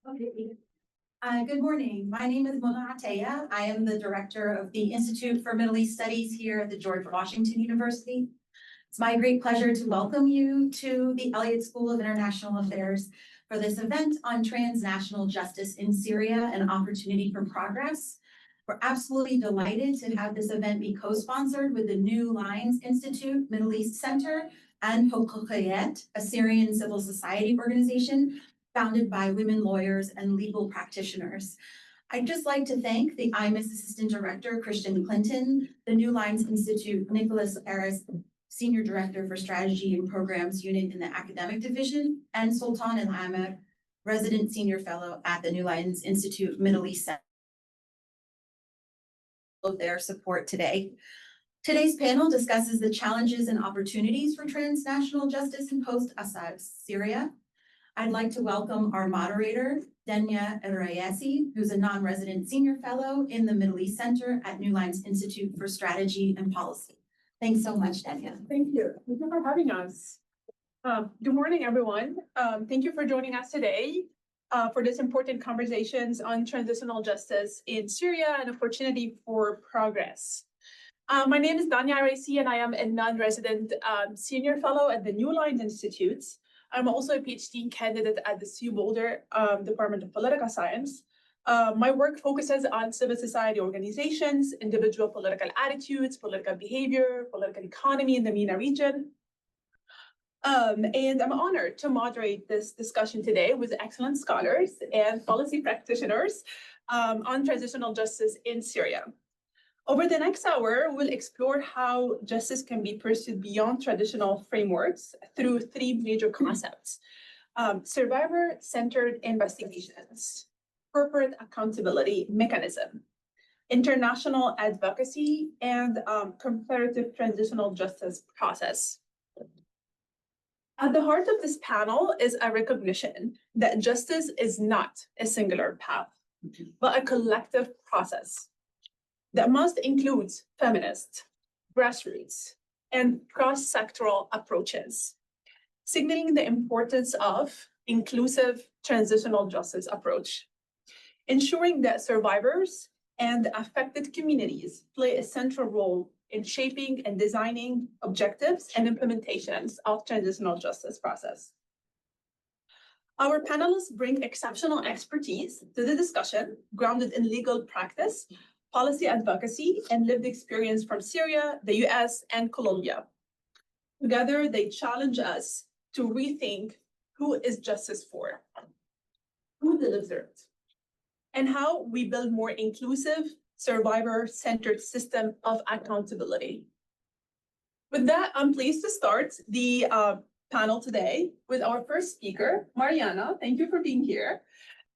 Okay. Good morning. My name is Mona Ataya. I am the director of the Institute for Middle East Studies here at the George Washington University. It's my great pleasure to welcome you to the Elliott School of International Affairs for this event on transnational justice in Syria, an opportunity for progress. We're absolutely delighted to have this event be co-sponsored with the New Lines Institute Middle East Center and Hukukiyet, a Syrian civil society organization founded by women lawyers and legal practitioners. I'd just like to thank the IMIS Assistant Director, Christian Clinton, the New Lines Institute, Nicholas Aris, Senior Director for Strategy and Programs Unit in the Academic Division, and Sultan Al-Ahmed, Resident Senior Fellow at the New Lines Institute Middle East Center, of their support today. Today's panel discusses the challenges and opportunities for transnational justice in post-Assad Syria. I'd like to welcome our moderator, Denia Erayesi, who's a non-resident senior fellow in the Middle East Center at New Lines Institute for Strategy and Policy. Thanks so much, Denia. Thank you. Thank you for having us. Good morning, everyone. Thank you for joining us today for this important conversations on transitional justice in Syria and opportunity for progress. My name is Dania Erayesi, and I am a non-resident senior fellow at the New Lines Institute. I'm also a PhD candidate at the CU Boulder Department of Political Science. My work focuses on civil society organizations, individual political attitudes, political behavior, political economy in the MENA region. And I'm honored to moderate this discussion today with excellent scholars and policy practitioners on transitional justice in Syria. Over the next hour, we'll explore how justice can be pursued beyond traditional frameworks through three major concepts: survivor-centered investigations, corporate accountability mechanism, international advocacy, and comparative transitional justice process. At the heart of this panel is a recognition that justice is not a singular path, but a collective process that must include feminist, grassroots, and cross-sectoral approaches, signaling the importance of inclusive transitional justice approach, ensuring that survivors and affected communities play a central role in shaping and designing objectives and implementations of transitional justice process. Our panelists bring exceptional expertise to the discussion, grounded in legal practice, policy advocacy, and lived experience from Syria, the US, and Colombia. Together, they challenge us to rethink who is justice for, who delivers it, and how we build more inclusive, survivor-centered system of accountability. With that, I'm pleased to start the panel today with our first speaker, Mariana. Thank you for being here.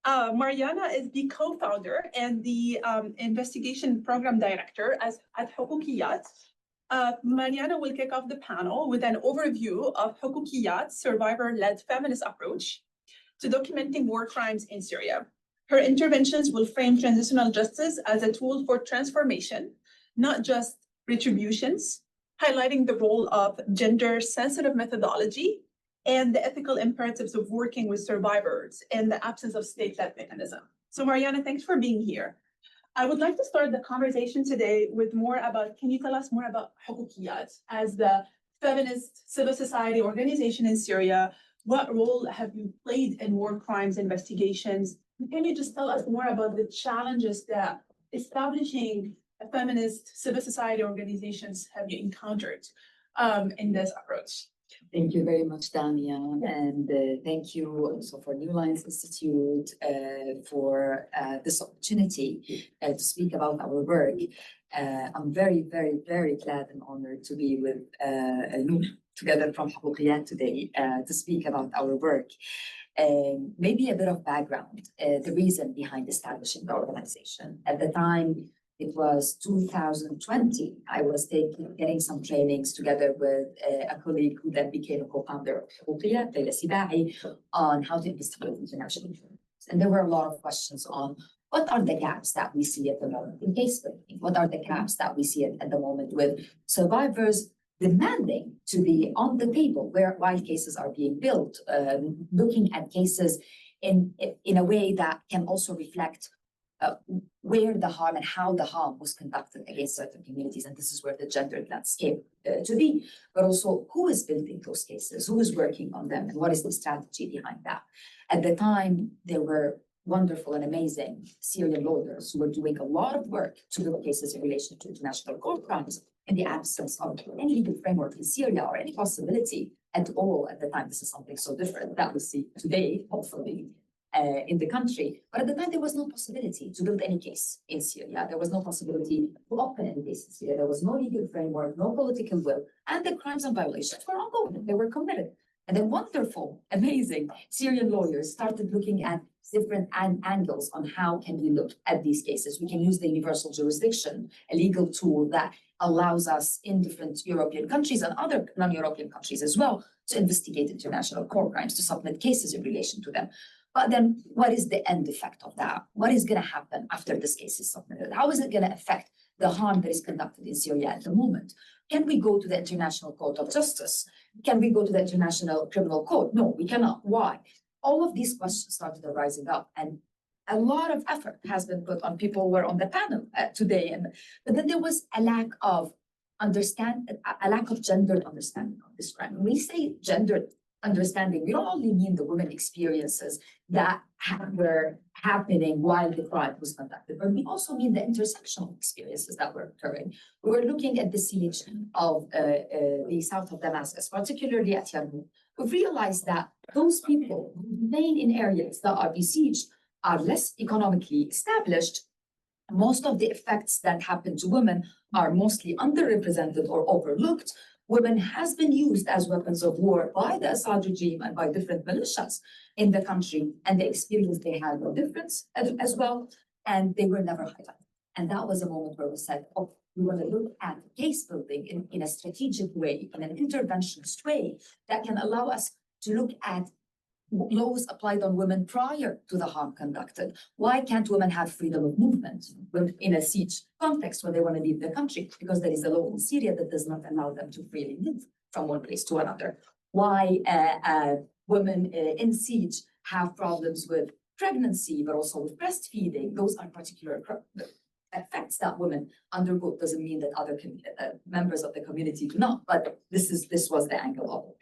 Mariana is the co-founder and the investigation program director at Hukukiyet. Mariana will kick off the panel with an overview of Hukukiyet's survivor-led feminist approach to documenting war crimes in Syria. Her interventions will frame transitional justice as a tool for transformation, not just retributions, highlighting the role of gender-sensitive methodology and the ethical imperatives of working with survivors in the absence of state-led mechanism. So Mariana, thanks for being here. I would like to start the conversation today with more about, can you tell us more about Hukukiyet as the feminist civil society organization in Syria? What role have you played in war crimes investigations? Can you just tell us more about the challenges that establishing a feminist civil society organizations have you encountered in this approach? Thank you very much, Dania, and thank you also for New Lines Institute for this opportunity to speak about our work. I'm very, very, very glad and honored to be with Noor together from Hukukiyet today to speak about our work. Maybe a bit of background, the reason behind establishing the organization. At the time, it was 2020. I was getting some trainings together with a colleague who then became a co-founder of Hukukiyet, Layla Sibahi, on how to investigate international crimes. And there were a lot of questions on what are the gaps that we see at the moment in case building? What are the gaps that we see at the moment with survivors demanding to be on the table while cases are being built, looking at cases in a way that can also reflect where the harm and how the harm was conducted against certain communities. And this is where the gendered landscape to be, but also who is building those cases, who is working on them, and what is the strategy behind that. At the time, there were wonderful and amazing Syrian lawyers who were doing a lot of work to build cases in relation to international court crimes in the absence of any legal framework in Syria or any possibility at all at the time. This is something so different that we see today, hopefully, in the country. But at the time, there was no possibility to build any case in Syria. There was no possibility to open any case in Syria. There was no legal framework, no political will, and the crimes and violations were ongoing. They were committed. And then wonderful, amazing Syrian lawyers started looking at different angles on how can we look at these cases. We can use the universal jurisdiction, a legal tool that allows us in different European countries and other non-European countries as well to investigate international court crimes, to submit cases in relation to them. But then what is the end effect of that? What is going to happen after this case is submitted? How is it going to affect the harm that is conducted in Syria at the moment? Can we go to the International Court of Justice? Can we go to the International Criminal Court? No, we cannot. Why? All of these questions started arising up, and a lot of effort has been put on. People were on the panel today, but then there was a lack of gendered understanding of this crime. When we say gendered understanding, we don't only mean the women experiences that were happening while the crime was conducted, but we also mean the intersectional experiences that were occurring. We were looking at the siege of the south of Damascus, particularly at Yarmouk. We've realized that those people who remain in areas that are besieged are less economically established. Most of the effects that happen to women are mostly underrepresented or overlooked. Women has been used as weapons of war by the Assad regime and by different militias in the country, and the experience they had were different as well, and they were never highlighted. And that was a moment where we said, oh, we want to look at case building in a strategic way, in an interventionist way that can allow us to look at laws applied on women prior to the harm conducted. Why can't women have freedom of movement in a siege context when they want to leave the country? Because there is a law in Syria that does not allow them to freely move from one place to another. Why women in siege have problems with pregnancy, but also with breastfeeding. Those are particular effects that women undergo. Doesn't mean that other members of the community do not, but this was the angle of it.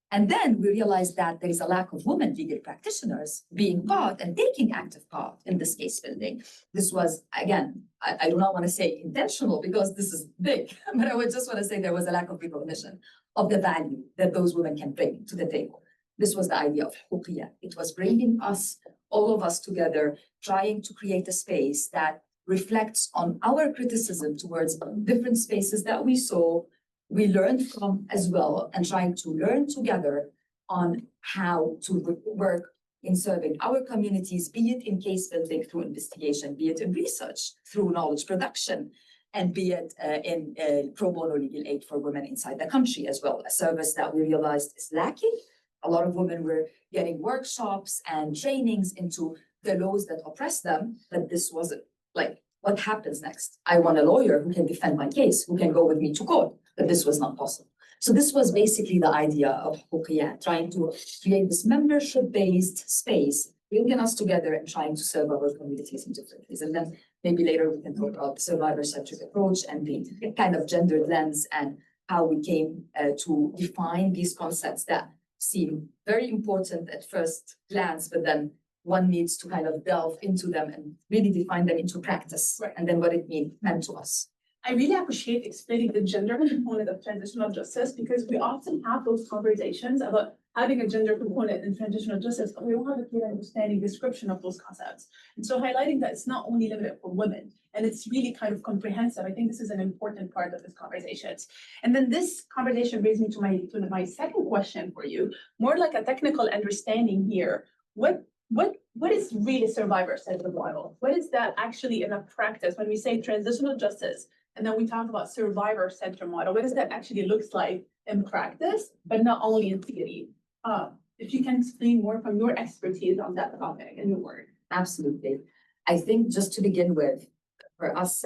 And then we realized that there is a lack of women legal practitioners being part and taking active part in this case building. This was, again, I do not want to say intentional because this is big, but I would just want to say there was a lack of recognition of the value that those women can bring to the table. This was the idea of Huqiyya. It was bringing us, all of us together, trying to create a space that reflects on our criticism towards different spaces that we saw, we learned from as well, and trying to learn together on how to work in serving our communities, be it in case building through investigation, be it in research through knowledge production, and be it in pro bono legal aid for women inside the country as well, a service that we realized is lacking. A lot of women were getting workshops and trainings into the laws that oppress them, but this wasn't like, what happens next? I want a lawyer who can defend my case, who can go with me to court, but this was not possible. So this was basically the idea of Huqiyya, trying to create this membership-based space, bringing us together and trying to serve our communities in different ways. And then maybe later we can talk about the survivor-centric approach and the kind of gendered lens and how we came to define these concepts that seem very important at first glance, but then one needs to kind of delve into them and really define them into practice, right, and then what it meant to us. I really appreciate explaining the gender component of transitional justice, because we often have those conversations about having a gender component in transitional justice, but we don't have a clear understanding, description of those concepts. And so highlighting that it's not only limited for women, and it's really kind of comprehensive. I think this is an important part of this conversation. And then this conversation brings me to my second question for you, more like a technical understanding here. What is really survivor-centered model? What is that actually in a practice when we say transitional justice? And then we talk about survivor-centered model. What does that actually looks like in practice, but not only in theory? If you can explain more from your expertise on that topic and your work. Absolutely. I think just to begin with, for us,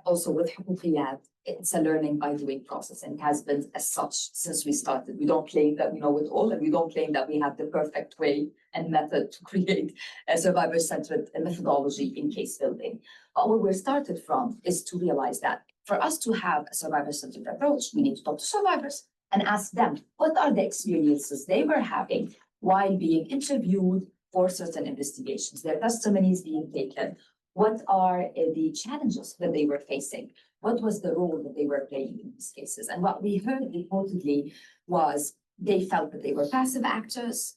also with Huqiyya, it's a learning by doing process, and it has been as such since we started. We don't claim that we know it all, and we don't claim that we have the perfect way and method to create a survivor-centered methodology in case building. But where we started from is to realize that for us to have a survivor-centered approach, we need to talk to survivors and ask them what are the experiences they were having while being interviewed for certain investigations, their testimonies being taken. What are the challenges that they were facing? What was the role that they were playing in these cases? And what we heard reportedly was they felt that they were passive actors.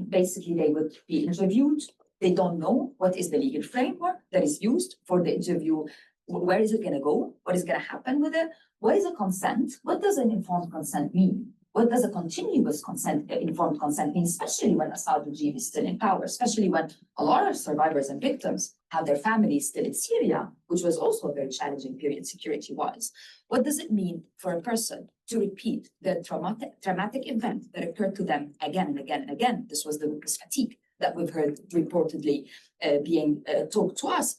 Basically, they would be interviewed. They don't know what is the legal framework that is used for the interview. Where is it going to go? What is going to happen with it? What is a consent? What does an informed consent mean? What does a continuous consent, informed consent mean, especially when Assad regime is still in power, especially when a lot of survivors and victims have their families still in Syria, which was also a very challenging period security-wise. What does it mean for a person to repeat the traumatic event that occurred to them again and again and again? This was the witness fatigue that we've heard reportedly being talked to us.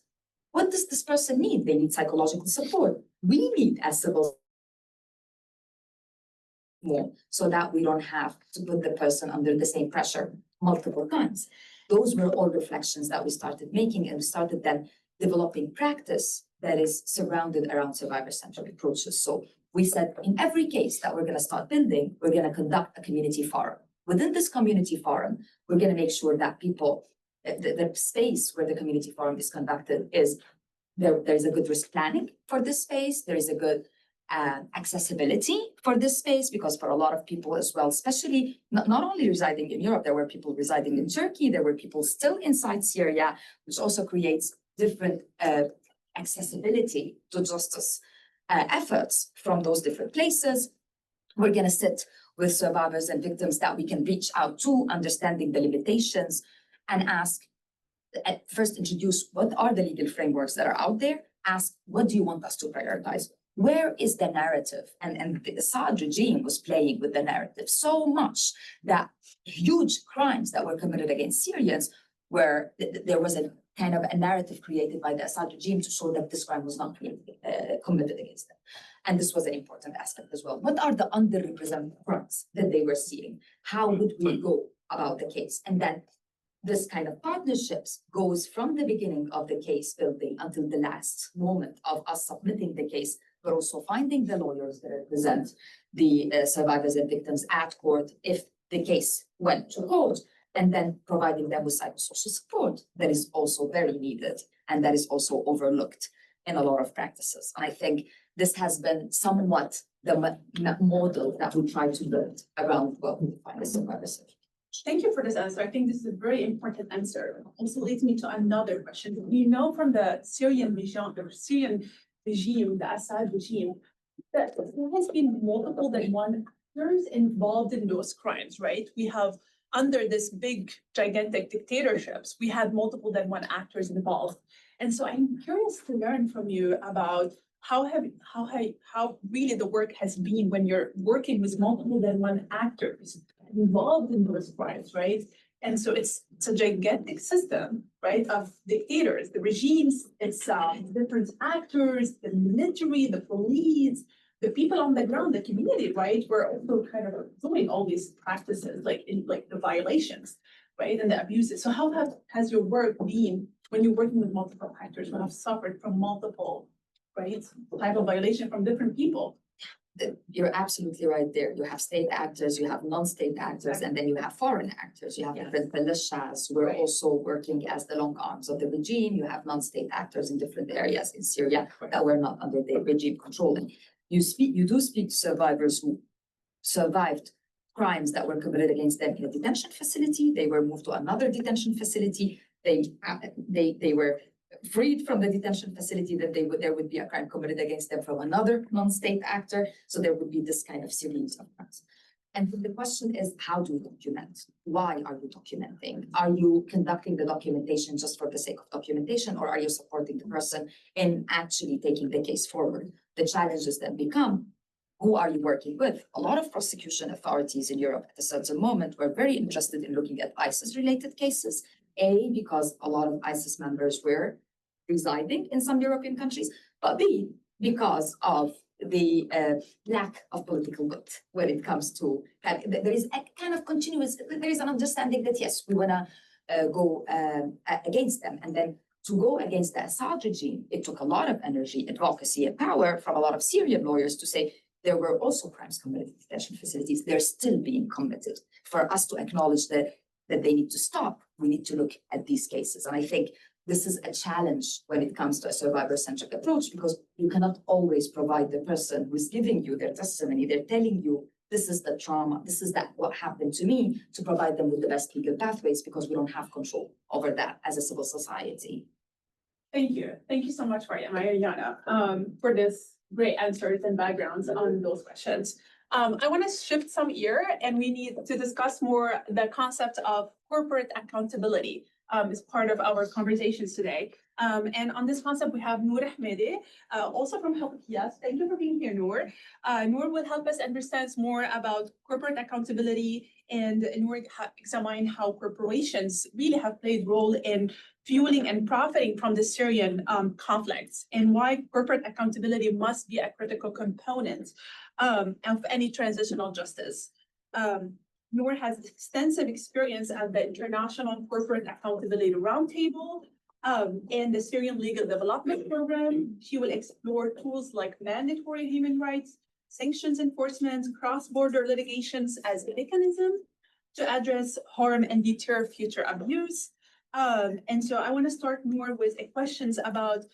What does this person need? They need psychological support. We need as civil more so that we don't have to put the person under the same pressure multiple times. Those were all reflections that we started making, and we started then developing practice that is surrounded around survivor-centered approaches. So we said in every case that we're going to start building, we're going to conduct a community forum. Within this community forum, we're going to make sure that people, the space where the community forum is conducted is there's a good risk planning for this space. There is a good accessibility for this space, because for a lot of people as well, especially not only residing in Europe, there were people residing in Turkey, there were people still inside Syria, which also creates different accessibility to justice efforts from those different places. We're going to sit with survivors and victims that we can reach out to, understanding the limitations, and ask, first introduce what are the legal frameworks that are out there, ask what do you want us to prioritize? Where is the narrative? And the Assad regime was playing with the narrative so much that huge crimes that were committed against Syrians where there was a kind of a narrative created by the Assad regime to show that this crime was not committed against them. And this was an important aspect as well. What are the underrepresented crimes that they were seeing? How would we go about the case? And then this kind of partnerships goes from the beginning of the case building until the last moment of us submitting the case, but also finding the lawyers that represent the survivors and victims at court if the case went to court, and then providing them with psychosocial support that is also very needed and that is also overlooked in a lot of practices. And I think this has been somewhat the model that we try to build around what we define as survivors. Thank you for this answer. I think this is a very important answer. Also leads me to another question. We know from the Syrian regime, the Assad regime, that there has been multiple than one actors involved in those crimes, right? We have, under this big, gigantic dictatorships, we had multiple than one actors involved. And so I'm curious to learn from you about how really the work has been when you're working with multiple than one actors involved in those crimes, right? And so it's a gigantic system, right, of dictators, the regimes, it's different actors, the military, the police, the people on the ground, the community, right, were also kind of doing all these practices, like the violations, right, and the abuses. So how has your work been when you're working with multiple actors who have suffered from multiple, right, type of violation from different people? You're absolutely right there. You have state actors, you have non-state actors, and then you have foreign actors. You have different militias who are also working as the long arms of the regime. You have non-state actors in different areas in Syria that were not under the regime controlling. You do speak to survivors who survived crimes that were committed against them in a detention facility. They were moved to another detention facility. They were freed from the detention facility, that there would be a crime committed against them from another non-state actor. So there would be this kind of series of crimes. And the question is, how do you document? Why are you documenting? Are you conducting the documentation just for the sake of documentation, or are you supporting the person in actually taking the case forward? The challenges then become, who are you working with? A lot of prosecution authorities in Europe at a certain moment were very interested in looking at ISIS-related cases, because a lot of ISIS members were residing in some European countries, but B, because of the lack of political will when it comes to there is a kind of continuous, there is an understanding that yes, we want to go against them. And then to go against the Assad regime, it took a lot of energy, advocacy, and power from a lot of Syrian lawyers to say there were also crimes committed in detention facilities. They're still being committed. For us to acknowledge that they need to stop, we need to look at these cases. And I think this is a challenge when it comes to a survivor-centric approach, because you cannot always provide the person who is giving you their testimony, they're telling you, this is the trauma, this is what happened to me, to provide them with the best legal pathways, because we don't have control over that as a civil society. Thank you. Thank you so much, Mariana, for this great answers and backgrounds on those questions. I want to shift some gear, and we need to discuss more the concept of corporate accountability as part of our conversations today. And on this concept, we have Noor Ahmedi, also from Help Yes. Thank you for being here, Noor. Noor will help us understand more about corporate accountability, and Noor examine how corporations really have played role in fueling and profiting from the Syrian conflicts, and why corporate accountability must be a critical component of any transitional justice. Noor has extensive experience at the International Corporate Accountability Roundtable and the Syrian Legal Development Program. She will explore tools like mandatory human rights, sanctions enforcement, cross-border litigations as a mechanism to address harm and deter future abuse. And so I want to start more with questions about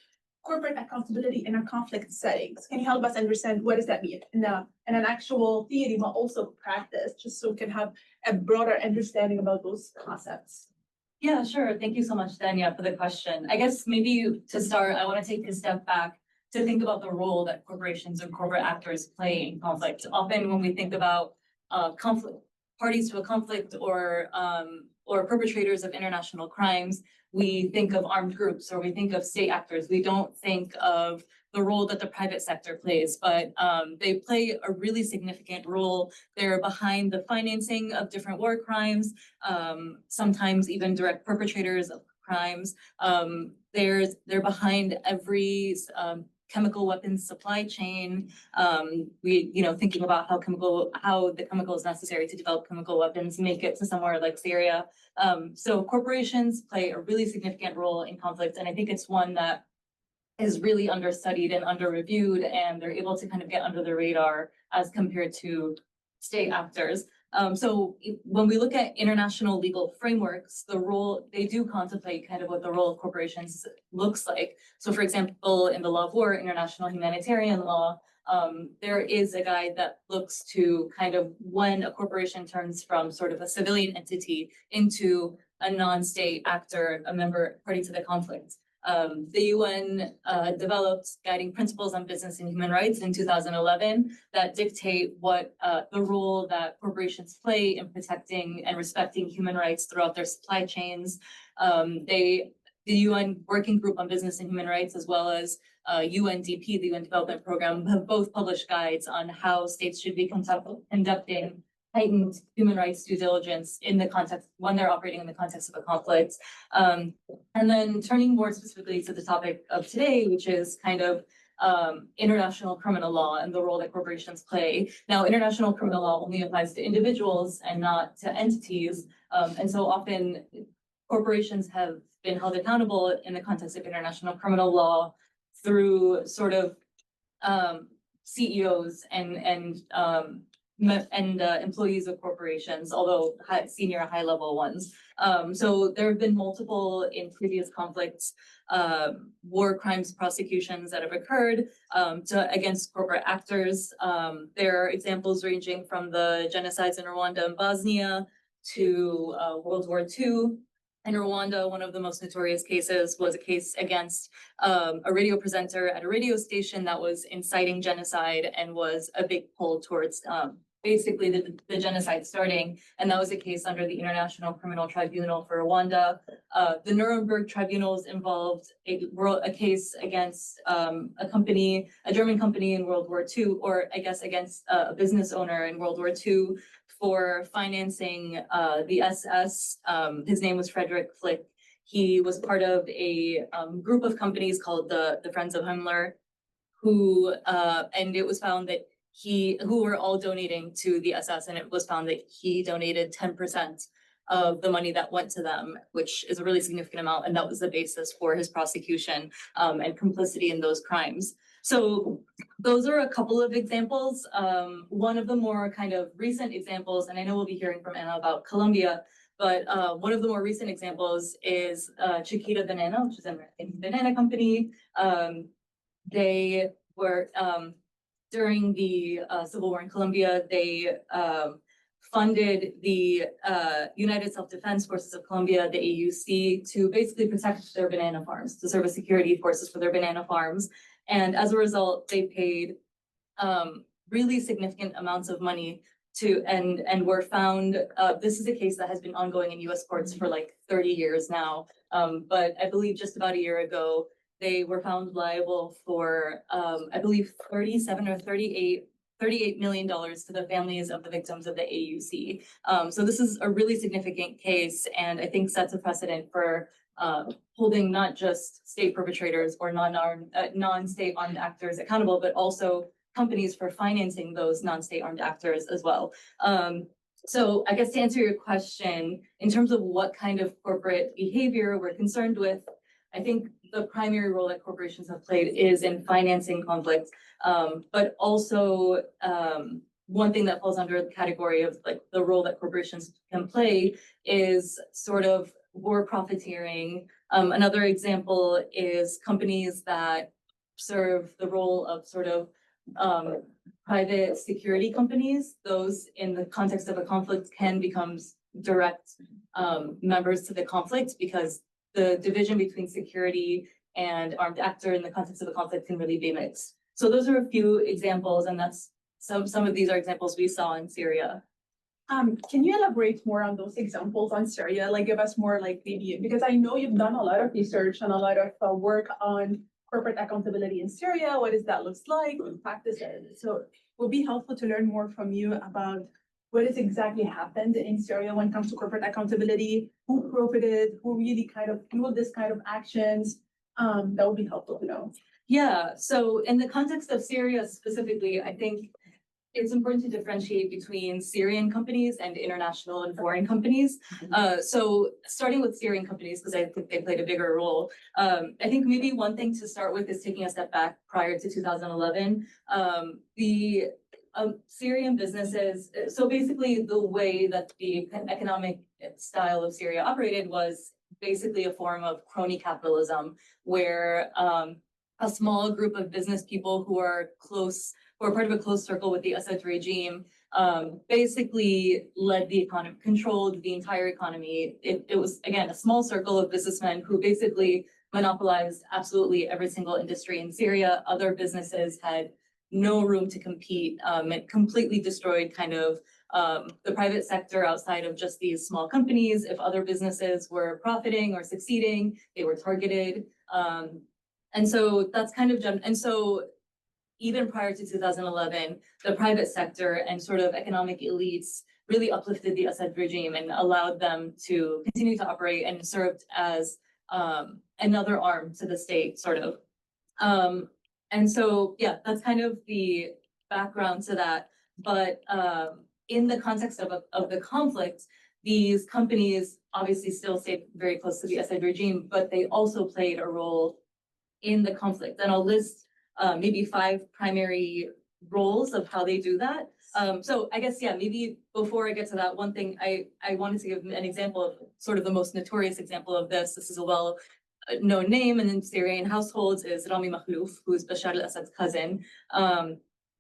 corporate accountability in a conflict settings. Can you help us understand what does that mean in an actual theory, but also practice, just so we can have a broader understanding about those concepts? Yeah, sure. Thank you so much, Dania, for the question. I guess maybe to start, I want to take a step back to think about the role that corporations and corporate actors play in conflict. Often when we think about conflict, parties to a conflict, or perpetrators of international crimes, we think of armed groups, or we think of state actors. We don't think of the role that the private sector plays, but they play a really significant role. They're behind the financing of different war crimes, sometimes even direct perpetrators of crimes. They're behind every chemical weapons supply chain. Thinking about how the chemicals necessary to develop chemical weapons make it to somewhere like Syria. So corporations play a really significant role in conflict, and I think it's one that is really understudied and under-reviewed, and they're able to kind of get under the radar as compared to state actors. So when we look at international legal frameworks, they do contemplate kind of what the role of corporations looks like. So for example, in the law of war, international humanitarian law, there is a guide that looks to kind of when a corporation turns from sort of a civilian entity into a non-state actor, a member party to the conflict. The UN developed guiding principles on business and human rights in 2011 that dictate what the role that corporations play in protecting and respecting human rights throughout their supply chains. The UN Working Group on Business and Human Rights, as well as UNDP, the UN Development Program, have both published guides on how states should be conducting heightened human rights due diligence in the context when they're operating in the context of a conflict. And then turning more specifically to the topic of today, which is kind of international criminal law and the role that corporations play. Now, international criminal law only applies to individuals and not to entities. And so often corporations have been held accountable in the context of international criminal law through sort of CEOs and employees of corporations, although senior high-level ones. So there have been multiple in previous conflicts, war crimes prosecutions that have occurred against corporate actors. There are examples ranging from the genocides in Rwanda and Bosnia to World War II. In Rwanda, one of the most notorious cases was a case against a radio presenter at a radio station that was inciting genocide and was a big pull towards basically the genocide starting. And that was a case under the International Criminal Tribunal for Rwanda. The Nuremberg tribunals involved a case against a German company in World War II, or I guess against a business owner in World War II for financing the SS. His name was Frederick Flick. He was part of a group of companies called the Friends of Himmler, and it was found that who were all donating to the SS, and it was found that he donated 10% of the money that went to them, which is a really significant amount, and that was the basis for his prosecution and complicity in those crimes. So those are a couple of examples. One of the more kind of recent examples, and I know we'll be hearing from Anna about Colombia, but one of the more recent examples is Chiquita Banana, which is an American banana company. They were during the civil war in Colombia, they funded the United Self-Defense Forces of Colombia, the AUC, to basically protect their banana farms, to serve as security forces for their banana farms. And as a result, they paid really significant amounts of money to, and were found, this is a case that has been ongoing in US courts for like 30 years now. But I believe just about a year ago, they were found liable for, I believe 37 or 38 million to the families of the victims of the AUC. So this is a really significant case, and I think sets a precedent for holding not just state perpetrators or non-state armed actors accountable, but also companies for financing those non-state armed actors as well. So I guess to answer your question, in terms of what kind of corporate behavior we're concerned with, I think the primary role that corporations have played is in financing conflicts, but also one thing that falls under the category of like the role that corporations can play is sort of war profiteering. Another example is companies that serve the role of sort of private security companies. Those in the context of a conflict can become direct members to the conflict, because the division between security and armed actor in the context of a conflict can really be mixed. So those are a few examples, and that's some of these are examples we saw in Syria. Can you elaborate more on those examples on Syria? Like give us more like maybe, because I know you've done a lot of research and a lot of work on corporate accountability in Syria. What does that look like? What practices? So it would be helpful to learn more from you about what has exactly happened in Syria when it comes to corporate accountability, who profited, who really kind of fueled this kind of actions. That would be helpful to know. Yeah, so in the context of Syria specifically, I think it's important to differentiate between Syrian companies and international and foreign companies. So starting with Syrian companies, because I think they played a bigger role, I think maybe one thing to start with is taking a step back prior to 2011. The Syrian businesses, so basically the way that the economic style of Syria operated was basically a form of crony capitalism, where a small group of business people who are part of a close circle with the Assad regime basically led the economy, controlled the entire economy. It was, again, a small circle of businessmen who basically monopolized absolutely every single industry in Syria. Other businesses had no room to compete. It completely destroyed kind of the private sector outside of just these small companies. If other businesses were profiting or succeeding, they were targeted. And so that's kind of, and so even prior to 2011, the private sector and sort of economic elites really uplifted the Assad regime and allowed them to continue to operate and served as another arm to the state, sort of. And so, yeah, that's kind of the background to that. But in the context of the conflict, these companies obviously still stayed very close to the Assad regime, but they also played a role in the conflict. And I'll list maybe 5 primary roles of how they do that. So I guess, yeah, maybe before I get to that, one thing I wanted to give an example of sort of the most notorious example of this. This is a well-known name in Syrian households, is Rami Makhlouf, who's Bashar al-Assad's cousin.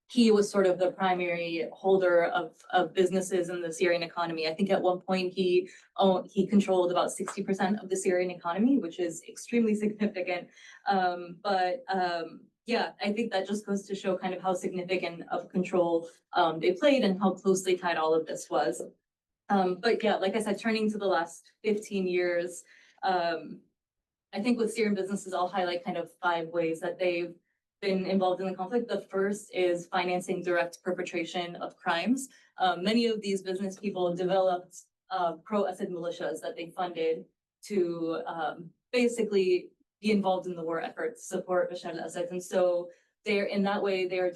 He was sort of the primary holder of businesses in the Syrian economy. I think at one point he controlled about 60% of the Syrian economy, which is extremely significant. Yeah, I think that just goes to show kind of how significant of control they played and how closely tied all of this was. But yeah, like I said, turning to the last 15 years, I think with Syrian businesses, I'll highlight kind of 5 ways that they've been involved in the conflict. The first is financing direct perpetration of crimes. Many of these business people developed pro-Assad militias that they funded to basically be involved in the war effort to support Bashar al-Assad. And so they're in that way, they're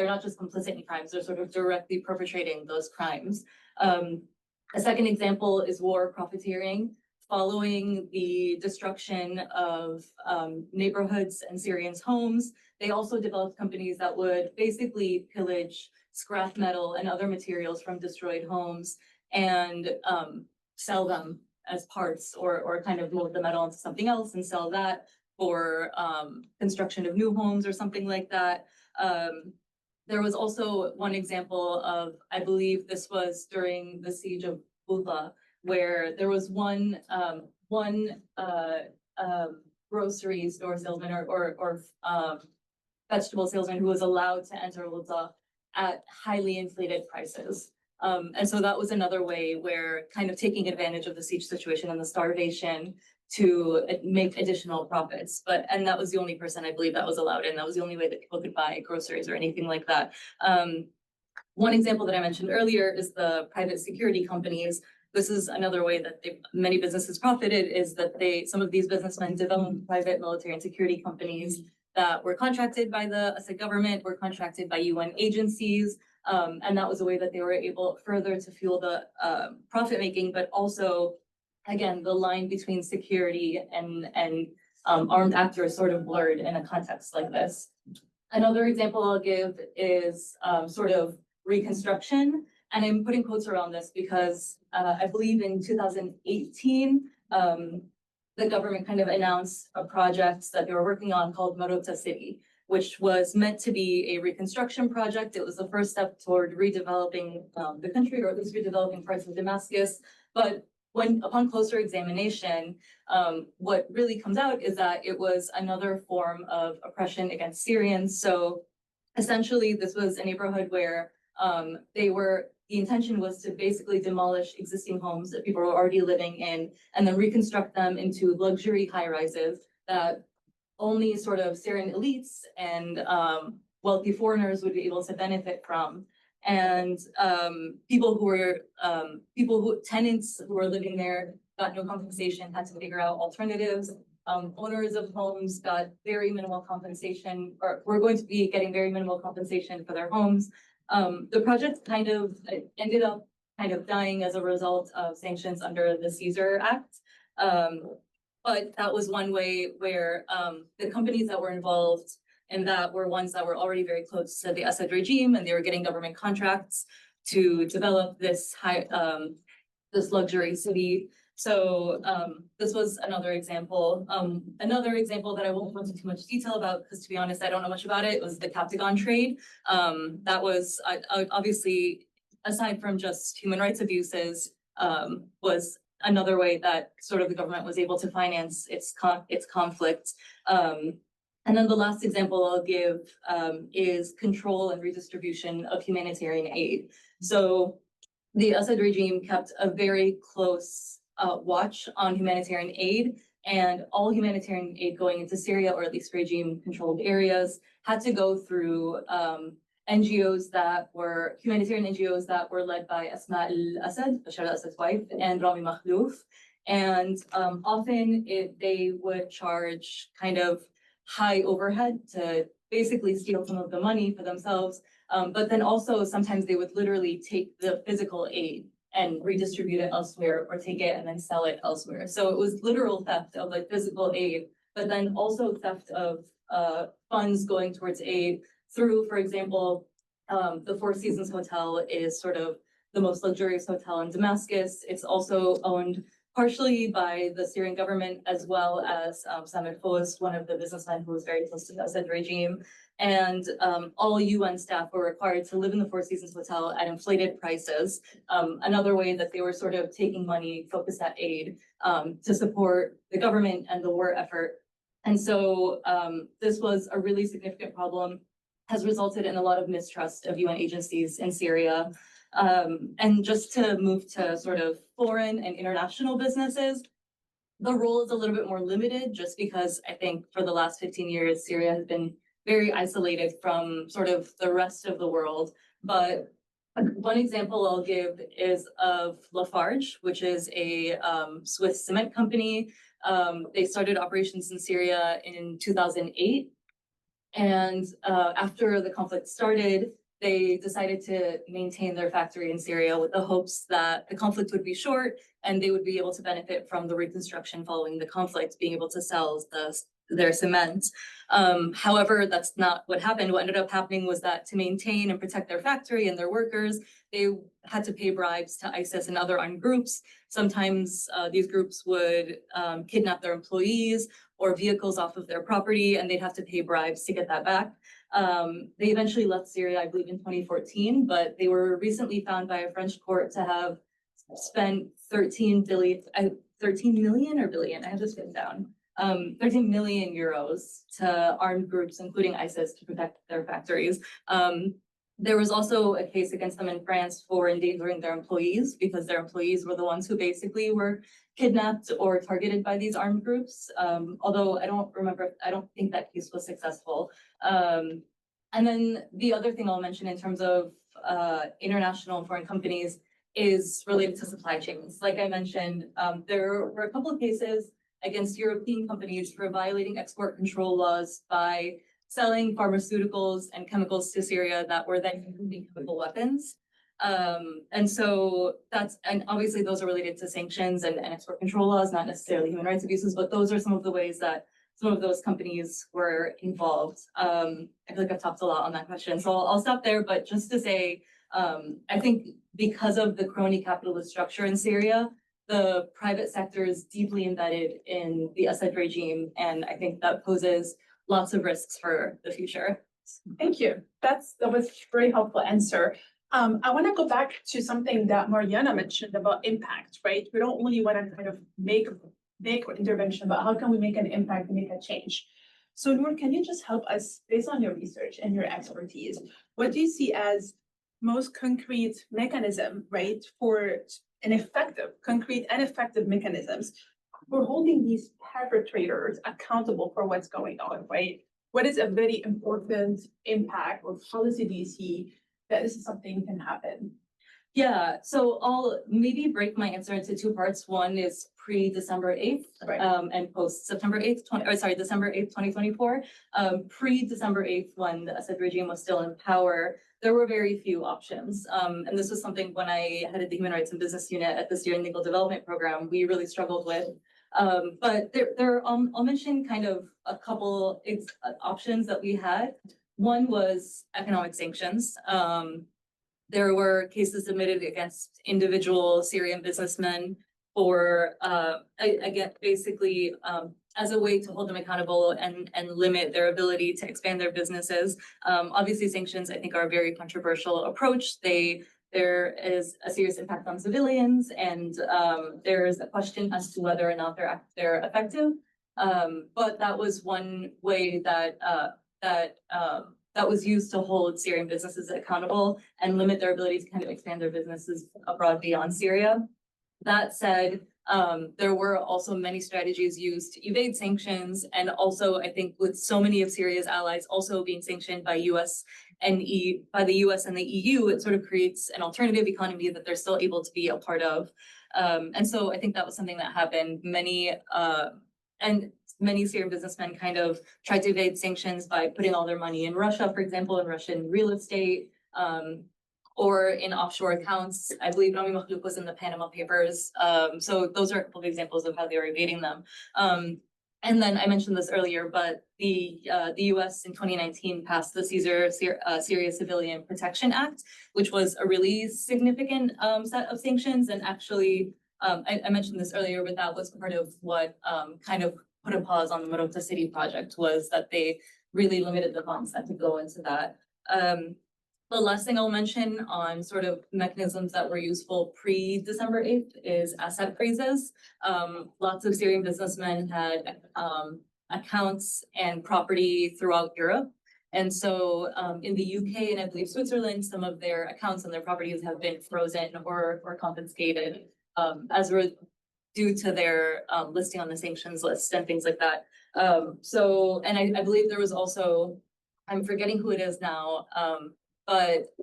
not just complicit in crimes, they're sort of directly perpetrating those crimes. A second example is war profiteering. Following the destruction of neighborhoods and Syrians' homes, they also developed companies that would basically pillage scrap metal and other materials from destroyed homes and sell them as parts or kind of mold the metal into something else and sell that for construction of new homes or something like that. There was also one example of, I believe this was during the siege of Buta, where there was one grocery store salesman or vegetable salesman who was allowed to enter Buta at highly inflated prices. And so that was another way where kind of taking advantage of the siege situation and the starvation to make additional profits. And that was the only person I believe that was allowed in. That was the only way that people could buy groceries or anything like that. One example that I mentioned earlier is the private security companies. This is another way that many businesses profited, is that some of these businessmen developed private military and security companies that were contracted by the Assad government, were contracted by UN agencies. And that was a way that they were able further to fuel the profit making, but also, again, the line between security and armed actors sort of blurred in a context like this. Another example I'll give is sort of reconstruction. And I'm putting quotes around this because I believe in 2018, the government kind of announced a project that they were working on called Marota City, which was meant to be a reconstruction project. It was the first step toward redeveloping the country, or at least redeveloping parts of Damascus. But upon closer examination, what really comes out is that it was another form of oppression against Syrians. So essentially, this was a neighborhood where the intention was to basically demolish existing homes that people were already living in and then reconstruct them into luxury high rises that only sort of Syrian elites and wealthy foreigners would be able to benefit from. And tenants who were living there got no compensation, had to figure out alternatives. Owners of homes got very minimal compensation, or were going to be getting very minimal compensation for their homes. The project kind of ended up kind of dying as a result of sanctions under the Caesar Act. But that was one way where the companies that were involved in that were ones that were already very close to the Assad regime, and they were getting government contracts to develop this this luxury city. So this was another example. Another example that I won't go into too much detail about, because to be honest, I don't know much about it, was the Captagon trade. That was obviously, aside from just human rights abuses, was another way that sort of the government was able to finance its conflict. And then the last example I'll give is control and redistribution of humanitarian aid. So the Assad regime kept a very close watch on humanitarian aid, and all humanitarian aid going into Syria, or at least regime-controlled areas, had to go through NGOs that were humanitarian NGOs that were led by Asma al-Assad, Bashar al-Assad's wife, and Rami Makhlouf. And often they would charge kind of high overhead to basically steal some of the money for themselves. But then also sometimes they would literally take the physical aid and redistribute it elsewhere, or take it and then sell it elsewhere. So it was literal theft of like physical aid, but then also theft of funds going towards aid through, for example, the Four Seasons Hotel is sort of the most luxurious hotel in Damascus. It's also owned partially by the Syrian government, as well as Samir Fous, one of the businessmen who was very close to the Assad regime. And all UN staff were required to live in the Four Seasons Hotel at inflated prices. Another way that they were sort of taking money focused at aid to support the government and the war effort. And so this was a really significant problem, has resulted in a lot of mistrust of UN agencies in Syria. And just to move to sort of foreign and international businesses, the role is a little bit more limited, just because I think for the last 15 years, Syria has been very isolated from sort of the rest of the world. But one example I'll give is of Lafarge, which is a Swiss cement company. They started operations in Syria in 2008. And after the conflict started, they decided to maintain their factory in Syria with the hopes that the conflict would be short and they would be able to benefit from the reconstruction following the conflict, being able to sell their cement. However, that's not what happened. What ended up happening was that to maintain and protect their factory and their workers, they had to pay bribes to ISIS and other armed groups. Sometimes these groups would kidnap their employees or vehicles off of their property, and they'd have to pay bribes to get that back. They eventually left Syria, I believe, in 2014, but they were recently found by a French court to have spent 13 million or billion, I have this written down, 13 million euros to armed groups, including ISIS, to protect their factories. There was also a case against them in France for endangering their employees because their employees were the ones who basically were kidnapped or targeted by these armed groups. Although I don't think that case was successful. And then the other thing I'll mention in terms of international and foreign companies is related to supply chains. Like I mentioned, there were a couple of cases against European companies for violating export control laws by selling pharmaceuticals and chemicals to Syria that were then including chemical weapons. And obviously those are related to sanctions and export control laws, not necessarily human rights abuses, but those are some of the ways that some of those companies were involved. I feel like I've talked a lot on that question, so I'll stop there, but just to say, I think because of the crony capitalist structure in Syria, the private sector is deeply embedded in the Assad regime, and I think that poses lots of risks for the future. Thank you. That was a very helpful answer. I want to go back to something that Mariana mentioned about impact, right? We don't only want to kind of make intervention, but how can we make an impact and make a change? So Noor, can you just help us, based on your research and your expertise, what do you see as most concrete mechanism, right, for concrete and effective mechanisms for holding these perpetrators accountable for what's going on, right? What is a very important impact or policy do you see that this is something can happen? Yeah, so I'll maybe break my answer into two parts. One is pre-December 8th, Right. And post-September 8th, December 8th, 2024. Pre-December 8th, when the Assad regime was still in power, there were very few options. And this was something when I headed the Human Rights and Business Unit at the Syrian Legal Development Program, we really struggled with. But I'll mention kind of a couple options that we had. One was economic sanctions. There were cases submitted against individual Syrian businessmen for, again, basically as a way to hold them accountable and limit their ability to expand their businesses. Obviously, sanctions, I think, are a very controversial approach. There is a serious impact on civilians, and there's a question as to whether or not they're effective. But that was one way that was used to hold Syrian businesses accountable and limit their ability to kind of expand their businesses abroad beyond Syria. That said, there were also many strategies used to evade sanctions, and also I think with so many of Syria's allies also being sanctioned by the US and the EU, it sort of creates an alternative economy that they're still able to be a part of. And so I think that was something that happened. Many Syrian businessmen kind of tried to evade sanctions by putting all their money in Russia, for example, in Russian real estate, or in offshore accounts. I believe Rami Makhlouf was in the Panama Papers. So those are a couple of examples of how they were evading them. And then I mentioned this earlier, but the US in 2019 passed the Syria Civilian Protection Act, which was a really significant set of sanctions. And actually, I mentioned this earlier, but that was part of what kind of put a pause on the Marota City project, was that they really limited the funds that could go into that. The last thing I'll mention on sort of mechanisms that were useful pre-December 8th is asset freezes. Lots of Syrian businessmen had accounts and property throughout Europe. And so in the UK and I believe Switzerland, some of their accounts and their properties have been frozen or confiscated due to their listing on the sanctions list and things like that. And I believe there was also, I'm forgetting who it is now, but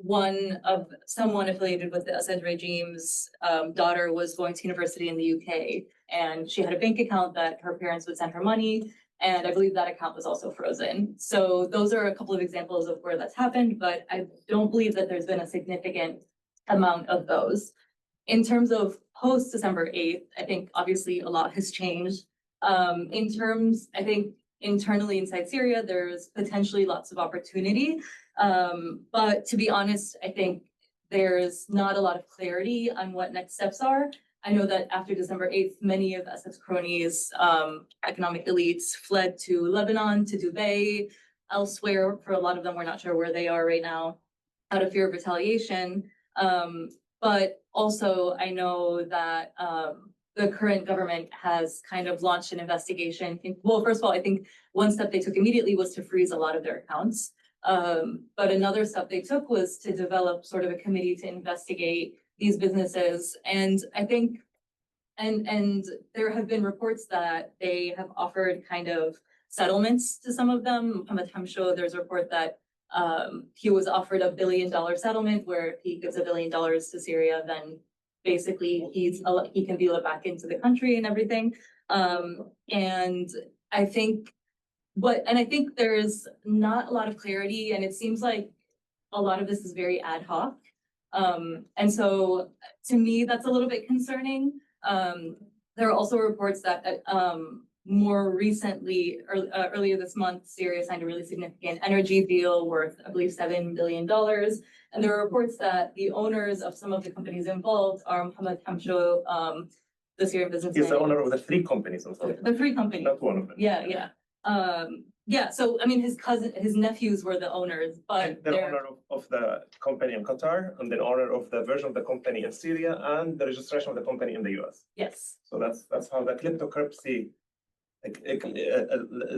someone affiliated with the Assad regime's daughter was going to university in the UK, and she had a bank account that her parents would send her money, And I believe that account was also frozen. So those are a couple of examples of where that's happened, but I don't believe that there's been a significant amount of those. In terms of post-December 8th, I think obviously a lot has changed. I think internally inside Syria, there's potentially lots of opportunity. But to be honest, I think there's not a lot of clarity on what next steps are. I know that after December 8th, many of Assad's cronies, economic elites fled to Lebanon, to Dubai, elsewhere. For a lot of them, we're not sure where they are right now, out of fear of retaliation. But also, I know that the current government has kind of launched an investigation. Well, first of all, I think one step they took immediately was to freeze a lot of their accounts. But another step they took was to develop sort of a committee to investigate these businesses. And I think, and there have been reports that they have offered kind of settlements to some of them. Mohammed Hamsho, there's a report that he was offered $1 billion settlement where if he gives $1 billion to Syria, then basically he can be let back into the country and everything. And I think there's not a lot of clarity, and it seems like a lot of this is very ad hoc. And so to me, that's a little bit concerning. There are also reports that more recently, earlier this month, Syria signed a really significant energy deal worth, I believe, $7 billion. And there are reports that the owners of some of the companies involved are Mohammed Hamsho, the Syrian businessman. He's the owner of the 3 companies. The 3 companies. Not one of them. Yeah. So I mean, his nephews were the owners, but the owner of the company in Qatar, and the owner of the version of the company in Syria, and the registration of the company in the US. Yes. So that's how the cryptocurrency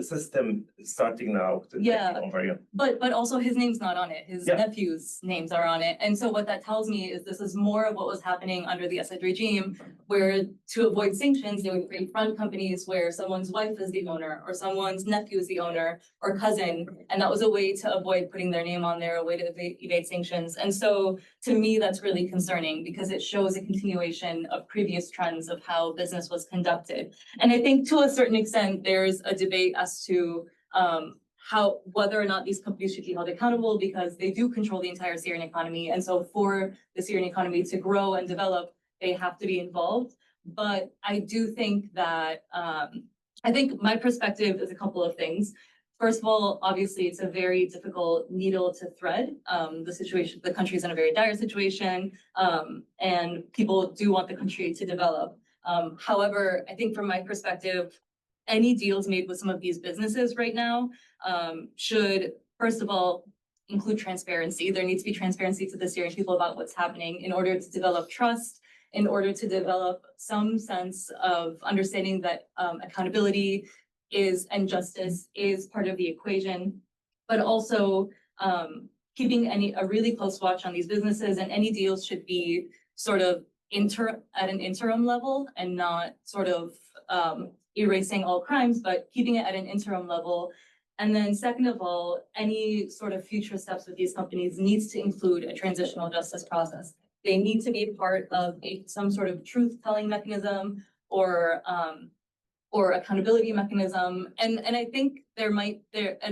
system is starting now to take over you. But also his name's not on it. His nephews' names are on it. And so what that tells me is this is more of what was happening under the Assad regime, where to avoid sanctions, they would create front companies where someone's wife is the owner or someone's nephew is the owner or cousin. And that was a way to avoid putting their name on there, a way to evade sanctions. And so to me, that's really concerning because it shows a continuation of previous trends of how business was conducted. And I think to a certain extent, there's a debate as to whether or not these companies should be held accountable because they do control the entire Syrian economy. And so for the Syrian economy to grow and develop, they have to be involved. But I do think that, I think my perspective is a couple of things. First of all, obviously, it's a very difficult needle to thread. The country's in a very dire situation, and people do want the country to develop. However, I think from my perspective, any deals made with some of these businesses right now should, first of all, include transparency. There needs to be transparency to the Syrian people about what's happening in order to develop trust, in order to develop some sense of understanding that accountability and justice is part of the equation, but also keeping a really close watch on these businesses, and any deals should be sort of at an interim level and not sort of erasing all crimes, but keeping it at an interim level. And then second of all, any sort of future steps with these companies needs to include a transitional justice process. They need to be part of some sort of truth-telling mechanism or accountability mechanism. And I think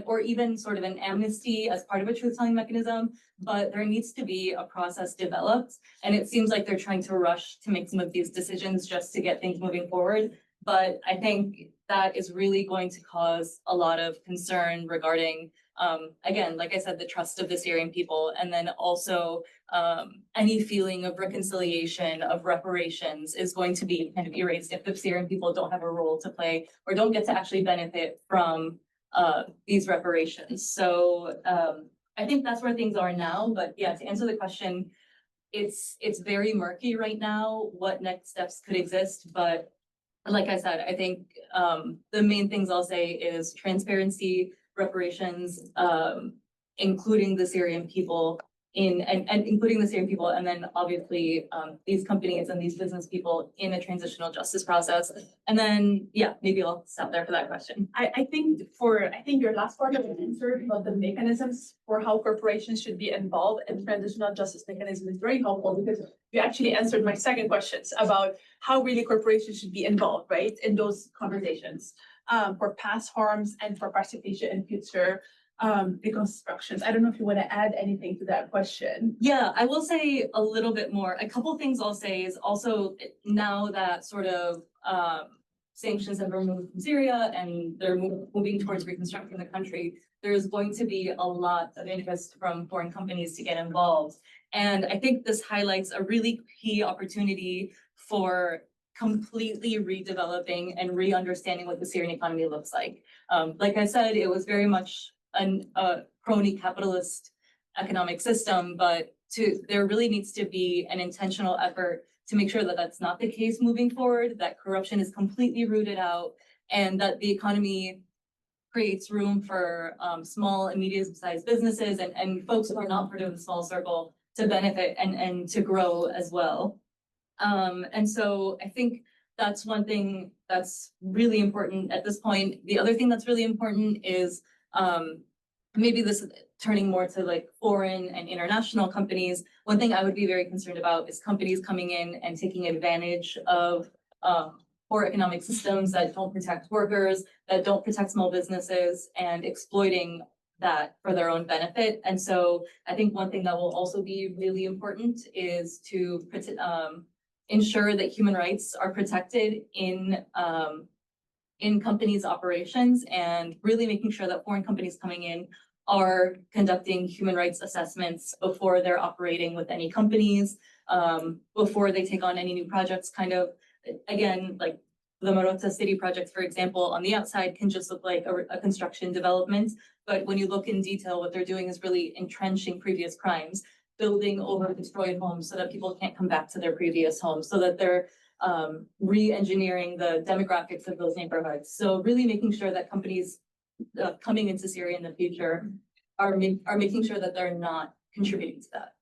or even sort of an amnesty as part of a truth-telling mechanism, but there needs to be a process developed. And it seems like they're trying to rush to make some of these decisions just to get things moving forward. But I think that is really going to cause a lot of concern regarding, again, like I said, the trust of the Syrian people, and then also any feeling of reconciliation, of reparations is going to be kind of erased if the Syrian people don't have a role to play or don't get to actually benefit from these reparations. So I think that's where things are now. But yeah, to answer the question, it's very murky right now what next steps could exist. But like I said, I think the main things I'll say is transparency, reparations, including the Syrian people and including the Syrian people, and then obviously these companies and these business people in a transitional justice process. And then, yeah, maybe I'll stop there for that question. I think your last part of the answer about the mechanisms for how corporations should be involved in transitional justice mechanism is very helpful because you actually answered my second questions about how really corporations should be involved, right, in those conversations. for past harms and for participation in future reconstructions. I don't know if you want to add anything to that question. Yeah, I will say a little bit more. A couple things I'll say is also now that sort of sanctions have been removed from Syria and they're moving towards reconstructing the country, there's going to be a lot of interest from foreign companies to get involved. And I think this highlights a really key opportunity for completely redeveloping and re-understanding what the Syrian economy looks like. Like I said, it was very much a crony capitalist economic system, but there really needs to be an intentional effort to make sure that that's not the case moving forward, that corruption is completely rooted out, and that the economy creates room for small and medium-sized businesses and folks who are not part of the small circle to benefit and to grow as well. And so I think that's one thing that's really important at this point. The other thing that's really important is maybe this is turning more to like foreign and international companies. One thing I would be very concerned about is companies coming in and taking advantage of poor economic systems that don't protect workers, that don't protect small businesses, and exploiting that for their own benefit. And so I think one thing that will also be really important is to ensure that human rights are protected in companies' operations, and really making sure that foreign companies coming in are conducting human rights assessments before they're operating with any companies, before they take on any new projects. Kind of, again, like the Marota City project, for example, on the outside can just look like a construction development. But when you look in detail, what they're doing is really entrenching previous crimes, building over destroyed homes so that people can't come back to their previous homes, so that they're re-engineering the demographics of those neighborhoods. So really making sure that companies coming into Syria in the future are making sure that they're not contributing to that.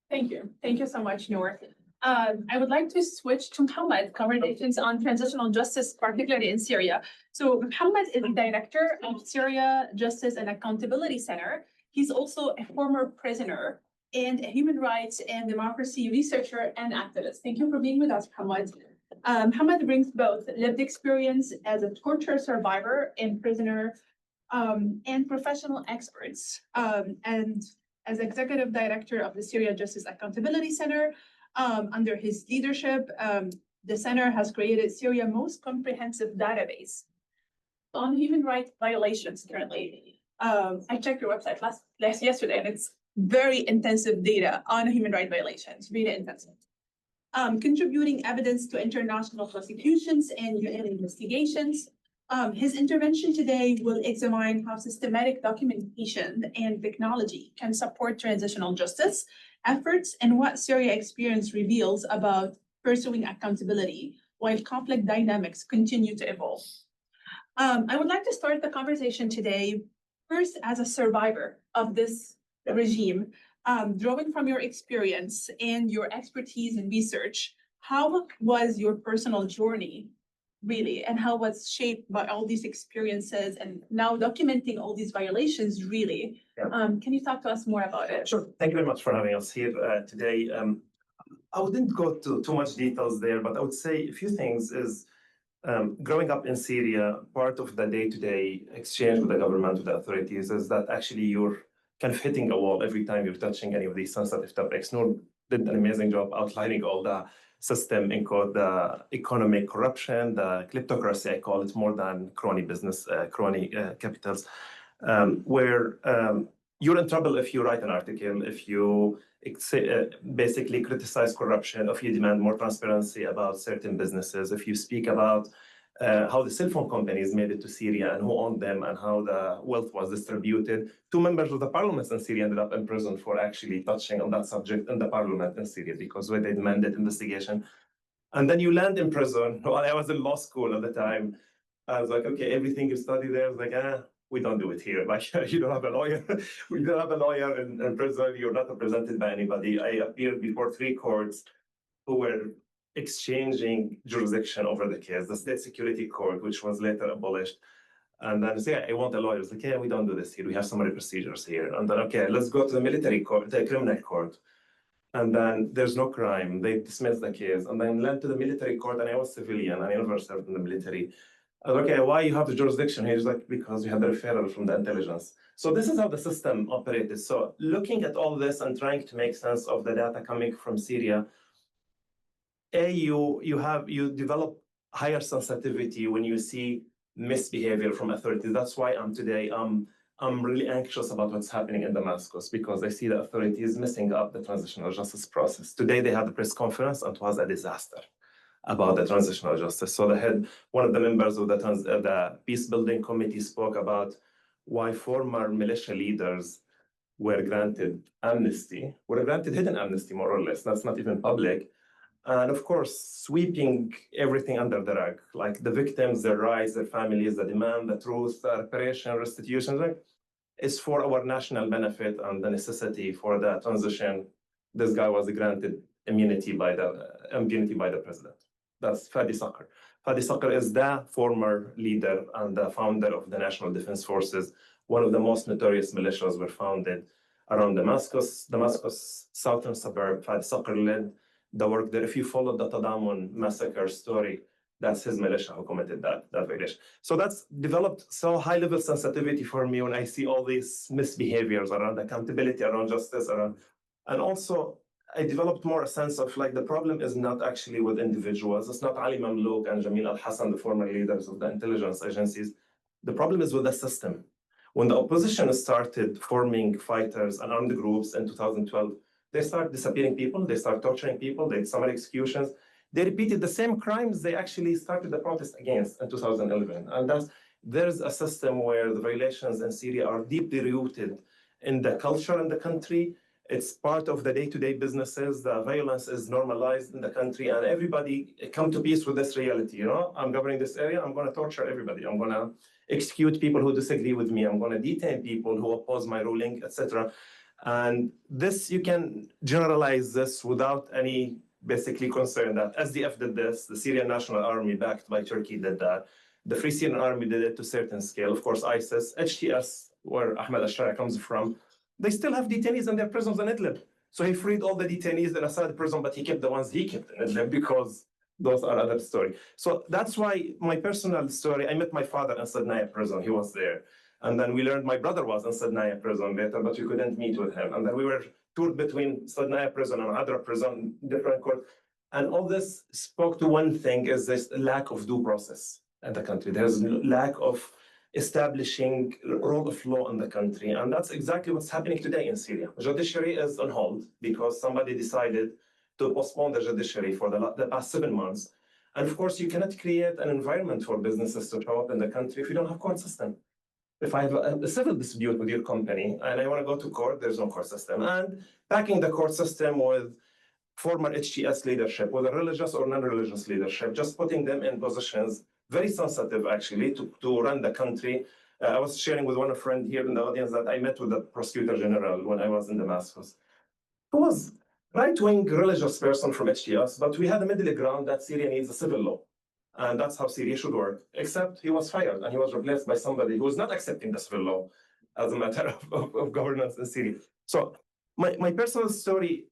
Thank you. Thank you so much, Noor. I would like to switch to Muhammad, conversations on transitional justice, particularly in Syria. So Muhammad is the director of Syria Justice and Accountability Center. He's also a former prisoner and a human rights and democracy researcher and activist. Thank you for being with us, Muhammad. Muhammad brings both lived experience as a torture survivor and prisoner and professional experts. And as executive director of the Syria Justice Accountability Center, under his leadership, the center has created Syria's most comprehensive database on human rights violations currently. I checked your website yesterday, and it's very intensive data on human rights violations, really intensive. Contributing evidence to international prosecutions and UN investigations. His intervention today will examine how systematic documentation and technology can support transitional justice efforts and what Syria experience reveals about pursuing accountability while conflict dynamics continue to evolve. I would like to start the conversation today first as a survivor of this regime, drawing from your experience and your expertise in research. How was your personal journey really, and how was shaped by all these experiences and now documenting all these violations really? Yeah. Can you talk to us more about it? Sure. Thank you very much for having us here today. I wouldn't go to too much details there, but I would say a few things is growing up in Syria, part of the day-to-day exchange with the government, with the authorities, is that actually you're kind of hitting a wall every time you're touching any of these sensitive topics. Noor did an amazing job outlining all the system, include the economic corruption, the kleptocracy, I call it, more than crony business, crony capitals, where you're in trouble if you write an article, if you basically criticize corruption, if you demand more transparency about certain businesses, if you speak about how the cell phone companies made it to Syria and who owned them and how the wealth was distributed. 2 members of the parliament in Syria ended up in prison for actually touching on that subject in the parliament in Syria because they demanded investigation. And then you land in prison. While I was in law school at the time, I was like, okay, everything you study there is like, we don't do it here. Like, you don't have a lawyer. We don't have a lawyer in prison. You're not represented by anybody. I appeared before 3 courts who were exchanging jurisdiction over the case, the State Security Court, which was later abolished. And then say, I want a lawyer. It's like, yeah, we don't do this here. We have summary procedures here. And then, okay, let's go to the military court, the criminal court. And then there's no crime. They dismiss the case. And then went to the military court, and I was civilian. I never served in the military. I was like, okay, why you have the jurisdiction? He's like, because we had the referral from the intelligence. So this is how the system operated. So looking at all this and trying to make sense of the data coming from Syria, you develop higher sensitivity when you see misbehavior from authorities. That's why I'm really anxious about what's happening in Damascus, because I see the authorities messing up the transitional justice process. Today they had a press conference and it was a disaster about the transitional justice. So one of the members of the peace building committee spoke about why former militia leaders were granted hidden amnesty, more or less. That's not even public. And of course, sweeping everything under the rug, like the victims, their rights, their families, the demand, the truth, the reparation, restitution, right, is for our national benefit and the necessity for the transition. This guy was granted immunity by the president. That's Fadi Sakr. Fadi Sakr is the former leader and the founder of the National Defense Forces. One of the most notorious militias were founded around Damascus southern suburb. Fadi Sakr led the work there. If you follow the Tadamun massacre story, that's his militia who committed that violation. So that's developed so high level sensitivity for me when I see all these misbehaviors around accountability, around justice, and also I developed more a sense of like the problem is not actually with individuals. It's not Ali Mamlouk and Jamil al-Hassan, the former leaders of the intelligence agencies. The problem is with the system. When the opposition started forming fighters and armed groups in 2012, they start disappearing people, they start torturing people, they summary executions. They repeated the same crimes they actually started the protest against in 2011. And there's a system where the violations in Syria are deeply rooted in the culture in the country. It's part of the day-to-day businesses. The violence is normalized in the country, and everybody come to peace with this reality. You know, I'm governing this area, I'm going to torture everybody. I'm going to execute people who disagree with me. I'm going to detain people who oppose my ruling, etc. And this, you can generalize this without any basically concern that SDF did this, the Syrian National Army backed by Turkey did that, the Free Syrian Army did it to a certain scale, of course ISIS, HTS, where Ahmed al-Shara comes from, they still have detainees in their prisons in Idlib. So he freed all the detainees in Assad prison, but he kept the ones he kept in Idlib because those are other story. So that's why my personal story, I met my father in Sadnaya prison, he was there. And then we learned my brother was in Sadnaya prison later, but we couldn't meet with him. And then we were toured between Sadnaya prison and other prison, different courts. And all this spoke to one thing, is this lack of due process in the country. There's lack of establishing rule of law in the country. And that's exactly what's happening today in Syria. Judiciary is on hold because somebody decided to postpone the judiciary for the past 7 months. And of course, you cannot create an environment for businesses to show up in the country if you don't have court system. If I have a civil dispute with your company and I want to go to court, there's no court system. And backing the court system with former HTS leadership, whether religious or non-religious leadership, just putting them in positions very sensitive, actually, to run the country. I was sharing with one friend here in the audience that I met with the prosecutor general when I was in Damascus, who was right-wing religious person from HTS, but we had a middle ground that Syria needs a civil law. And that's how Syria should work, except he was fired and he was replaced by somebody who was not accepting the civil law as a matter of governance in Syria. So my personal story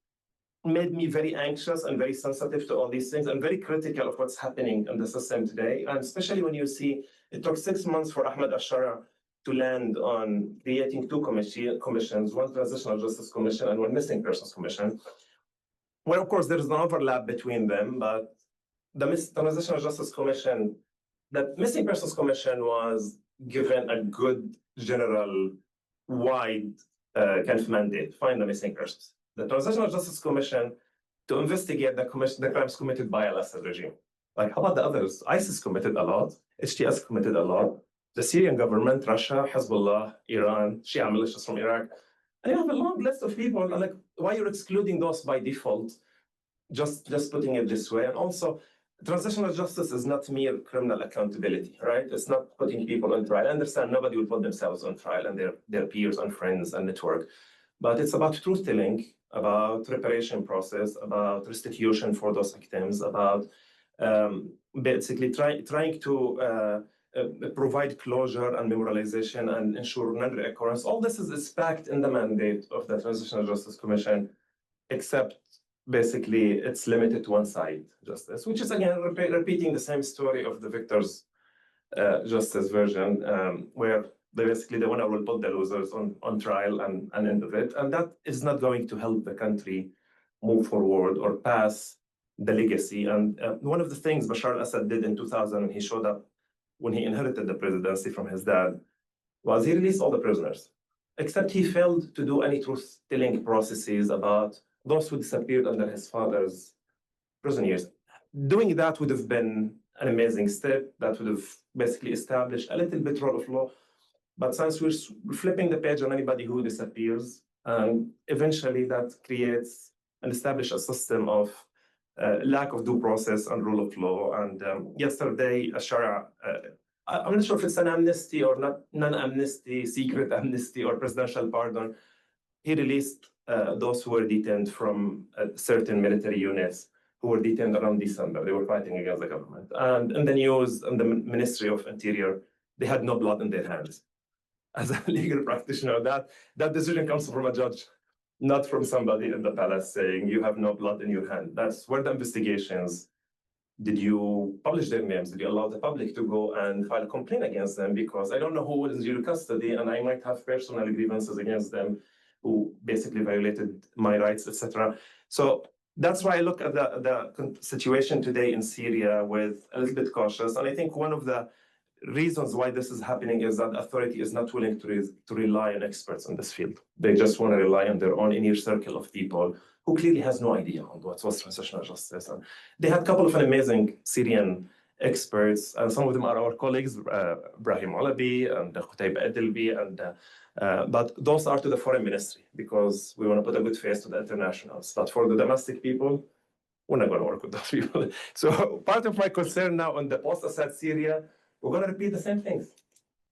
made me very anxious and very sensitive to all these things and very critical of what's happening in the system today. And especially when you see it took 6 months for Ahmed al-Shara to land on creating 2 commissions, one Transitional Justice Commission and one Missing Persons Commission. Well, of course, there's an overlap between them, but the Transitional Justice Commission, the Missing Persons Commission was given a good general wide kind of mandate, find the missing persons. The Transitional Justice Commission to investigate the crimes committed by al-Assad regime. Like, how about the others? ISIS committed a lot, HTS committed a lot, the Syrian government, Russia, Hezbollah, Iran, Shia militias from Iraq. And you have a long list of people, and like, why you're excluding those by default, just putting it this way. And also, transitional justice is not mere criminal accountability, right? It's not putting people on trial. I understand nobody will put themselves on trial and their peers and friends and network. But it's about truth-telling, about reparation process, about restitution for those victims, about basically trying to provide closure and memorialization and ensure non-reoccurrence. All this is packed in the mandate of the Transitional Justice Commission, except basically it's limited to one side, justice, which is again repeating the same story of the victors justice version, where they winner will put the losers on trial and end of it. And that is not going to help the country move forward or pass the legacy. And one of the things Bashar al-Assad did in 2000 when he showed up, when he inherited the presidency from his dad, was he released all the prisoners, except he failed to do any truth-telling processes about those who disappeared under his father's prison years. Doing that would have been an amazing step that would have basically established a little bit rule of law. But since we're flipping the page on anybody who disappears, eventually that creates and establishes a system of lack of due process and rule of law. And yesterday, a Sharia, I'm not sure if it's an amnesty or not, non-amnesty, secret amnesty or presidential pardon, he released those who were detained from certain military units who were detained around December. They were fighting against the government. And in the news, and the Ministry of Interior, they had no blood in their hands. As a legal practitioner, that decision comes from a judge, not from somebody in the palace saying you have no blood in your hand. That's where the investigations. Did you publish their names? Did you allow the public to go and file a complaint against them? Because I don't know who is in your custody, and I might have personal grievances against them who basically violated my rights, etc. So that's why I look at the situation today in Syria with a little bit cautious. And I think one of the reasons why this is happening is that authority is not willing to rely on experts in this field. They just want to rely on their own inner circle of people who clearly has no idea on what's transitional justice. And they had a couple of amazing Syrian experts, and some of them are our colleagues, Brahim Alabi and Qutayb Edilbi, but those are to the foreign ministry because we want to put a good face to the internationals. But for the domestic people, we're not going to work with those people. So part of my concern now on the post-Assad Syria, we're going to repeat the same things,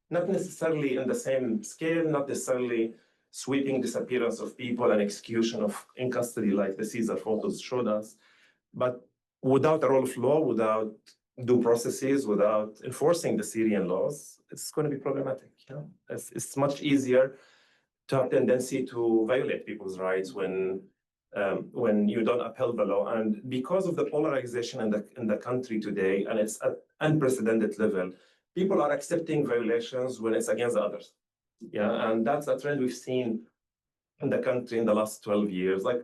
not necessarily in the same scale, not necessarily sweeping disappearance of people and execution of in custody like the Caesar photos showed us, but without a rule of law, without due processes, without enforcing the Syrian laws, it's going to be problematic. You know? It's much easier to have tendency to violate people's rights when you don't uphold the law. And because of the polarization in the country today, and it's at unprecedented level, people are accepting violations when it's against others. Yeah, and that's a trend we've seen in the country in the last 12 years. Like,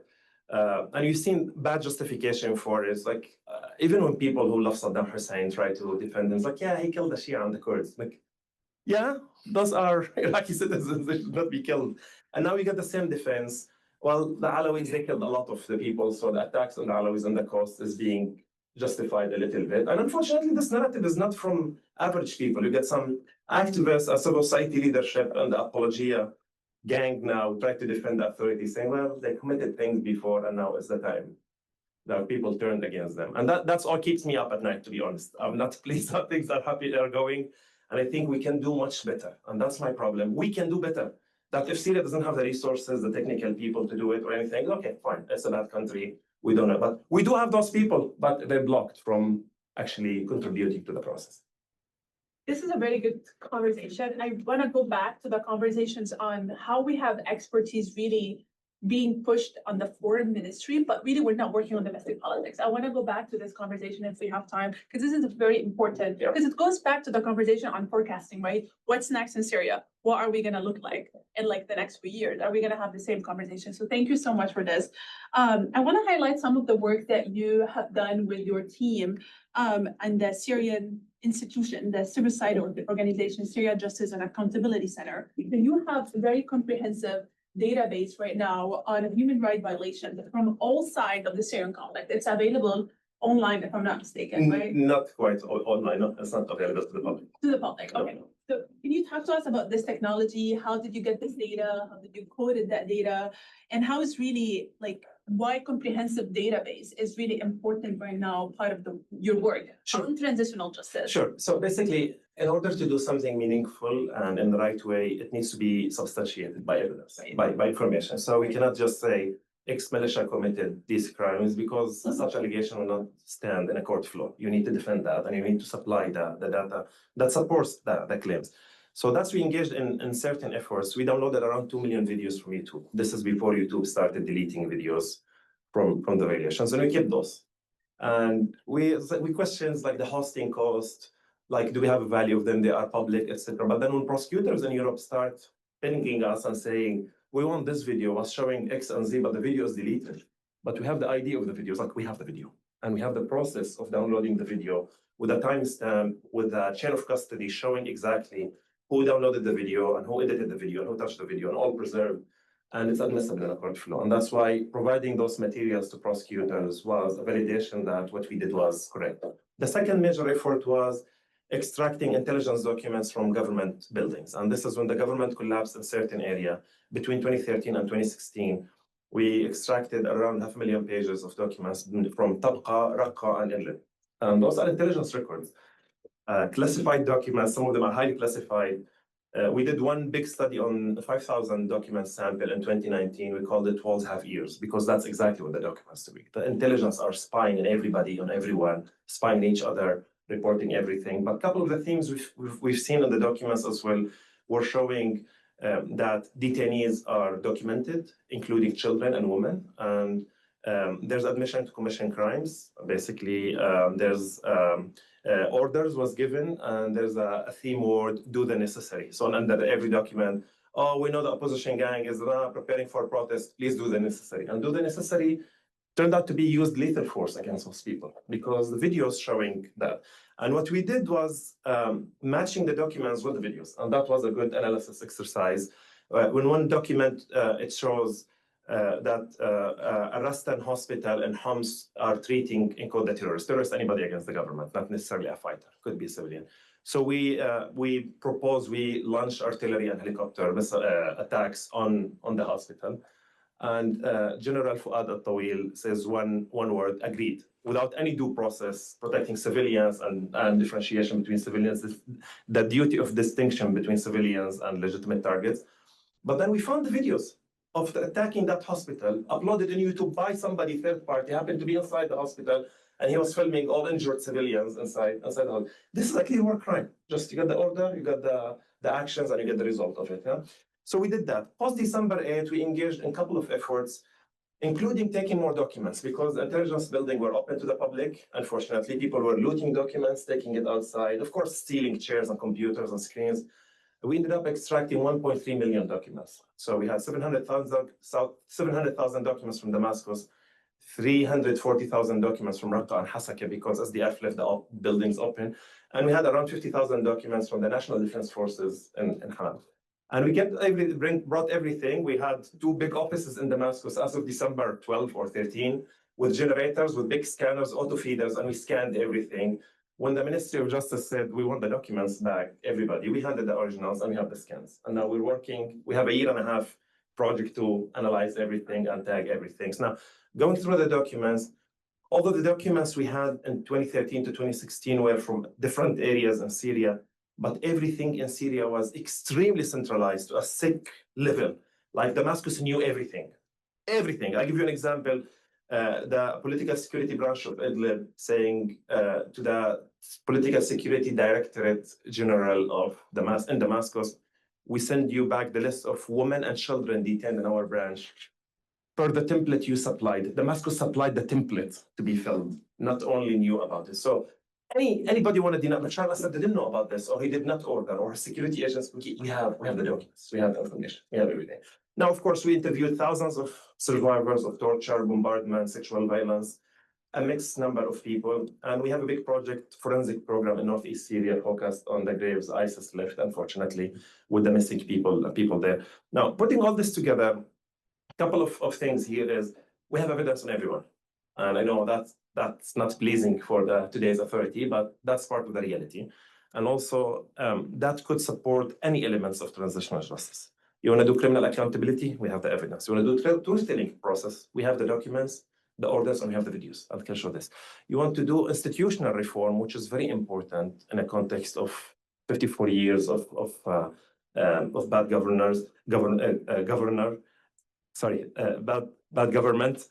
and you've seen bad justification for it. It's like, even when people who love Saddam Hussein try to defend him, it's like, yeah, he killed the Shia and the Kurds. Like, yeah, those are Iraqi citizens, they should not be killed. And now we get the same defense. Well, the Alawis, they killed a lot of the people, so the attacks on the Alawis on the coast is being justified a little bit. And unfortunately, this narrative is not from average people. You get some activists, civil society leadership, and the Apologia gang now try to defend the authorities, saying, well, they committed things before, and now is the time that people turned against them. And that's all keeps me up at night, to be honest. I'm not pleased how things are going. And I think we can do much better. And that's my problem. We can do better. That if Syria doesn't have the resources, the technical people to do it or anything, okay, fine, it's a bad country. We don't know, but we do have those people, but they're blocked from actually contributing to the process. This is a very good conversation. I want to go back to the conversations on how we have expertise really being pushed on the foreign ministry, but really we're not working on domestic politics. I want to go back to this conversation if we have time, because this is very important, because it goes back to the conversation on forecasting, right? What's next in Syria? What are we going to look like in like the next few years? Are we going to have the same conversation? So thank you so much for this. I want to highlight some of the work that you have done with your team and the Syrian institution, the civil society organization, Syria Justice and Accountability Center. And you have a very comprehensive database right now on human rights violations from all sides of the Syrian conflict. It's available online, if I'm not mistaken, right? Not quite online. No, it's not available to the public. To the public, okay. So can you talk to us about this technology? How did you get this data? How did you coded that data? And how is really like why comprehensive database is really important right now, part of your work on transitional justice? Sure. So basically, in order to do something meaningful and in the right way, it needs to be substantiated by evidence, by information. So we cannot just say ex-militia committed these crimes because such allegation will not stand in a court floor. You need to defend that, and you need to supply the data that supports the claims. So that's we engaged in certain efforts. We downloaded around 2 million videos from YouTube. This is before YouTube started deleting videos from the violations, and we kept those. And we questions like the hosting cost, like, do we have a value of them? They are public, etc. But then when prosecutors in Europe start pinging us and saying, we want this video was showing X and Z, but the video is deleted. But we have the ID of the videos, like we have the video. And we have the process of downloading the video with a timestamp, with a chain of custody showing exactly who downloaded the video and who edited the video and who touched the video, and all preserved. And it's admissible in a court of law. And that's why providing those materials to prosecutors was a validation that what we did was correct. The second major effort was extracting intelligence documents from government buildings. And this is when the government collapsed in a certain area. Between 2013 and 2016, we extracted around 500,000 pages of documents from Tabqa, Raqqa, and Idlib. And those are intelligence records. Classified documents, some of them are highly classified. We did one big study on 5,000 document sample in 2019. We called it Walls Have Ears, because that's exactly what the documents do. The intelligence are spying on everybody, on everyone, spying on each other, reporting everything. But a couple of the themes we've seen in the documents as well were showing that detainees are documented, including children and women. And there's admission to commission crimes. Basically, there's orders was given, and there's a theme word, do the necessary. So under every document, oh, we know the opposition gang is preparing for protest, please do the necessary. And do the necessary turned out to be used lethal force against those people, because the videos showing that. And what we did was matching the documents with the videos. And that was a good analysis exercise. When one document, it shows that Arastan Hospital and Homs are treating, in quote, the terrorists. Terrorists, anybody against the government, not necessarily a fighter, could be a civilian. So we launched artillery and helicopter attacks on the hospital. And General Fuad Al-Tawil says one word, agreed, without any due process, protecting civilians and differentiation between civilians, the duty of distinction between civilians and legitimate targets. But then we found the videos of attacking that hospital, uploaded on YouTube by somebody, third party, happened to be inside the hospital, and he was filming all injured civilians inside the hospital. This is a clear war crime. Just you got the order, you got the actions, and you get the result of it. Yeah? So we did that. Post-December 8, we engaged in a couple of efforts, including taking more documents, because the intelligence building were open to the public. Unfortunately, people were looting documents, taking it outside, of course, stealing chairs and computers and screens. We ended up extracting 1.3 million documents. So we had 700,000 documents from Damascus, 340,000 documents from Raqqa and Hasaka, because SDF left the buildings open. And we had around 50,000 documents from the National Defense Forces in Hamas. And we brought everything. We had 2 big offices in Damascus as of December 12 or 13, with generators, with big scanners, auto feeders, and we scanned everything. When the Ministry of Justice said, we want the documents back, everybody, we handed the originals and we have the scans. And now we're working, we have a 1.5 year project to analyze everything and tag everything. So now, going through the documents, although the documents we had in 2013 to 2016 were from different areas in Syria, but everything in Syria was extremely centralized to a sick level. Like Damascus knew everything. Everything. I'll give you an example. The political security branch of Idlib saying to the political security directorate general of Damascus, we send you back the list of women and children detained in our branch per the template you supplied. Damascus supplied the template to be filled, not only knew about it. So anybody want to deny, Bashar al-Assad didn't know about this, or he did not order, or security agents, we have the documents, we have the information, we have everything. Now, of course, we interviewed thousands of survivors of torture, bombardment, sexual violence, a mixed number of people. And we have a big forensic program in Northeast Syria focused on the graves ISIS left, unfortunately, with the missing people there. Now, putting all this together, a couple of things here is we have evidence on everyone. And I know that's not pleasing for today's authority, but that's part of the reality. And also, that could support any elements of transitional justice. You want to do criminal accountability? We have the evidence. You want to do truth-telling process? We have the documents, the orders, and we have the videos. I can show this. You want to do institutional reform, which is very important in a context of 54 years of bad bad government.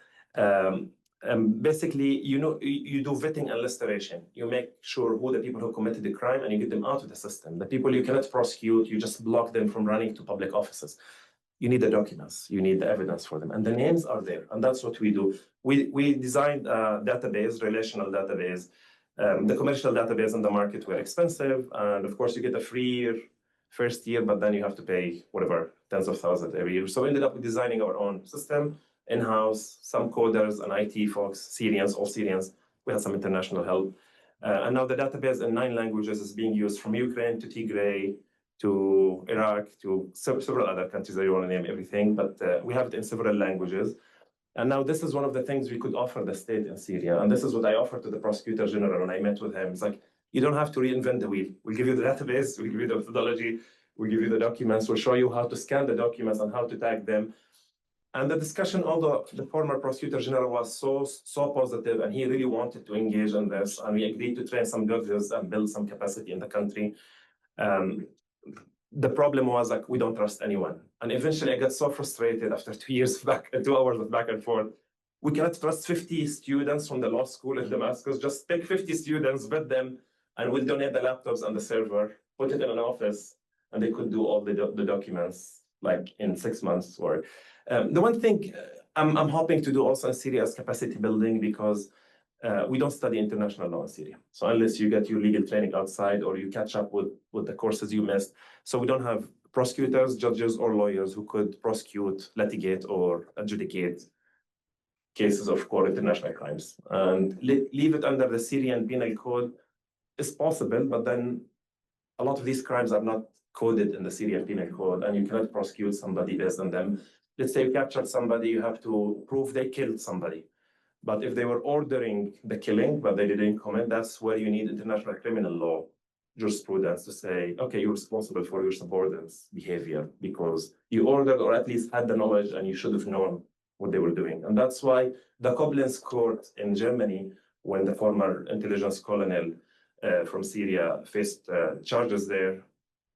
Basically, you do vetting and restoration. You make sure who the people who committed the crime, and you get them out of the system. The people you cannot prosecute, you just block them from running to public offices. You need the documents, you need the evidence for them, and the names are there, and that's what we do. We designed a database, relational database, The commercial database in the market were expensive, and of course you get a free first year, but then you have to pay whatever, tens of thousands every year. So we ended up designing our own system in-house, some coders and IT folks, Syrians, all Syrians. We had some international help. And now the database in 9 languages is being used from Ukraine to Tigray to Iraq to several other countries. I don't want to name everything, but we have it in several languages. And now this is one of the things we could offer the state in Syria. And this is what I offered to the prosecutor general when I met with him. It's like, you don't have to reinvent the wheel. We'll give you the database, we'll give you the methodology, we'll give you the documents, we'll show you how to scan the documents and how to tag them. And the discussion, although the former prosecutor general was so positive and he really wanted to engage in this, and we agreed to train some judges and build some capacity in the country. The problem was like, we don't trust anyone. And eventually I got so frustrated after 2 years 2 hours of back and forth. We cannot trust 50 students from the law school in Damascus. Just take 50 students, vet them, and we'll donate the laptops and the server, put it in an office, and they could do all the documents like in 6 months. Or the one thing I'm hoping to do also in Syria is capacity building, because we don't study international law in Syria. So unless you get your legal training outside or you catch up with the courses you missed. So we don't have prosecutors, judges, or lawyers who could prosecute, litigate, or adjudicate cases of core international crimes. And leave it under the Syrian penal code is possible, but then a lot of these crimes are not coded in the Syrian penal code, and you cannot prosecute somebody based on them. Let's say you captured somebody, you have to prove they killed somebody. But if they were ordering the killing, but they didn't commit, that's where you need international criminal law jurisprudence to say, okay, you're responsible for your subordinates' behavior because you ordered or at least had the knowledge and you should have known what they were doing. And that's why the Koblenz court in Germany, when the former intelligence colonel from Syria faced charges there,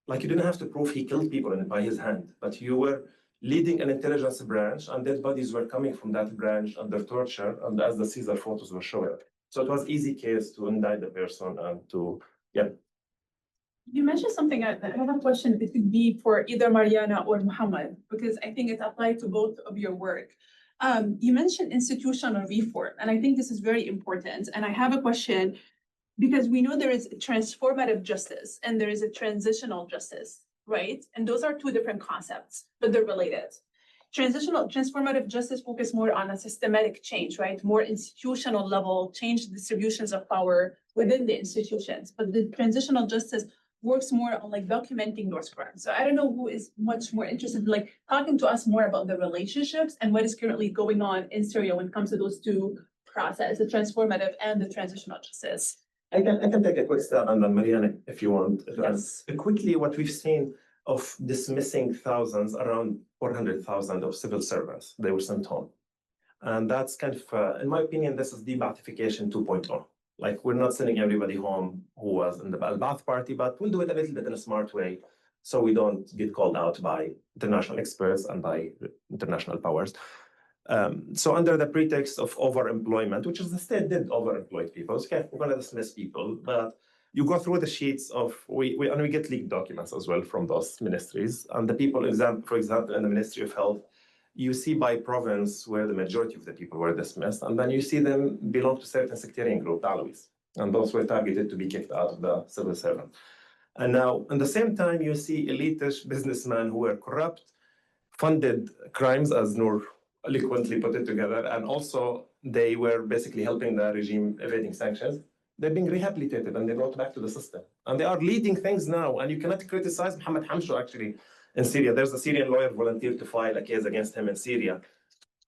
like you didn't have to prove he killed people by his hand, but you were leading an intelligence branch, and dead bodies were coming from that branch under torture, and as the Caesar photos were showing. So it was easy case to indict the person and to, yeah. You mentioned something, I have a question. It could be for either Mariana or Muhammad, because I think it applies to both of your work. You mentioned institutional reform, and I think this is very important. And I have a question, because we know there is transformative justice and there is a transitional justice, right? And those are 2 different concepts, but they're related. Transformative justice focus more on a systematic change, right? More institutional level, change distributions of power within the institutions. But the transitional justice works more on like documenting those crimes. So I don't know who is much more interested in like talking to us more about the relationships and what is currently going on in Syria when it comes to those 2 processes, the transformative and the transitional justice. I can take a quick step, and then Mariana, if you want. Yes. Quickly, what we've seen of dismissing thousands, around 400,000 of civil servants, they were sent home. And that's kind of, in my opinion, this is de-Baathification 2.0. Like, we're not sending everybody home who was in the Al-Ba'ath party, but we'll do it a little bit in a smart way so we don't get called out by international experts and by international powers. So under the pretext of overemployment, which is the state did overemploy people, it's okay, we're going to dismiss people, but you go through the sheets of, and we get leaked documents as well from those ministries. And the people, for example, in the Ministry of Health, you see by province where the majority of the people were dismissed, and then you see them belong to certain sectarian group, Alawi's, and those were targeted to be kicked out of the civil servant. And now, at the same time, you see elitish businessmen who were corrupt, funded crimes, as Noor eloquently put it together, and also they were basically helping the regime evading sanctions. They're being rehabilitated and they're brought back to the system. And they are leading things now, and you cannot criticize Mohammed Hamsho actually in Syria. There's a Syrian lawyer volunteered to file a case against him in Syria.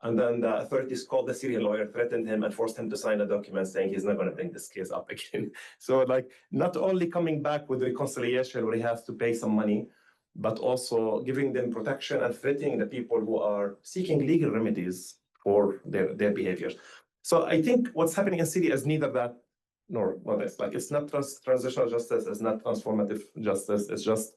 And then the authorities called the Syrian lawyer, threatened him, and forced him to sign a document saying he's not going to bring this case up again. So like, not only coming back with reconciliation where he has to pay some money, but also giving them protection and threatening the people who are seeking legal remedies for their behaviors. So I think what's happening in Syria is neither that nor this. Like, it's not transitional justice, it's not transformative justice, it's just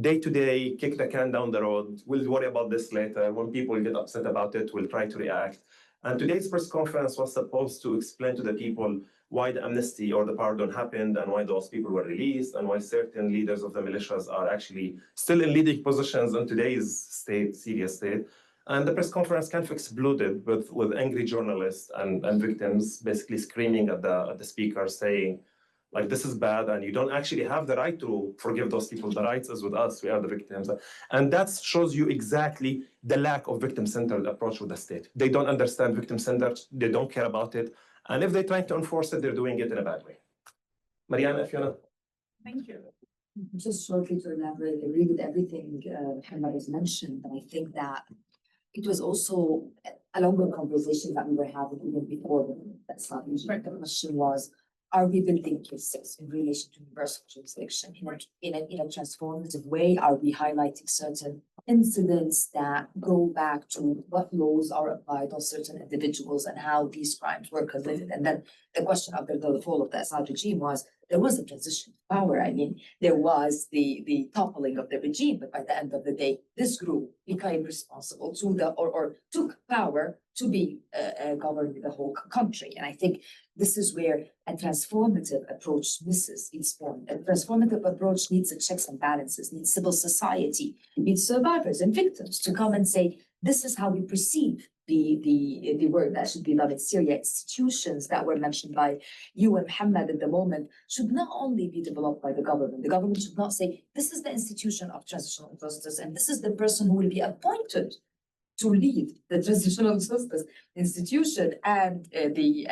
day-to-day, kick the can down the road. We'll worry about this later. When people get upset about it, we'll try to react. And today's press conference was supposed to explain to the people why the amnesty or the pardon happened and why those people were released and why certain leaders of the militias are actually still in leading positions in today's state, Syria state. And the press conference kind of exploded with angry journalists and victims basically screaming at the speaker, saying, like, this is bad, and you don't actually have the right to forgive those people. The rights is with us. We are the victims. And that shows you exactly the lack of victim-centered approach with the state. They don't understand victim-centered. They don't care about it. And if they're trying to enforce it, they're doing it in a bad way. Mariana, if you want to. Thank you. Just shortly to elaborate, I agree with everything Muhammad has mentioned, but I think that it was also a longer conversation that we were having even before that strategy. The question was, are we building cases in relation to universal jurisdiction in a transformative way? Are we highlighting certain incidents that go back to what laws are applied on certain individuals and how these crimes were committed? And then the question after the fall of the Assad regime was, there was a transition of power. I mean, there was the toppling of the regime, but by the end of the day, this group became responsible to or took power to be governing the whole country. And I think this is where a transformative approach misses its point. A transformative approach needs a checks and balances, needs civil society, needs survivors and victims to come and say, this is how we perceive the work that should be done in Syria. Institutions that were mentioned by you and Muhammad at the moment should not only be developed by the government. The government should not say, this is the institution of transitional justice, and this is the person who will be appointed to lead the transitional justice institution and the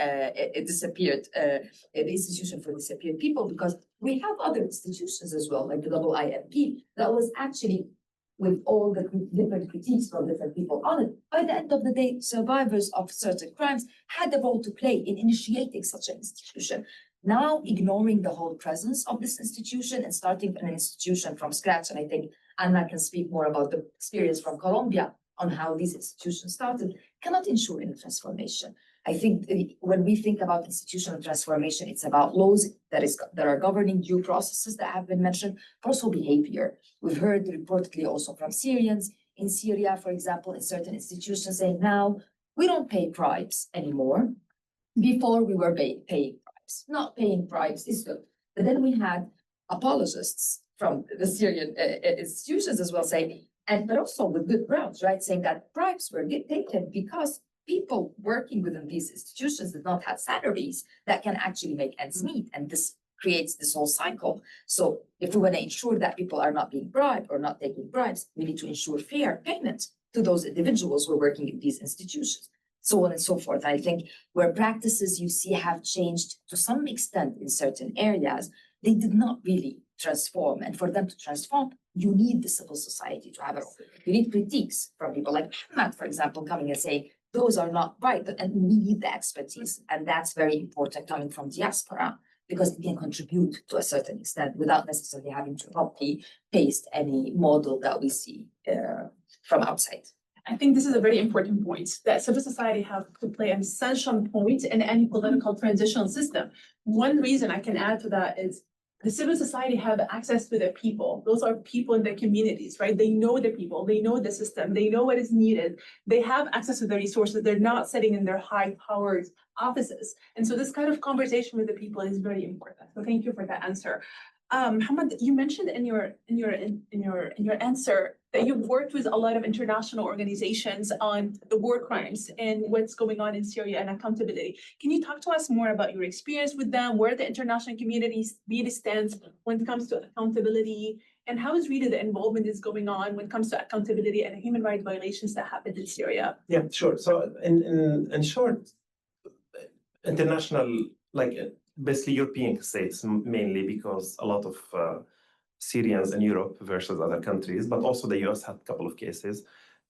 institution for disappeared people, because we have other institutions as well, like the IMP, that was actually, with all the different critiques from different people on it, by the end of the day, survivors of certain crimes had a role to play in initiating such an institution. Now, ignoring the whole presence of this institution and starting an institution from scratch, and I think Anna can speak more about the experience from Colombia on how these institutions started, cannot ensure any transformation. I think when we think about institutional transformation, it's about laws that are governing due processes that have been mentioned, but also behavior. We've heard reportedly also from Syrians in Syria, for example, in certain institutions saying, now we don't pay bribes anymore. Before we were paying bribes. Not paying bribes is good. But then we had apologists from the Syrian institutions as well saying, but also with good grounds, right, saying that bribes were taken because people working within these institutions did not have salaries that can actually make ends meet. And this creates this whole cycle. So if we want to ensure that people are not being bribed or not taking bribes, we need to ensure fair payment to those individuals who are working in these institutions, so on and so forth. I think where practices you see have changed to some extent in certain areas, they did not really transform. And for them to transform, you need the civil society to have a role. You need critiques from people like Ahmad, for example, coming and saying, those are not right, and we need the expertise. And that's very important coming from diaspora, because it can contribute to a certain extent without necessarily having to copy, paste any model that we see from outside. I think this is a very important point, that civil society have to play an essential point in any political transitional system. One reason I can add to that is the civil society have access to the people. Those are people in the communities, right? They know the people, they know the system, they know what is needed. They have access to the resources. They're not sitting in their high-powered offices. And so this kind of conversation with the people is very important. So thank you for that answer. Hamad, you mentioned in your answer that you've worked with a lot of international organizations on the war crimes and what's going on in Syria and accountability. Can you talk to us more about your experience with them, where the international community really stands when it comes to accountability, and how is really the involvement is going on when it comes to accountability and human rights violations that happened in Syria? Yeah, sure. So in short, international, basically European states mainly, because a lot of Syrians in Europe versus other countries, but also the US had a couple of cases.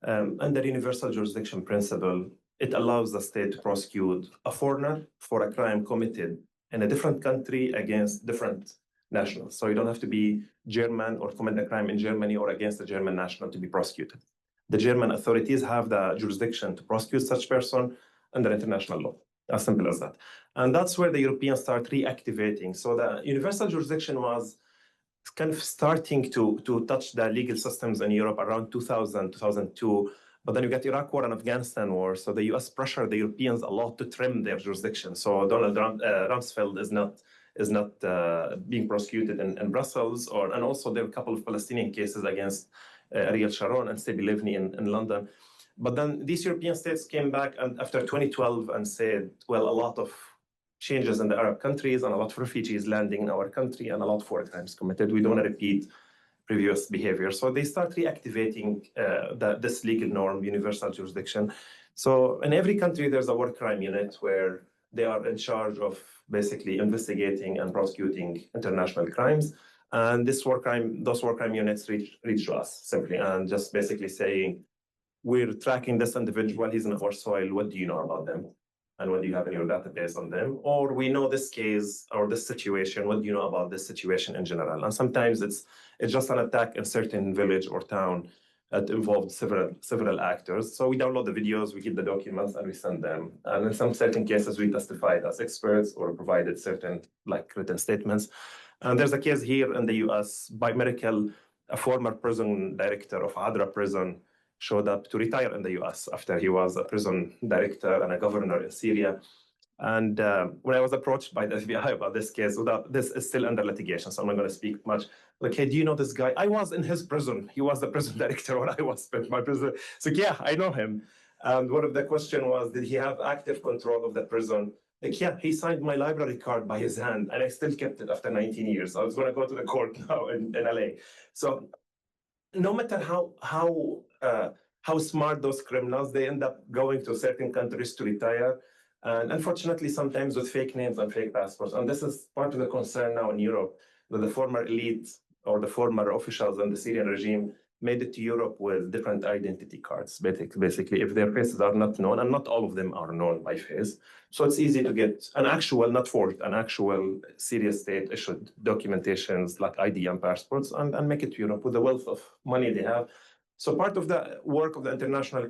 Under universal jurisdiction principle, it allows the state to prosecute a foreigner for a crime committed in a different country against different nationals. So you don't have to be German or commit a crime in Germany or against a German national to be prosecuted. The German authorities have the jurisdiction to prosecute such person under international law. As simple as that. And that's where the Europeans start reactivating. So the universal jurisdiction was kind of starting to touch the legal systems in Europe around 2000, 2002. But then you got Iraq war and Afghanistan war. So the US pressured the Europeans a lot to trim their jurisdiction. So Donald Rumsfeld is not being prosecuted in Brussels. And also there are a couple of Palestinian cases against Ariel Sharon and Stevie Livni in London. But then these European states came back and after 2012 and said, well, a lot of changes in the Arab countries and a lot of refugees landing in our country and a lot of war crimes committed. We don't want to repeat previous behavior. So they start reactivating this legal norm, universal jurisdiction. So in every country, there's a war crime unit where they are in charge of basically investigating and prosecuting international crimes. And those war crime units reach to us simply and just basically saying, we're tracking this individual, he's in our soil, what do you know about them? And what do you have in your database on them? Or we know this case or this situation, what do you know about this situation in general? And sometimes it's just an attack in a certain village or town that involved several actors. So we download the videos, we keep the documents, and we send them. And in some certain cases, we testified as experts or provided certain written statements. And there's a case here in the US, by miracle, a former prison director of Adra prison showed up to retire in the US after he was a prison director and a governor in Syria. And when I was approached by the FBI about this case, this is still under litigation, so I'm not going to speak much. Like, hey, do you know this guy? I was in his prison. He was the prison director when I was spent my prison. So yeah, I know him. And one of the question was, did he have active control of the prison? Like, yeah, he signed my library card by his hand, and I still kept it after 19 years. I was going to go to the court now in LA. So no matter how smart those criminals, they end up going to certain countries to retire. And unfortunately, sometimes with fake names and fake passports. And this is part of the concern now in Europe, that the former elite or the former officials in the Syrian regime made it to Europe with different identity cards, basically, if their faces are not known, and not all of them are known by face. So it's easy to get an actual, not forged, an actual Syrian state-issued documentations like ID and passports and make it to Europe with the wealth of money they have. So part of the work of the international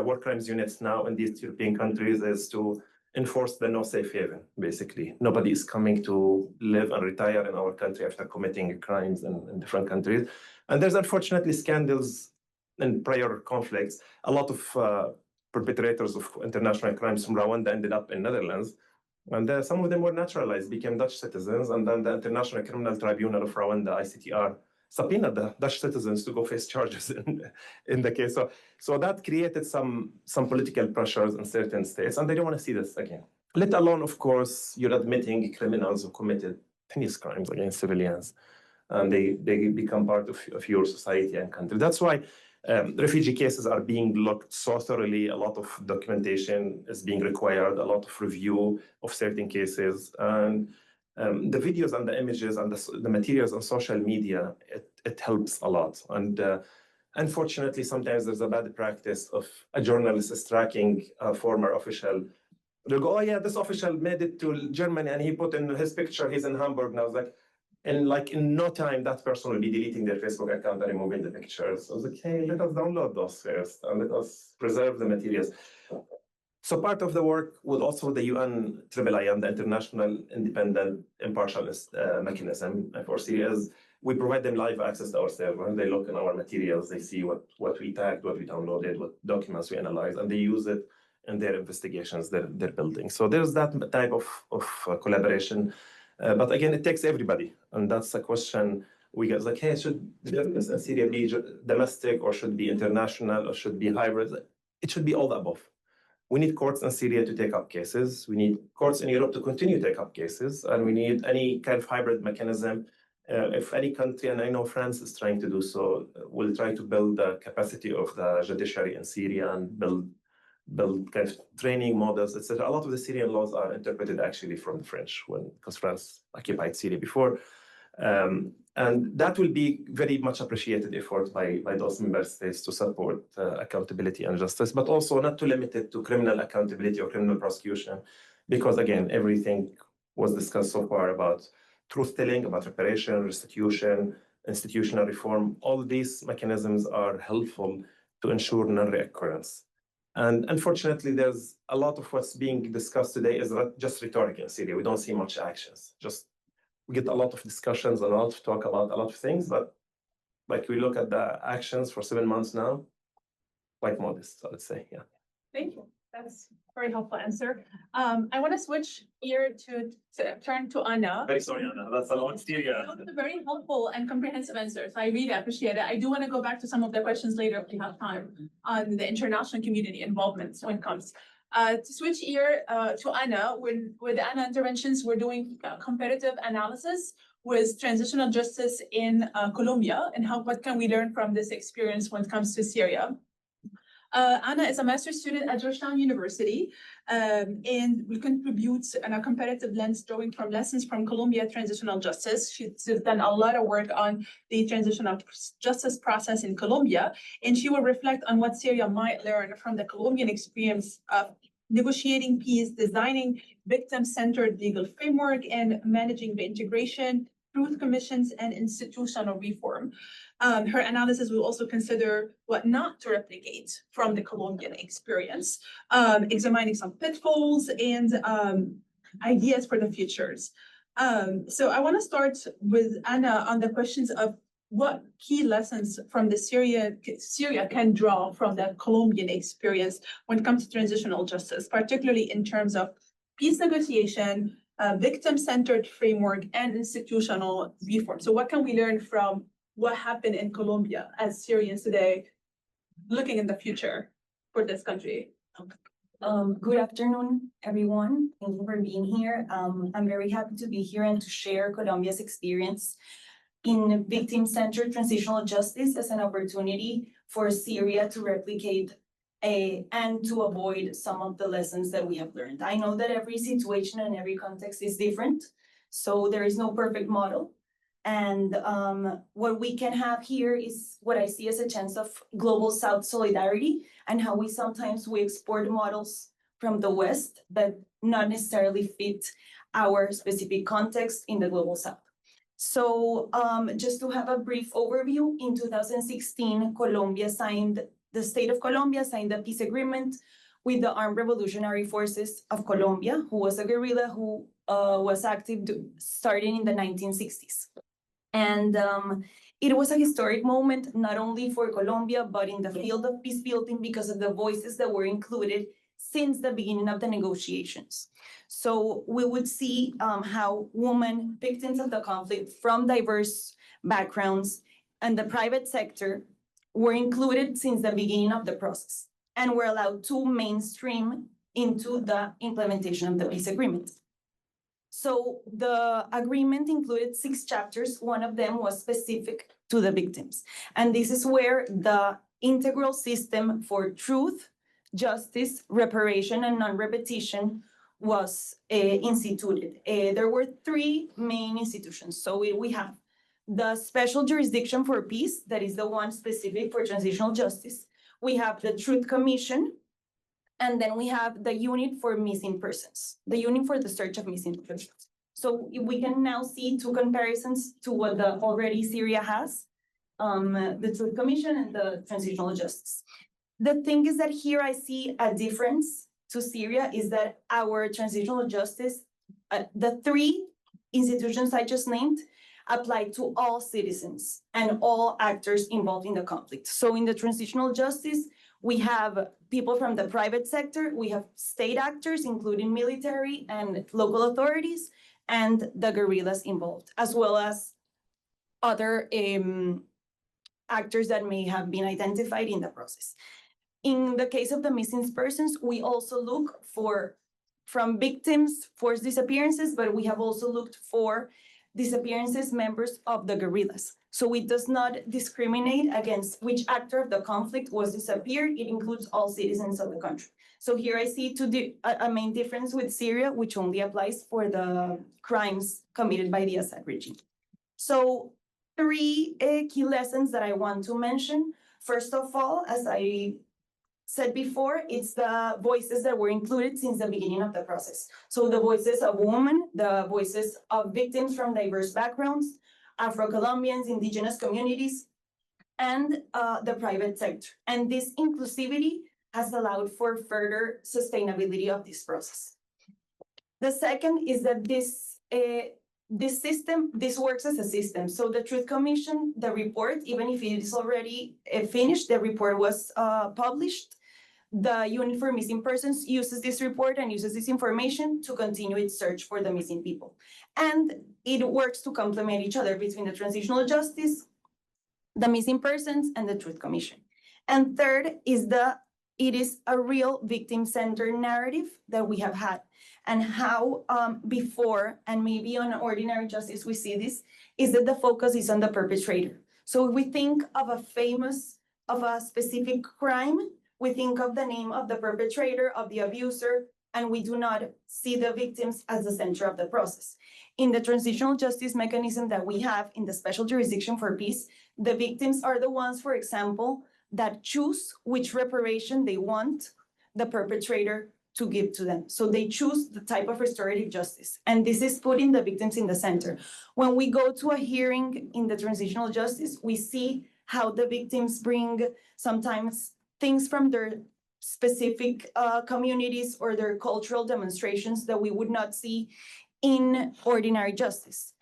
war crimes units now in these European countries is to enforce the no safe haven, basically. Nobody is coming to live and retire in our country after committing crimes in different countries. And there's unfortunately scandals in prior conflicts. A lot of perpetrators of international crimes from Rwanda ended up in Netherlands. And some of them were naturalized, became Dutch citizens. And then the International Criminal Tribunal of Rwanda, ICTR, subpoenaed the Dutch citizens to go face charges in the case. So that created some political pressures in certain states, and they don't want to see this again. Let alone, of course, you're admitting criminals who committed heinous crimes against civilians, and they become part of your society and country. That's why refugee cases are being looked so thoroughly. A lot of documentation is being required, a lot of review of certain cases. And the videos and the images and the materials on social media, it helps a lot. And unfortunately, sometimes there's a bad practice of a journalist is tracking a former official. They'll go, oh yeah, this official made it to Germany and he put in his picture, he's in Hamburg now. I was like, and in no time, that person will be deleting their Facebook account and removing the pictures. I was like, hey, let us download those first and let us preserve the materials. So part of the work with also the UN IIII, the International Independent Impartial Mechanism for Syria, is we provide them live access to our server. They look in our materials, they see what we tagged, what we downloaded, what documents we analyze, and they use it in their investigations they're building. So there's that type of collaboration. But again, it takes everybody. And that's a question we get, like, hey, should justice in Syria be domestic or should be international or should be hybrid? It should be all the above. We need courts in Syria to take up cases. We need courts in Europe to continue to take up cases. And we need any kind of hybrid mechanism. If any country, and I know France is trying to do so, will try to build the capacity of the judiciary in Syria and build kind of training models, etc. A lot of the Syrian laws are interpreted actually from the French, because France occupied Syria before. And that will be very much appreciated effort by those member states to support accountability and justice, but also not to limit it to criminal accountability or criminal prosecution, because again, everything was discussed so far about truth-telling, about reparation, restitution, institutional reform. All these mechanisms are helpful to ensure non-reoccurrence. And unfortunately, there's a lot of what's being discussed today is just rhetoric in Syria. We don't see much actions. We get a lot of discussions, a lot of talk about a lot of things, but like we look at the actions for 7 months now, quite modest, I would say, yeah. Thank you. That's a very helpful answer. I want to switch gear to turn to Anna. Very sorry, Anna, that's a long Syria. Those are very helpful and comprehensive answers. I really appreciate it. I do want to go back to some of the questions later if we have time on the international community involvement when it comes. To switch gear to Anna, with Anna interventions, we're doing comparative analysis with transitional justice in Colombia and what can we learn from this experience when it comes to Syria. Anna is a master's student at Georgetown University, and will contribute in a comparative lens drawing from lessons from Colombia transitional justice. She's done a lot of work on the transitional justice process in Colombia, and she will reflect on what Syria might learn from the Colombian experience of negotiating peace, designing victim-centered legal framework, and managing the integration, truth commissions, and institutional reform. Her analysis will also consider what not to replicate from the Colombian experience, examining some pitfalls and ideas for the futures. So I want to start with Anna on the questions of what key lessons from the Syria can draw from the Colombian experience when it comes to transitional justice, particularly in terms of peace negotiation, victim-centered framework, and institutional reform. So what can we learn from what happened in Colombia as Syrians today, looking in the future for this country? Good afternoon, everyone. Thank you for being here. I'm very happy to be here and to share Colombia's experience in victim-centered transitional justice as an opportunity for Syria to replicate and to avoid some of the lessons that we have learned. I know that every situation and every context is different, so there is no perfect model. And what we can have here is what I see as a chance of global South solidarity and how we sometimes export models from the West that not necessarily fit our specific context in the global South. So just to have a brief overview, in 2016, the state of Colombia signed a peace agreement with the Armed Revolutionary Forces of Colombia, who was a guerrilla who was active starting in the 1960s. And it was a historic moment, not only for Colombia, but in the field of peace building because of the voices that were included since the beginning of the negotiations. So we would see how women, victims of the conflict from diverse backgrounds and the private sector were included since the beginning of the process and were allowed to mainstream into the implementation of the peace agreement. So the agreement included 6 chapters. One of them was specific to the victims. And this is where the integral system for truth, justice, reparation, and non-repetition was instituted. There were 3 main institutions. So we have the Special Jurisdiction for Peace, that is the one specific for transitional justice. We have the Truth Commission, and then we have the Unit for Missing Persons, the Unit for the Search of Missing Persons. So we can now see 2 comparisons to what already Syria has, the Truth Commission and the Transitional Justice. The thing is that here I see a difference to Syria is that our transitional justice, the 3 institutions I just named, apply to all citizens and all actors involved in the conflict. So in the transitional justice, we have people from the private sector, we have state actors, including military and local authorities, and the guerrillas involved, as well as other actors that may have been identified in the process. In the case of the missing persons, we also look from victims, forced disappearances, but we have also looked for disappearances members of the guerrillas. So it does not discriminate against which actor of the conflict was disappeared. It includes all citizens of the country. So here I see a main difference with Syria, which only applies for the crimes committed by the Assad regime. So 3 key lessons that I want to mention. First of all, as I said before, it's the voices that were included since the beginning of the process. So the voices of women, the voices of victims from diverse backgrounds, Afro-Colombians, indigenous communities, and the private sector. And this inclusivity has allowed for further sustainability of this process. The second is that this works as a system. So the Truth Commission, the report, even if it is already finished, the report was published. the Unit for Missing Persons uses this report and uses this information to continue its search for the missing people. And it works to complement each other between the transitional justice, the missing persons, and the Truth Commission. And third is it is a real victim-centered narrative that we have had, and how before, and maybe on ordinary justice we see this, is that the focus is on the perpetrator. So if we think of a specific crime, we think of the name of the perpetrator, of the abuser, and we do not see the victims as the center of the process. In the transitional justice mechanism that we have in the Special Jurisdiction for Peace, the victims are the ones, for example, that choose which reparation they want the perpetrator to give to them. So they choose the type of restorative justice, and this is putting the victims in the center. When we go to a hearing in the transitional justice, we see how the victims bring sometimes things from their specific communities or their cultural demonstrations that we would not see in ordinary justice.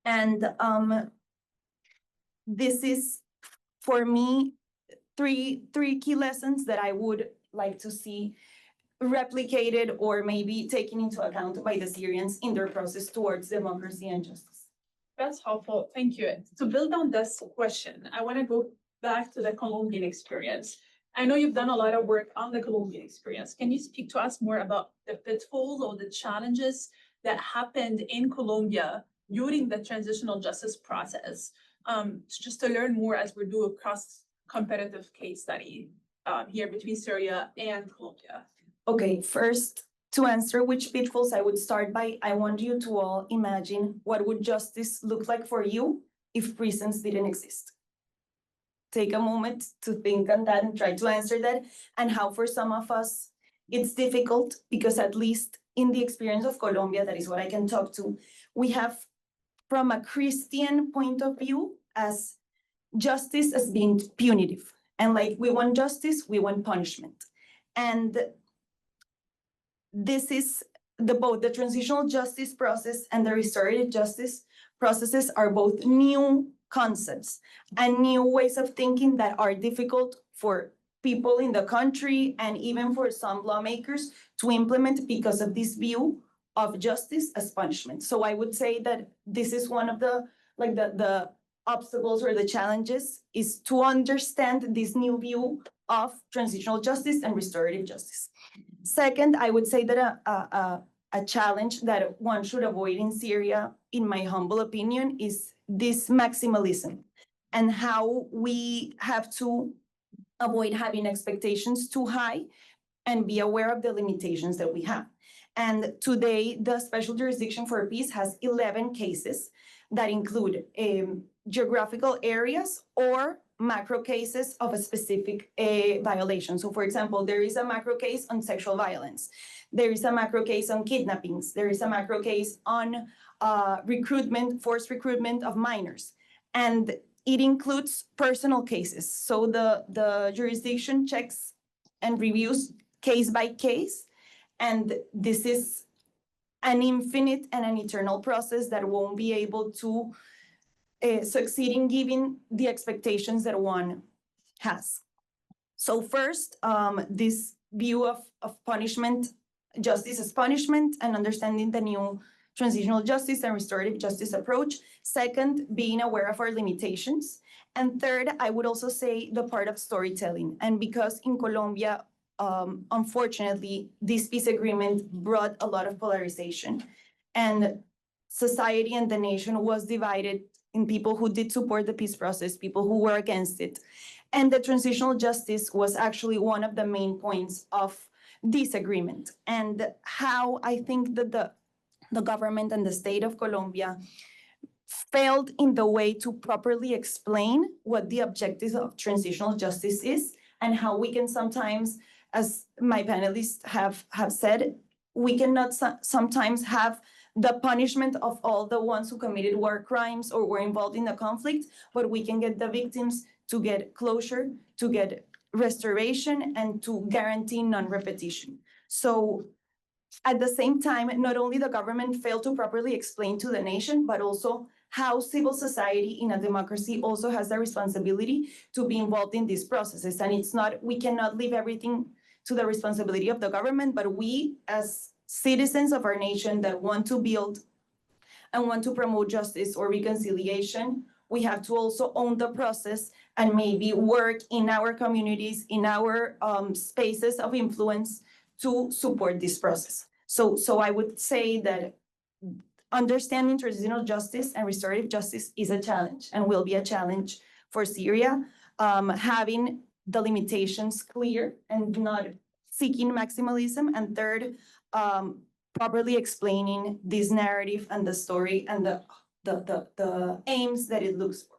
And this is, for me, three key lessons that I would like to see replicated or maybe taken into account by the Syrians in their process towards democracy and justice. That's helpful. Thank you. To build on this question, I want to go back to the Colombian experience. I know you've done a lot of work on the Colombian experience. Can you speak to us more about the pitfalls or the challenges that happened in Colombia during the transitional justice process? Just to learn more as we do a cross-comparative case study here between Syria and Colombia. Okay, first, to answer which pitfalls, I would start by, I want you to all imagine what would justice look like for you if prisons didn't exist. Take a moment to think on that and try to answer that, and how for some of us it's difficult, because at least in the experience of Colombia, that is what I can talk to, we have, from a Christian point of view, as justice as being punitive. And like, we want justice, we want punishment. And this is both the transitional justice process and the restorative justice processes are both new concepts and new ways of thinking that are difficult for people in the country and even for some lawmakers to implement because of this view of justice as punishment. So I would say that this is one of the obstacles or the challenges, is to understand this new view of transitional justice and restorative justice. Second, I would say that a challenge that one should avoid in Syria, in my humble opinion, is this maximalism, and how we have to avoid having expectations too high and be aware of the limitations that we have. And today, the Special Jurisdiction for Peace has 11 cases that include geographical areas or macro cases of a specific violation. So for example, there is a macro case on sexual violence. There is a macro case on kidnappings. There is a macro case on forced recruitment of minors. And it includes personal cases. So the jurisdiction checks and reviews case by case. And this is an infinite and an eternal process that won't be able to succeed in giving the expectations that one has. So first, this view of punishment, justice as punishment, and understanding the new transitional justice and restorative justice approach. Second, being aware of our limitations. And third, I would also say the part of storytelling. And because in Colombia, unfortunately, this peace agreement brought a lot of polarization, and society and the nation was divided in people who did support the peace process, people who were against it. And the transitional justice was actually one of the main points of this agreement, and how I think that the government and the state of Colombia failed in the way to properly explain what the objective of transitional justice is, and how we can sometimes, as my panelists have said, we cannot sometimes have the punishment of all the ones who committed war crimes or were involved in the conflict, but we can get the victims to get closure, to get restoration, and to guarantee non-repetition. So at the same time, not only the government failed to properly explain to the nation, but also how civil society in a democracy also has the responsibility to be involved in these processes. And it's not, we cannot leave everything to the responsibility of the government, but we as citizens of our nation that want to build and want to promote justice or reconciliation, we have to also own the process and maybe work in our communities, in our spaces of influence to support this process. So I would say that understanding transitional justice and restorative justice is a challenge and will be a challenge for Syria. Having the limitations clear and not seeking maximalism. And third, properly explaining this narrative and the story and the aims that it looks for.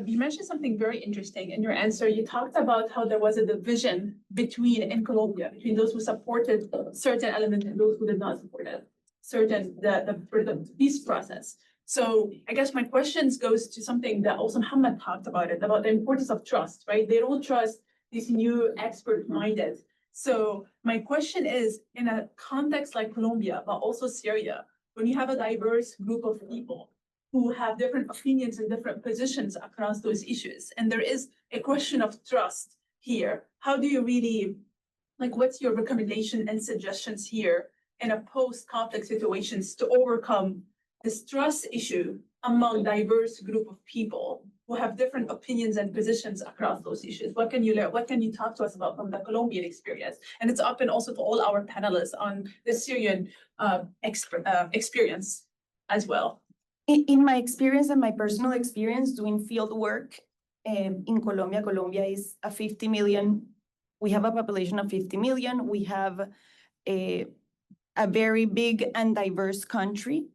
You mentioned something very interesting in your answer. You talked about how there was a division in Colombia, between those who supported certain elements and those who did not support it, the peace process. So I guess my questions goes to something that also Muhammad talked about the importance of trust, right? They don't trust these new expert-minded. So my question is, in a context like Colombia, but also Syria, when you have a diverse group of people who have different opinions and different positions across those issues, and there is a question of trust here, how do you really, what's your recommendation and suggestions here in a post-conflict situations to overcome this trust issue among diverse group of people who have different opinions and positions across those issues? What can you learn? What can you talk to us about from the Colombian experience? And it's open also to all our panelists on the Syrian experience as well. In my experience and my personal experience doing field work in Colombia, Colombia is a 50 million, we have a population of 50 million. We have a very big and diverse country.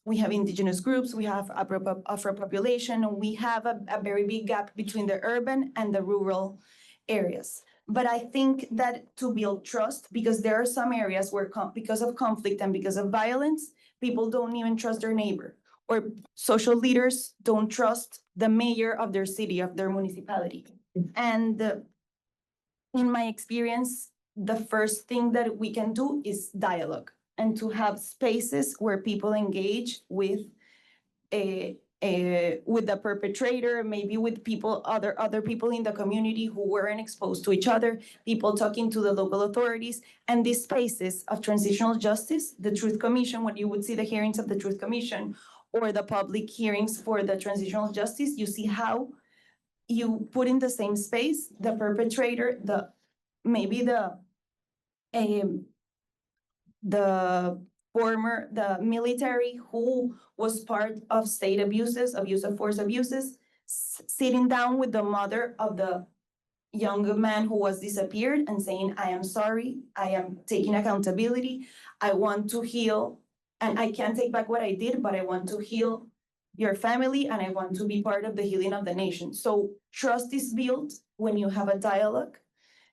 We have indigenous groups, we have Afro population, and we have a very big gap between the urban and the rural areas. But I think that to build trust, because there are some areas where because of conflict and because of violence, people don't even trust their neighbor, or social leaders don't trust the mayor of their city, of their municipality. And in my experience, the first thing that we can do is dialogue, and to have spaces where people engage with the perpetrator, maybe with people, other people in the community who weren't exposed to each other, people talking to the local authorities, and these spaces of transitional justice, the Truth Commission, when you would see the hearings of the Truth Commission or the public hearings for the transitional justice, you see how you put in the same space the perpetrator, the military who was part of state abuses, abuse of force abuses, sitting down with the mother of the young man who was disappeared and saying, I am sorry, I am taking accountability, I want to heal, and I can't take back what I did, but I want to heal your family and I want to be part of the healing of the nation. So trust is built when you have a dialogue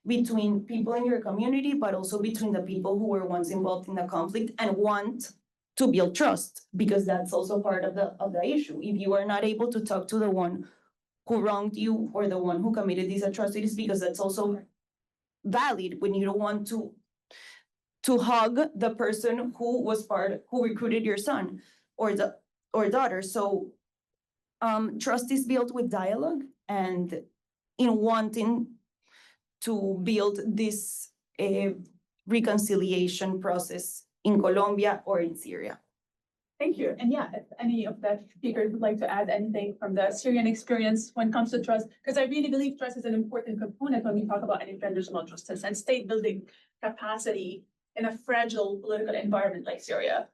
between people in your community, but also between the people who were once involved in the conflict and want to build trust, because that's also part of the issue. If you are not able to talk to the one who wronged you or the one who committed these atrocities, because that's also valid when you don't want to hug the person who recruited your son or daughter. So trust is built with dialogue and in wanting to build this reconciliation process in Colombia or in Syria. Thank you. And yeah, if any of the speakers would like to add anything from the Syrian experience when it comes to trust, because I really believe trust is an important component when we talk about any transitional justice and state building capacity in a fragile political environment like Syria.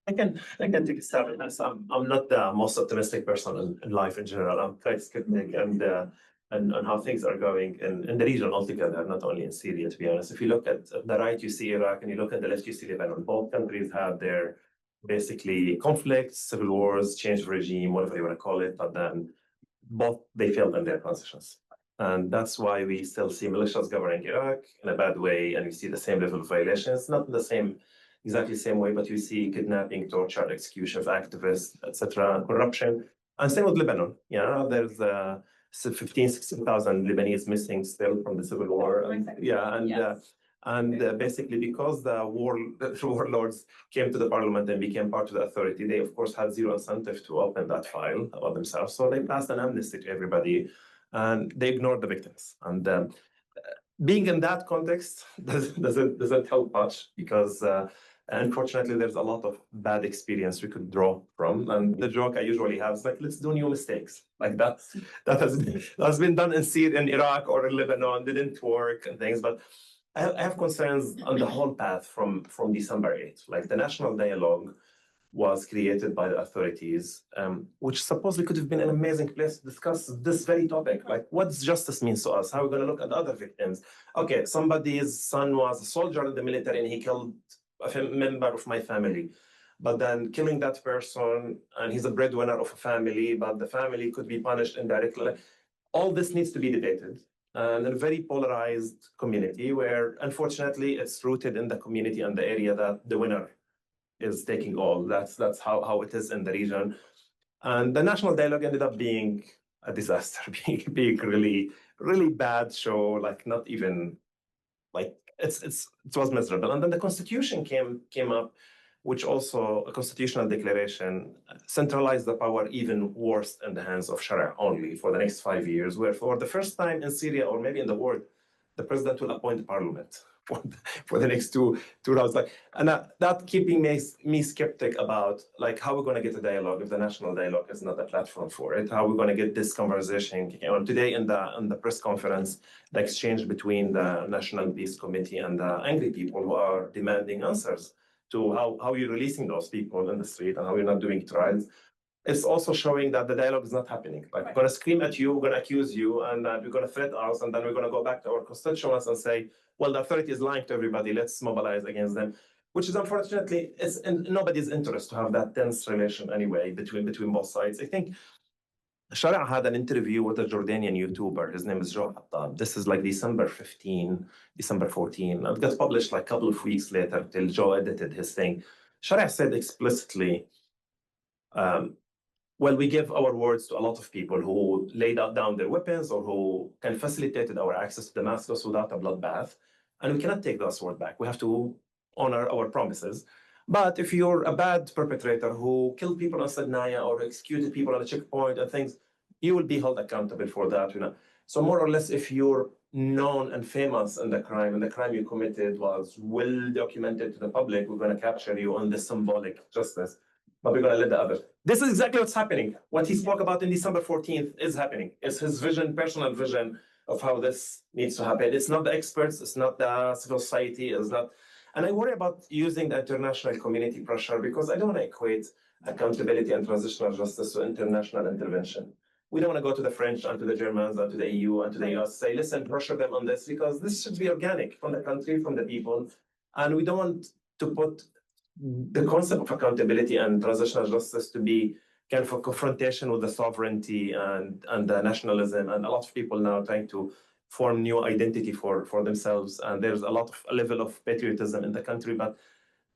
I can take a stab at this. I'm not the most optimistic person in life in general. I'm quite skeptic and how things are going in the region altogether, not only in Syria, to be honest. If you look at the right, you see Iraq, and you look at the left, you see Lebanon. Both countries have their basically conflicts, civil wars, change of regime, whatever you want to call it, but then both they failed in their transitions. And that's why we still see militias governing Iraq in a bad way, and we see the same level of violations, not the exactly same way, but you see kidnapping, torture, execution of activists, etc., corruption. And same with Lebanon. There's 16,000 Lebanese missing still from the civil war. And basically because the warlords came to the parliament and became part of the authority, they of course had zero incentive to open that file about themselves. So they passed an amnesty to everybody and they ignored the victims. And being in that context doesn't help much because unfortunately there's a lot of bad experience we could draw from. And the joke I usually have is like, let's do new mistakes. Like that has been done in Syria, in Iraq, or in Lebanon, didn't work and things. But I have concerns on the whole path from December 8th. Like the national dialogue was created by the authorities, which supposedly could have been an amazing place to discuss this very topic. Like, what does justice mean to us? How are we going to look at other victims? Okay, somebody's son was a soldier in the military and he killed a member of my family. But then killing that person, and he's a breadwinner of a family, but the family could be punished indirectly. Like, all this needs to be debated. And in a very polarized community where, unfortunately, it's rooted in the community and the area that the winner is taking all. That's how it is in the region. And the national dialogue ended up being a disaster, being really, really bad show, like not even like it was miserable. And then the constitution came up, which also a constitutional declaration centralized the power even worse in the hands of Sharia only for the next 5 years, where for the first time in Syria or maybe in the world, the president will appoint a parliament for the next two rounds. Like, and that keeping me skeptic about like how we're going to get a dialogue if the national dialogue is not a platform for it. How we're going to get this conversation today in the press conference, the exchange between the National Peace Committee and the angry people who are demanding answers to how you're releasing those people in the street and how you're not doing trials. It's also showing that the dialogue is not happening. Like, we're going to scream at you, we're going to accuse you, and we're going to threat us, and then we're going to go back to our constituents and say, well, the authority is lying to everybody, let's mobilize against them, which is unfortunately, it's in nobody's interest to have that tense relation anyway between both sides. I think Sharia had an interview with a Jordanian YouTuber. His name is Joe Hattab. This is like December 15, December 14. It got published like a couple of weeks later till Joe edited his thing. Sharia said explicitly, well, we give our words to a lot of people who laid down their weapons or who kind of facilitated our access to Damascus without a bloodbath. And we cannot take those words back. We have to honor our promises. But if you're a bad perpetrator who killed people on Sadnaya or executed people on a checkpoint and things, you will be held accountable for that. So more or less, if you're known and famous in the crime, and the crime you committed was well documented to the public, we're going to capture you on the symbolic justice. But we're going to let the others. This is exactly what's happening. What he spoke about in December 14th is happening. It's his vision, personal vision of how this needs to happen. It's not the experts. It's not the civil society. It's not. And I worry about using the international community pressure because I don't want to equate accountability and transitional justice to international intervention. We don't want to go to the French and to the Germans and to the EU and to the US, say, listen, pressure them on this because this should be organic from the country, from the people. And we don't want to put the concept of accountability and transitional justice to be kind of a confrontation with the sovereignty and the nationalism, and a lot of people now trying to form new identity for themselves. And there's a level of patriotism in the country, but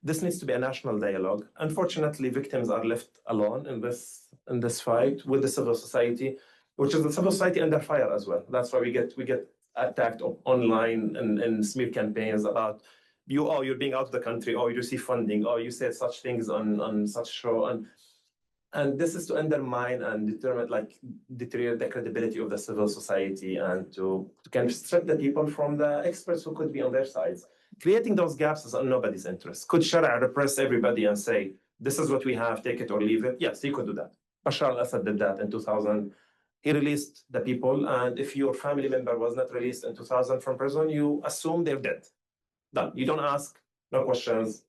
this needs to be a national dialogue. Unfortunately, victims are left alone in this fight with the civil society, which is the civil society under fire as well. That's why we get attacked online in smear campaigns about you're being out of the country, or you receive funding, or you said such things on such show. And this is to undermine and deteriorate the credibility of the civil society and to kind of strip the people from the experts who could be on their sides. Creating those gaps is in nobody's interest. Could Sharia repress everybody and say, this is what we have, take it or leave it? Yes, he could do that. Bashar al-Assad did that in 2000. He released the people, and if your family member was not released in 2000 from prison, you assume they're dead. Done. You don't ask, no questions,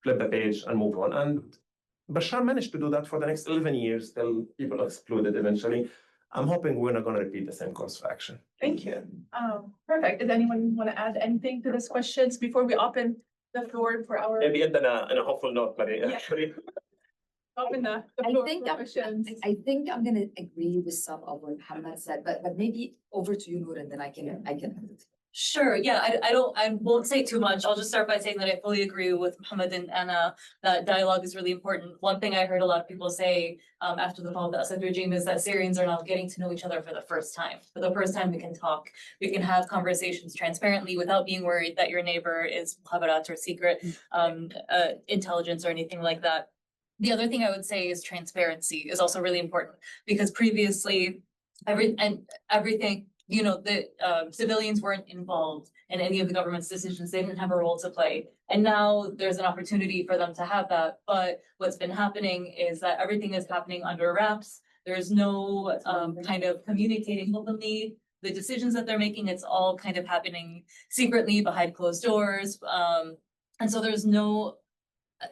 flip the page and move on. And Bashar managed to do that for the next 11 years till people exploded eventually. I'm hoping we're not going to repeat the same course of action. Thank you. Perfect. Does anyone want to add anything to these questions before we open the floor for our? Maybe in a hopeful note, Maria. Yeah. Open the I floor think for questions. I think I'm going to agree with some of what Muhammad said, but maybe over to you, Noor, and then I can. Sure. Yeah, I won't say too much. I'll just start by saying that I fully agree with Muhammad and Anna that dialogue is really important. One thing I heard a lot of people say after the fall of the Assad regime is that Syrians are now getting to know each other for the first time. For the first time, we can talk. We can have conversations transparently without being worried that your neighbor is mukhabarat or secret intelligence or anything like that. The other thing I would say is transparency is also really important because previously everything the civilians weren't involved in any of the government's decisions. They didn't have a role to play. And now there's an opportunity for them to have that. But what's been happening is that everything is happening under wraps. There's no kind of communicating openly the decisions that they're making. It's all kind of happening secretly behind closed doors. And so there's no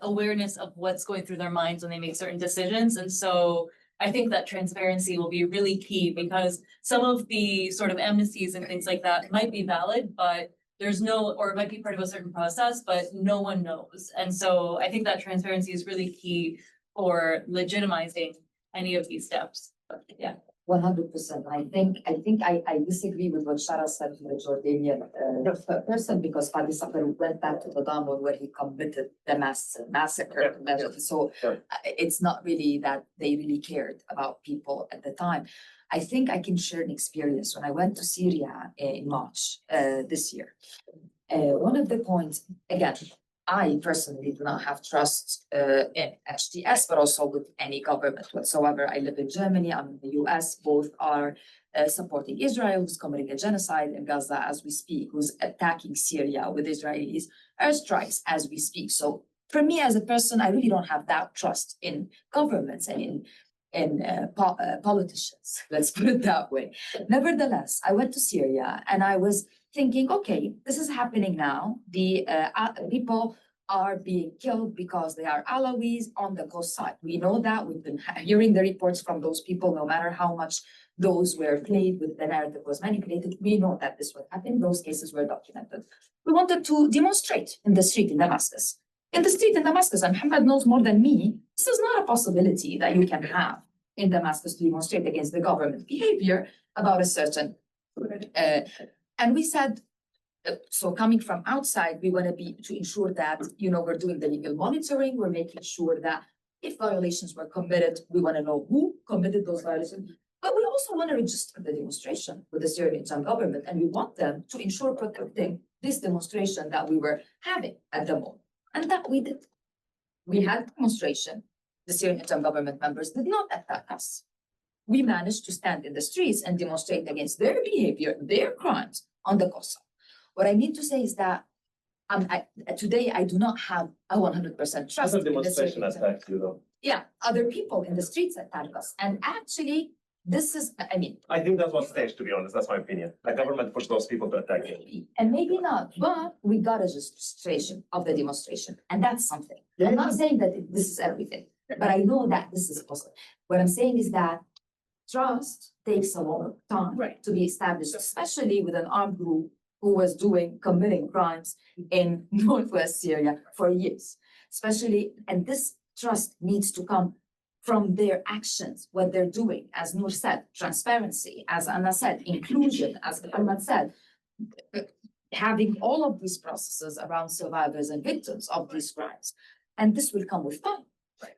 awareness of what's going through their minds when they make certain decisions. And so I think that transparency will be really key, because some of the sort of amnesties and things like that might be valid, but there's no, or it might be part of a certain process, but no one knows. And so I think that transparency is really key for legitimizing any of these steps. But yeah. 100%. I disagree with what Shara said to the Jordanian person, because Fadi Sabr went back to the Damun where he committed the massacre. So it's not really that they really cared about people at the time. I think I can share an experience when I went to Syria in March this year. One of the points, again, I personally do not have trust in HTS, but also with any government whatsoever. I live in Germany, I'm in the US, both are supporting Israel, who's committing a genocide in Gaza as we speak, who's attacking Syria with Israelis airstrikes as we speak. So for me as a person, I really don't have that trust in governments and in politicians, let's put it that way. Nevertheless, I went to Syria and I was thinking, okay, this is happening now. The people are being killed because they are Alawis on the coast side. We know that. We've been hearing the reports from those people, no matter how much those were played with, the narrative was manipulated. We know that this would happen. Those cases were documented. We wanted to demonstrate in the street in Damascus. In the street in Damascus, and Muhammad knows more than me, this is not a possibility that you can have in Damascus to demonstrate against the government behavior about a certain and we said, so coming from outside, we want to ensure that, we're doing the legal monitoring. We're making sure that if violations were committed, we want to know who committed those violations. But we also want to register the demonstration with the Syrian government, and we want them to ensure protecting this demonstration that we were having at the moment. And that we did. We had a demonstration. The Syrian government members did not attack us. We managed to stand in the streets and demonstrate against their behavior, their crimes on the coast. What I mean to say is that today I do not have a 100% trust. Other demonstration attacked you though. Yeah, other people in the streets attacked us. And actually, this is, I think that was staged, to be honest. That's my opinion. The government pushed those people to attack you. And maybe not, but we got a registration of the demonstration. And that's something. I'm not saying that this is everything, but I know that this is possible. What I'm saying is that trust takes a long time to be established, especially with an armed group who was committing crimes in northwest Syria for years. And this trust needs to come from their actions, what they're doing, as Noor said, transparency, as Anna said, inclusion, as Ahmad said, having all of these processes around survivors and victims of these crimes. And this will come with time.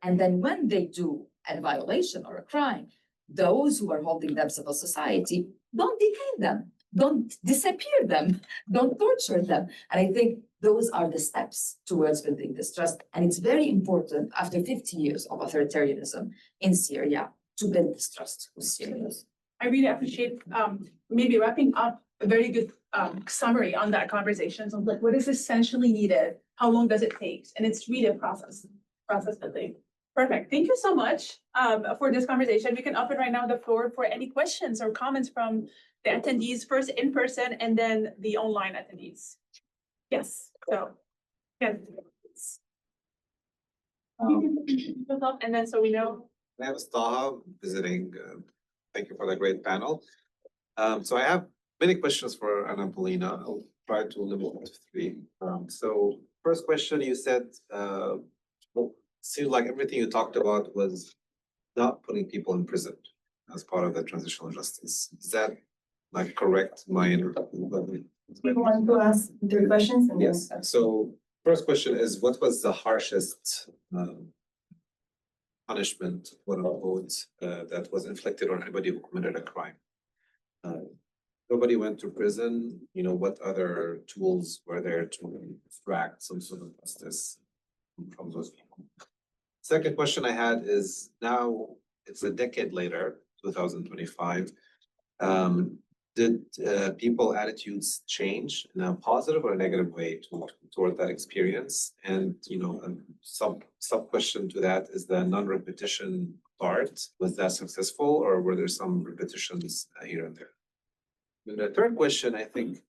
And then when they do a violation or a crime, those who are holding them civil society, don't detain them, don't disappear them, don't torture them. And I think those are the steps towards building this trust. And it's very important after 50 years of authoritarianism in Syria to build this trust with Syrians. I really appreciate maybe wrapping up a very good summary on that conversation. So like what is essentially needed? How long does it take? And it's really a process building. Perfect. Thank you so much for this conversation. We can open right now the floor for any questions or comments from the attendees, first in person and then the online attendees. Yes, so, yeah. And then so we know. My name is Taha, visiting. Thank you for the great panel. So I have many questions for Anna and Paulina. I'll try to limit it to 3. So first question, you said, seems like everything you talked about was not putting people in prison as part of the transitional justice. Is that like correct? You want to ask 3 questions? Yes. So first question is, what was the harshest punishment, quote unquote, that was inflicted on anybody who committed a crime? Nobody went to prison. What other tools were there to extract some sort of justice from those people? Second question I had is, now it's a decade later, 2025. did people attitudes change in a positive or a negative way toward that experience? And sub question to that is the non-repetition part. Was that successful, or were there some repetitions here and there? And the third question, I think,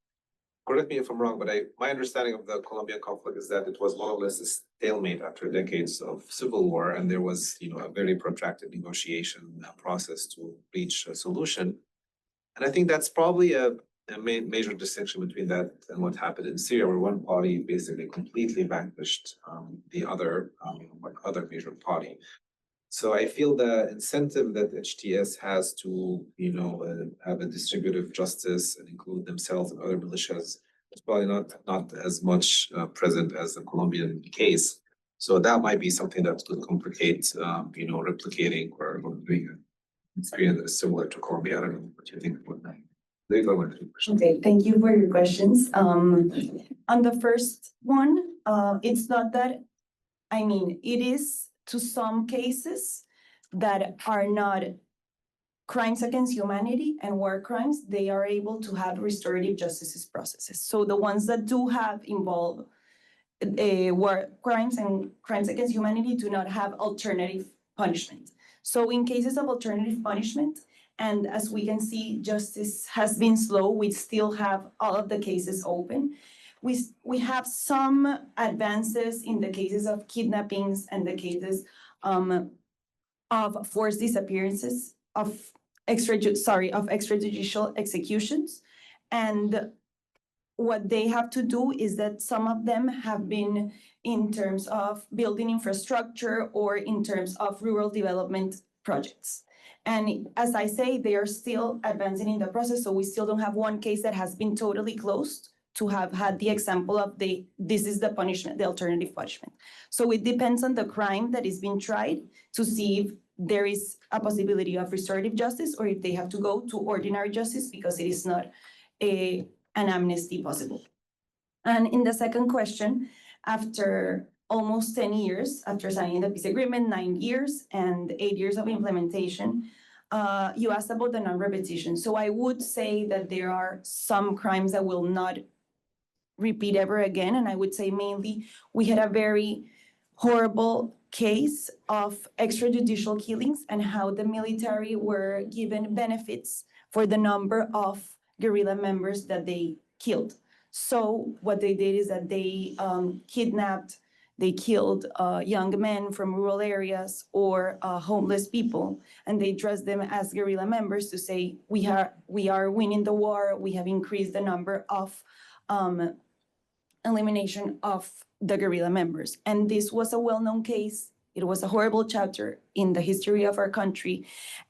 correct me if I'm wrong, but my understanding of the Colombian conflict is that it was more or less a stalemate after decades of civil war, and there was, a very protracted negotiation process to reach a solution. And I think that's probably a major distinction between that and what happened in Syria, where one party basically completely vanquished the other major party. So I feel the incentive that HTS has to, have a distributive justice and include themselves and other militias is probably not as much present as the Colombian case. So that might be something that could complicate, replicating or doing an experience that is similar to Colombia. I don't know what you think about that. Okay, thank you for your questions. On the first one, it's not that, it is to some cases that are not crimes against humanity and war crimes, they are able to have restorative justice processes. So the ones that do have involved war crimes and crimes against humanity do not have alternative punishment. So in cases of alternative punishment, and as we can see, justice has been slow, we still have all of the cases open. We have some advances in the cases of kidnappings and the cases of forced disappearances, of extrajudicial executions. And what they have to do is that some of them have been in terms of building infrastructure or in terms of rural development projects. And as I say, they are still advancing in the process, so we still don't have one case that has been totally closed to have had the example of this is the punishment, the alternative punishment. So it depends on the crime that is being tried to see if there is a possibility of restorative justice or if they have to go to ordinary justice because it is not an amnesty possible. And in the second question, after almost 10 years, after signing the peace agreement, 9 years and 8 years of implementation, you asked about the non-repetition. So I would say that there are some crimes that will not repeat ever again. And I would say mainly we had a very horrible case of extrajudicial killings and how the military were given benefits for the number of guerrilla members that they killed. So what they did is that they kidnapped, they killed young men from rural areas or homeless people, and they dressed them as guerrilla members to say, we are winning the war, we have increased the number of elimination of the guerrilla members. And this was a well-known case. It was a horrible chapter in the history of our country,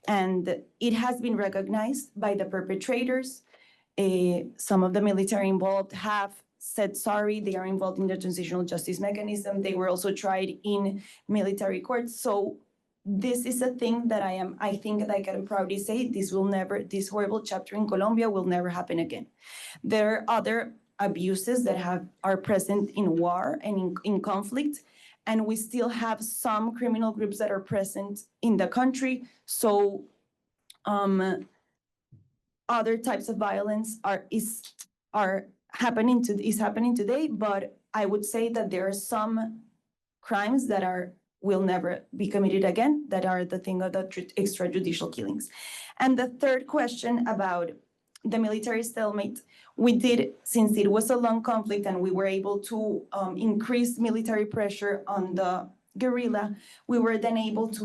and it has been recognized by the perpetrators. Some of the military involved have said sorry. They are involved in the transitional justice mechanism. They were also tried in military courts. So this is a thing that I think that I can proudly say this horrible chapter in Colombia will never happen again. There are other abuses that are present in war and in conflict, and we still have some criminal groups that are present in the country. So other types of violence is happening today, but I would say that there are some crimes that will never be committed again, that are the thing of the extrajudicial killings. And the third question about the military stalemate, we did, since it was a long conflict and we were able to increase military pressure on the guerrilla, we were then able to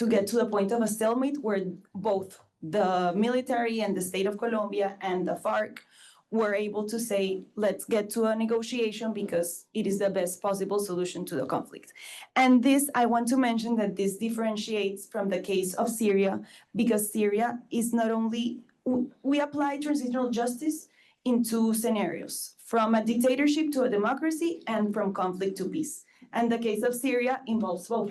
get to the point of a stalemate where both the military and the state of Colombia and the FARC were able to say, let's get to a negotiation because it is the best possible solution to the conflict. And this, I want to mention that this differentiates from the case of Syria, because Syria is not only, we apply transitional justice in two scenarios, from a dictatorship to a democracy and from conflict to peace. And the case of Syria involves both.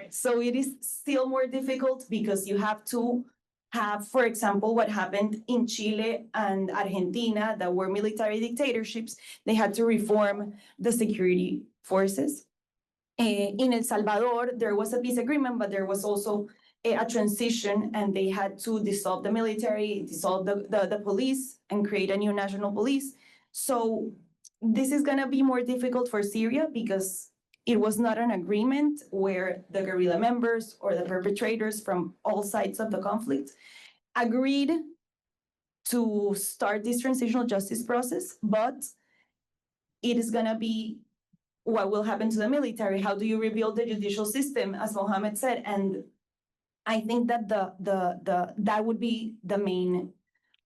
So it is still more difficult because you have to have, for example, what happened in Chile and Argentina that were military dictatorships. They had to reform the security forces. In El Salvador, there was a peace agreement, but there was also a transition, and they had to dissolve the military, dissolve the police, and create a new national police. So this is gonna be more difficult for Syria because it was not an agreement where the guerrilla members or the perpetrators from all sides of the conflict agreed to start this transitional justice process, but it is gonna be what will happen to the military. How do you rebuild the judicial system, as Mohammed said? And I think that that would be the main,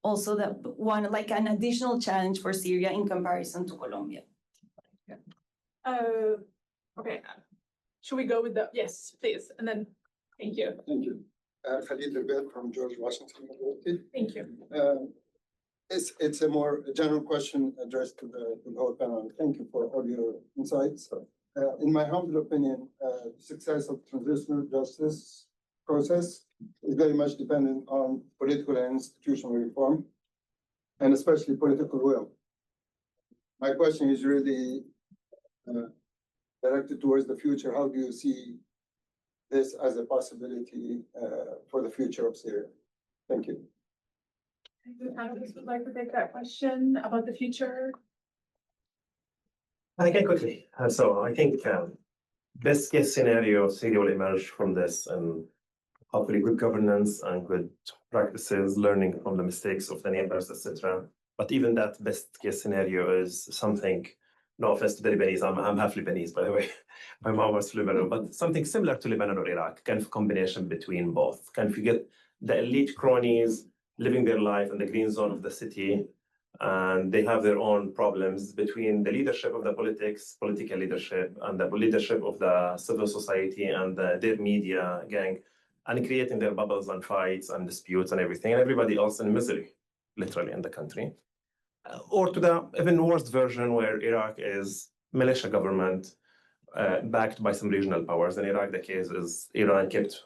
also the one, like an additional challenge for Syria in comparison to Colombia. Okay, should we go with yes, please, and then, thank you. Thank you. Khalid Rabet from George Washington University. Thank you. It's a more general question addressed to the whole panel. Thank you for all your insights. In my humble opinion, success of transitional justice process is very much dependent on political and institutional reform, and especially political will. My question is really directed towards the future. How do you see this as a possibility for the future of Syria? Thank you. The panelists would like to take that question about the future. I can quickly. So I think best case scenario, Syria will emerge from this and hopefully good governance and good practices, learning from the mistakes of the neighbors, etc. But even that best case scenario is something, no offense to the Lebanese, I'm half Lebanese, by the way. My mom was from Lebanon, but something similar to Lebanon or Iraq, kind of combination between both. Kind of you get the elite cronies living their life in the green zone of the city, and they have their own problems between the leadership of the political leadership, and the leadership of the civil society and their media gang, and creating their bubbles and fights and disputes and everything, and everybody else in misery, literally, in the country. Or to the even worst version where Iraq is militia government backed by some regional powers. In Iraq, the case is Iran kept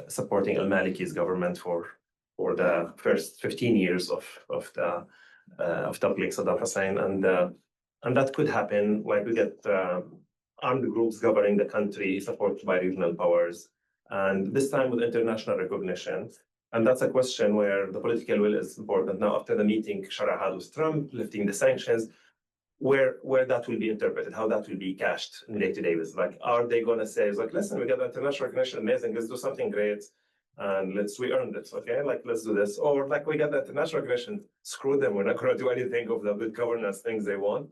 supporting al-Maliki's government for the first 15 years of toppling Saddam Hussein, and that could happen. Like we get armed groups governing the country, supported by regional powers, and this time with international recognition. And that's a question where the political will is important. Now, after the meeting Sharia had with Trump, lifting the sanctions, where that will be interpreted, how that will be cashed in day-to-day basis. Like, are they going to say, it's like, listen, we got international recognition, amazing, let's do something great, and we earned it, okay? Like, let's do this. Or like, we got the international recognition, screw them, we're not going to do anything of the good governance things they want.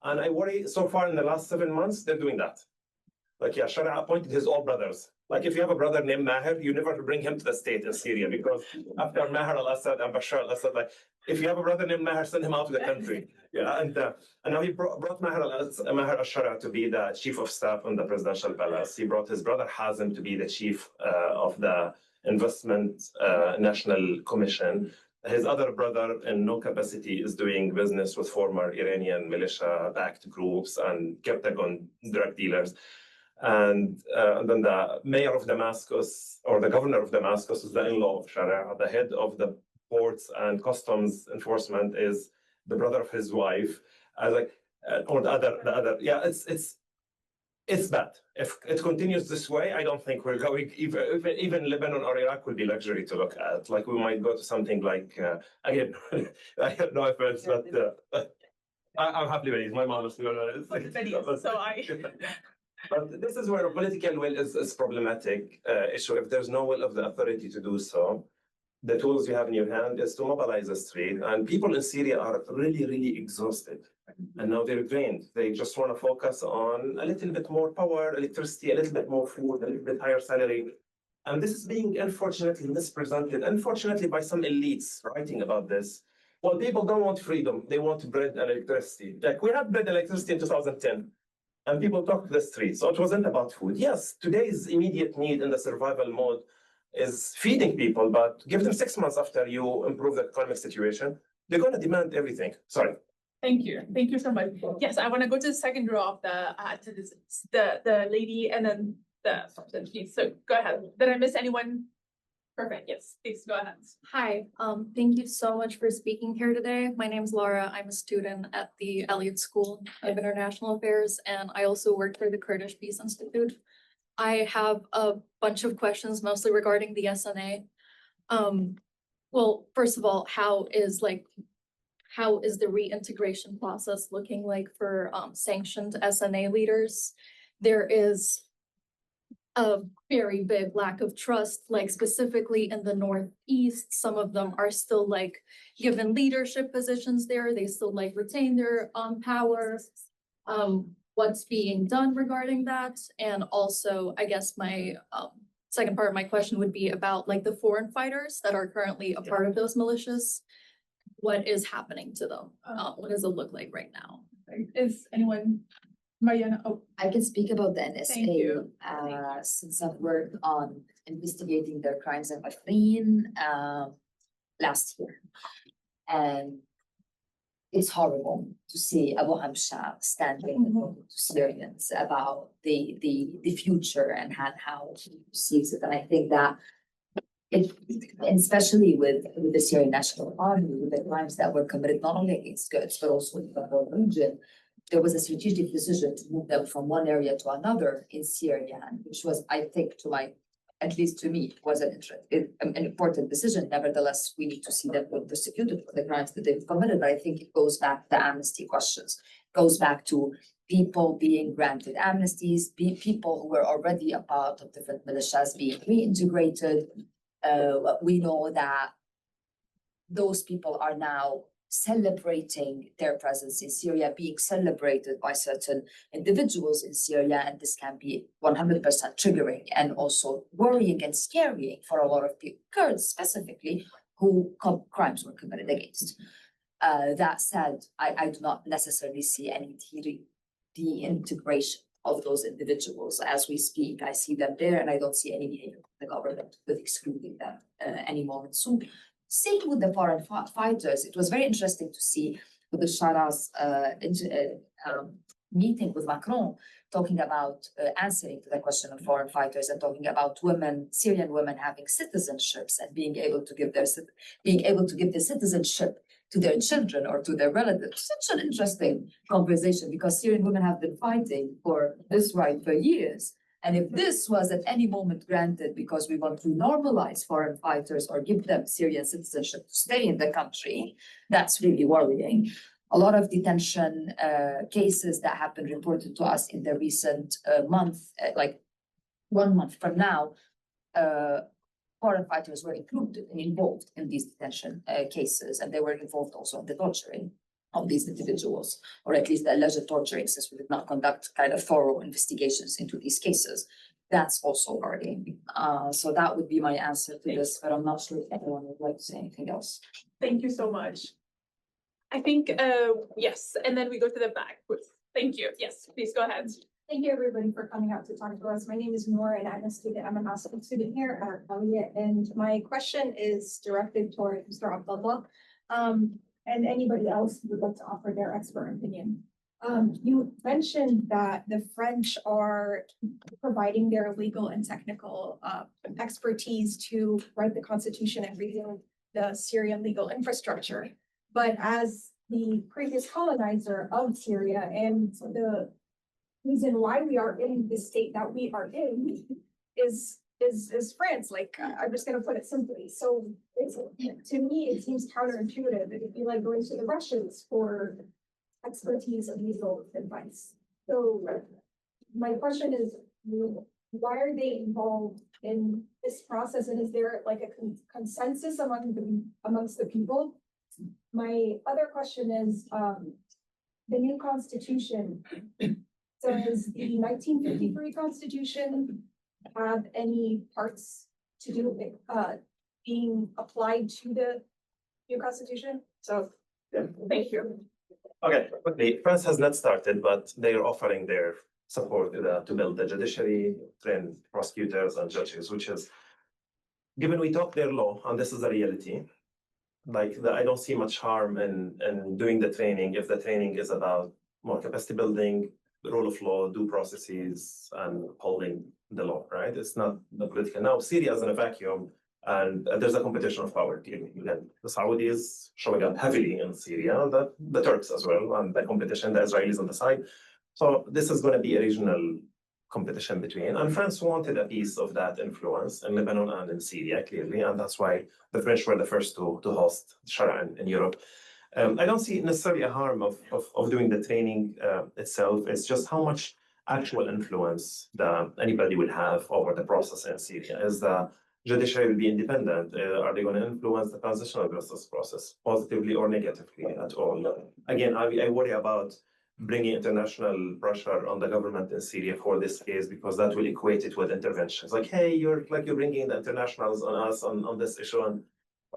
And I worry, so far in the last 7 months, they're doing that. Like, yeah, Sharia appointed his own brothers. Like, if you have a brother named Maher, you never bring him to the state in Syria, because after Maher al-Assad and Bashar al-Assad, like, if you have a brother named Maher, send him out of the country. Yeah, and now he brought Maher al-Sharia to be the chief of staff in the presidential palace. He brought his brother Hazem to be the chief of the Investment National Commission. His other brother, in no capacity, is doing business with former Iranian militia-backed groups and kept on drug dealers. And then the mayor of Damascus, or the governor of Damascus, is the in-law of Sharia. The head of the ports and customs enforcement is the brother of his wife. Or the other. Yeah, it's bad. If it continues this way, I don't think we're going. Even Lebanon or Iraq will be luxury to look at. Like, we might go to something like again. I have no offense, but I'm happy Lebanese. My mom is Lebanese, so I. But this is where a political will is problematic issue. If there's no will of the authority to do so, the tools you have in your hand is to mobilize the street. And people in Syria are really, really exhausted. And now they're drained. They just want to focus on a little bit more power, electricity, a little bit more food, a little bit higher salary. And this is being unfortunately misrepresented, unfortunately, by some elites writing about this. Well, people don't want freedom. They want bread and electricity. Like, we had bread and electricity in 2010. And people talk to the streets. So it wasn't about food. Yes, today's immediate need in the survival mode is feeding people, but give them 6 months after you improve the economic situation, they're going to demand everything. Sorry. Thank you so much. Yes, I want to go to the second row of the lady and then the piece. So go ahead. Did I miss anyone? Perfect. Yes, please go ahead. Hi, thank you so much for speaking here today. My name is Laura. I'm a student at the Elliott School of International Affairs, and I also work for the Kurdish Peace Institute. I have a bunch of questions mostly regarding the SNA. Well, first of all, how is the reintegration process looking like for sanctioned SNA leaders? There is a very big lack of trust, like specifically in the Northeast. Some of them are still like given leadership positions there. They still like retain their power. What's being done regarding that? And also, I guess my second part of my question would be about like the foreign fighters that are currently a part of those militias. What is happening to them? What does it look like right now? Is anyone, Mariana? Oh, I can speak about the Thank you. NSA, since I've worked on investigating their crimes in Bahrain, last year. And it's horrible to see Abu Hamsha standing and talking to Syrians about the future and how he perceives it. And I think that and especially with the Syrian National Army, with the crimes that were committed not only against Kurds, but also in the whole region, there was a strategic decision to move them from one area to another in Syria, which was, I think, at least to me, was an important decision. Nevertheless, we need to see them persecuted for the crimes that they've committed. But I think it goes back to the amnesty questions, goes back to people being granted amnesties, people who were already a part of different militias being reintegrated. We know that those people are now celebrating their presence in Syria, being celebrated by certain individuals in Syria, and this can be 100% triggering and also worrying and scaring for a lot of people, Kurds specifically, who crimes were committed against. That said, I do not necessarily see any de-integration of those individuals as we speak. I see them there, and I don't see any behavior of the government with excluding them anymore soon. Same with the foreign fighters. It was very interesting to see with the Shara's meeting with Macron, talking about answering to the question of foreign fighters and talking about women, Syrian women having citizenships and being able to give the citizenship to their children or to their relatives. Such an interesting conversation, because Syrian women have been fighting for this right for years. And if this was at any moment granted because we want to normalize foreign fighters or give them Syrian citizenship to stay in the country, that's really worrying. A lot of detention cases that have been reported to us in the recent month, like 1 month from now, foreign fighters were included and involved in these detention cases, and they were involved also in the torturing of these individuals, or at least the alleged torturing, since we did not conduct kind of thorough investigations into these cases. That's also worrying. So that would be my answer to this, but I'm not sure if anyone would like to say anything else. thank you so much. I think, yes, and then we go to the back. Thank you. Yes, please go ahead. Thank you, everybody, for coming out to talk to us. My name is Noor, and I'm a student. I'm a master's student here at Elliott, and my question is directed toward Mr. Abdullah, and anybody else who would like to offer their expert opinion. You mentioned that the French are providing their legal and technical expertise to write the constitution and rebuild the Syrian legal infrastructure. But as the previous colonizer of Syria, and the reason why we are in the state that we are in is France. Like, I'm just gonna put it simply. So it's, to me, it seems counterintuitive. It'd be like going to the Russians for expertise and legal advice. So my question is, why are they involved in this process? And is there like a consensus amongst the people? My other question is, the new constitution. So does the 1953 constitution have any parts to do with being applied to the new constitution? So, Thank you. Okay, quickly, France has not started, but they are offering their support to build the judiciary, train prosecutors and judges, which is, given we talk their law, and this is a reality, I don't see much harm in doing the training if the training is about more capacity building, the rule of law, due processes, and holding the law, right? It's not the political. Now, Syria is in a vacuum, and there's a competition of power. You have the Saudis showing up heavily in Syria, the Turks as well, and the competition, the Israelis on the side. So this is going to be a regional competition between. And France wanted a piece of that influence in Lebanon and in Syria, clearly. And that's why the French were the first to host Sharia in Europe. I don't see necessarily a harm of doing the training itself. It's just how much actual influence anybody will have over the process in Syria. Is the judiciary will be independent? Are they going to influence the transitional justice process positively or negatively at all? Again, I worry about bringing international pressure on the government in Syria for this case, because that will equate it with interventions. Like, hey, you're bringing the internationals on us on this issue, and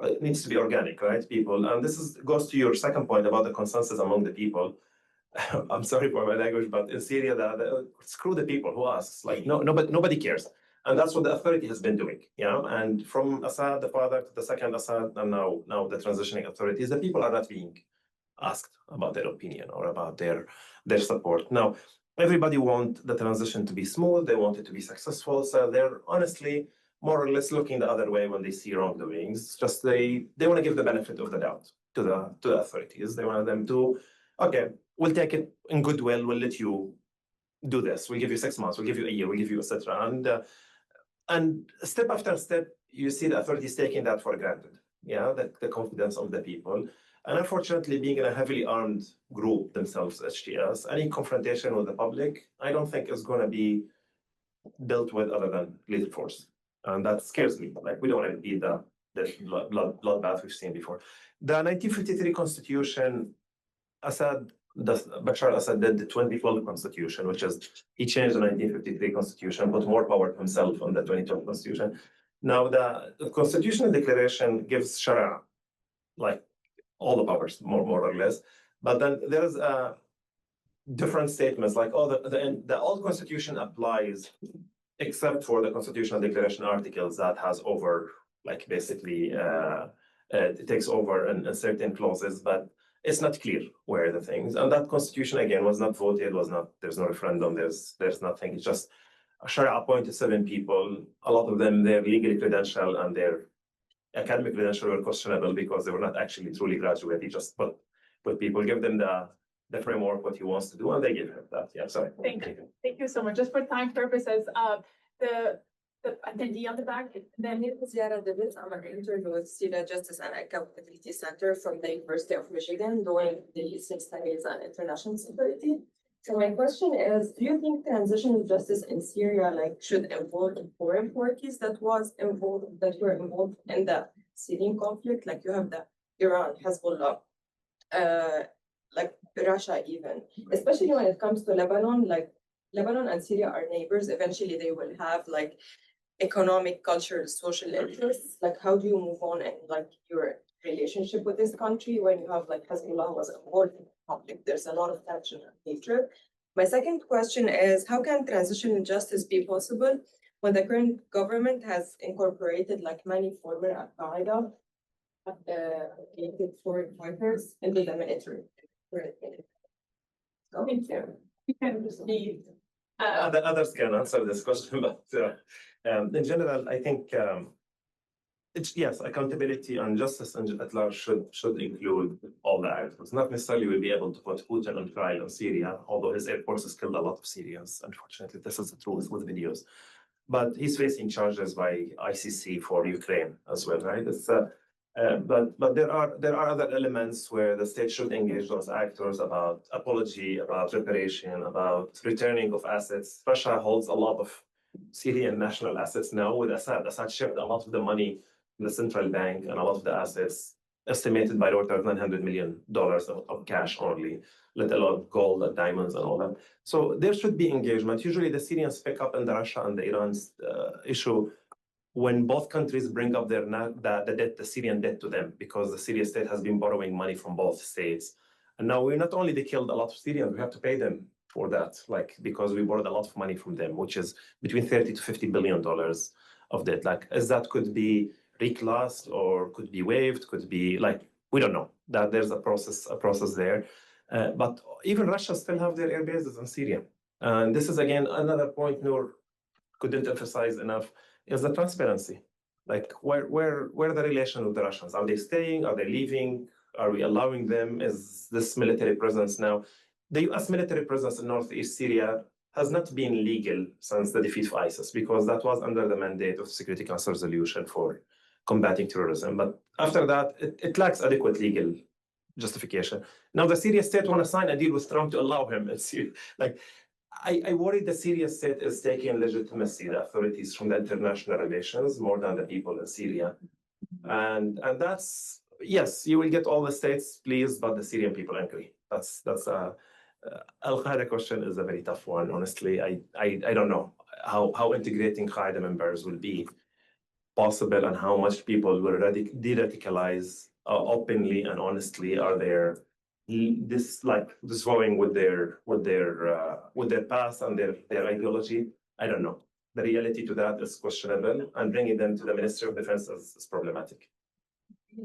it needs to be organic, right, people? And this goes to your second point about the consensus among the people. I'm sorry for my language, but in Syria, screw the people who asks. Like, nobody cares. And that's what the authority has been doing, And from Assad, the father, to the second Assad, and now the transitioning authorities, the people are not being asked about their opinion or about their support. Now, everybody wants the transition to be smooth. They want it to be successful. So they're honestly more or less looking the other way when they see wrongdoings. Just they want to give the benefit of the doubt to the authorities. They want them to, okay, we'll take it in goodwill. We'll let you do this. We'll give you 6 months. We'll give you a year. We'll give you etc. And step after step, you see the authorities taking that for granted. The confidence of the people. And unfortunately, being in a heavily armed group themselves, HTS, any confrontation with the public, I don't think is going to be dealt with other than lethal force. And that scares me. Like, we don't want to be the bloodbath we've seen before. The 1953 constitution, Bashar al-Assad did the 2012 constitution, which is, he changed the 1953 constitution, put more power to himself on the 2012 constitution. Now, the constitutional declaration gives Sharia, like, all the powers, more or less. But then there's different statements, like, the old constitution applies, except for the constitutional declaration articles that has over, like, basically, it takes over in certain clauses, but it's not clear where the things. And that constitution, again, was not voted, there's no referendum, there's nothing. It's just Sharia appointed 7 people. A lot of them, they're legally credentialed and their academic credentials were questionable because they were not actually truly graduate. He just put people, give them the framework, what he wants to do, and they give him that. Yeah, sorry. Thank you so much. Just for time purposes, the attendee on the back, then Ziara Davis, I'm an intern with Syria Justice and Accountability Center from the University of Michigan, doing the Eastern Studies and International Security. So my question is, do you think transitional justice in Syria should involve foreign parties that were involved in the Syrian conflict? Like, you have the Iran, Hezbollah, like Russia even, especially when it comes to Lebanon. Like, Lebanon and Syria are neighbors. Eventually they will have economic, cultural, social interests. Like, how do you move on in your relationship with this country when you have Hezbollah was involved in the conflict? There's a lot of tension and hatred. My second question is, how can transitional justice be possible when the current government has incorporated many former Al-Qaeda foreign fighters into the military? So, thank you. you can just leave. Others can answer this question, but in general, I think yes, accountability and justice at large should include all the actors. Not necessarily we'll be able to put Putin on trial in Syria, although his air forces killed a lot of Syrians. Unfortunately, this is the truth with videos. But he's facing charges by ICC for Ukraine as well, right? It's, but there are other elements where the state should engage those actors about apology, about reparation, about returning of assets. Russia holds a lot of Syrian national assets now with Assad. Assad shipped a lot of the money the central bank and a lot of the assets, estimated by Reuters, $900 million of cash only, let alone gold and diamonds and all that. So there should be engagement. Usually the Syrians pick up in the Russia and the Iran's issue when both countries bring up their the Syrian debt to them, because the Syrian state has been borrowing money from both states. And now we not only they killed a lot of Syrians, we have to pay them for that, because we borrowed a lot of money from them, which is between $30 to $50 billion of debt. As that could be reclassed or could be waived, could be we don't know. That there's a process there. But even Russia still have their air bases in Syria. And this is again another point Noor couldn't emphasize enough, is the transparency. Where the relation with the Russians? Are they staying? Are they leaving? Are we allowing them? Is this military presence now? The US military presence in Northeast Syria has not been legal since the defeat of ISIS, because that was under the mandate of Security Council resolution for combating terrorism. But after that, it lacks adequate legal justification. Now the Syria state want to sign a deal with Trump to allow him. It's like, I worry the Syria state is taking legitimacy, the authorities from the international relations, more than the people in Syria. And that's, yes, you will get all the states pleased, but the Syrian people angry. That's Al-Qaeda question is a very tough one, honestly. I don't know how integrating Qaeda members will be possible and how much people will de-radicalize openly and honestly are there disrobing with their past and their ideology. I don't know. The reality to that is questionable, and bringing them to the Ministry of Defense is problematic.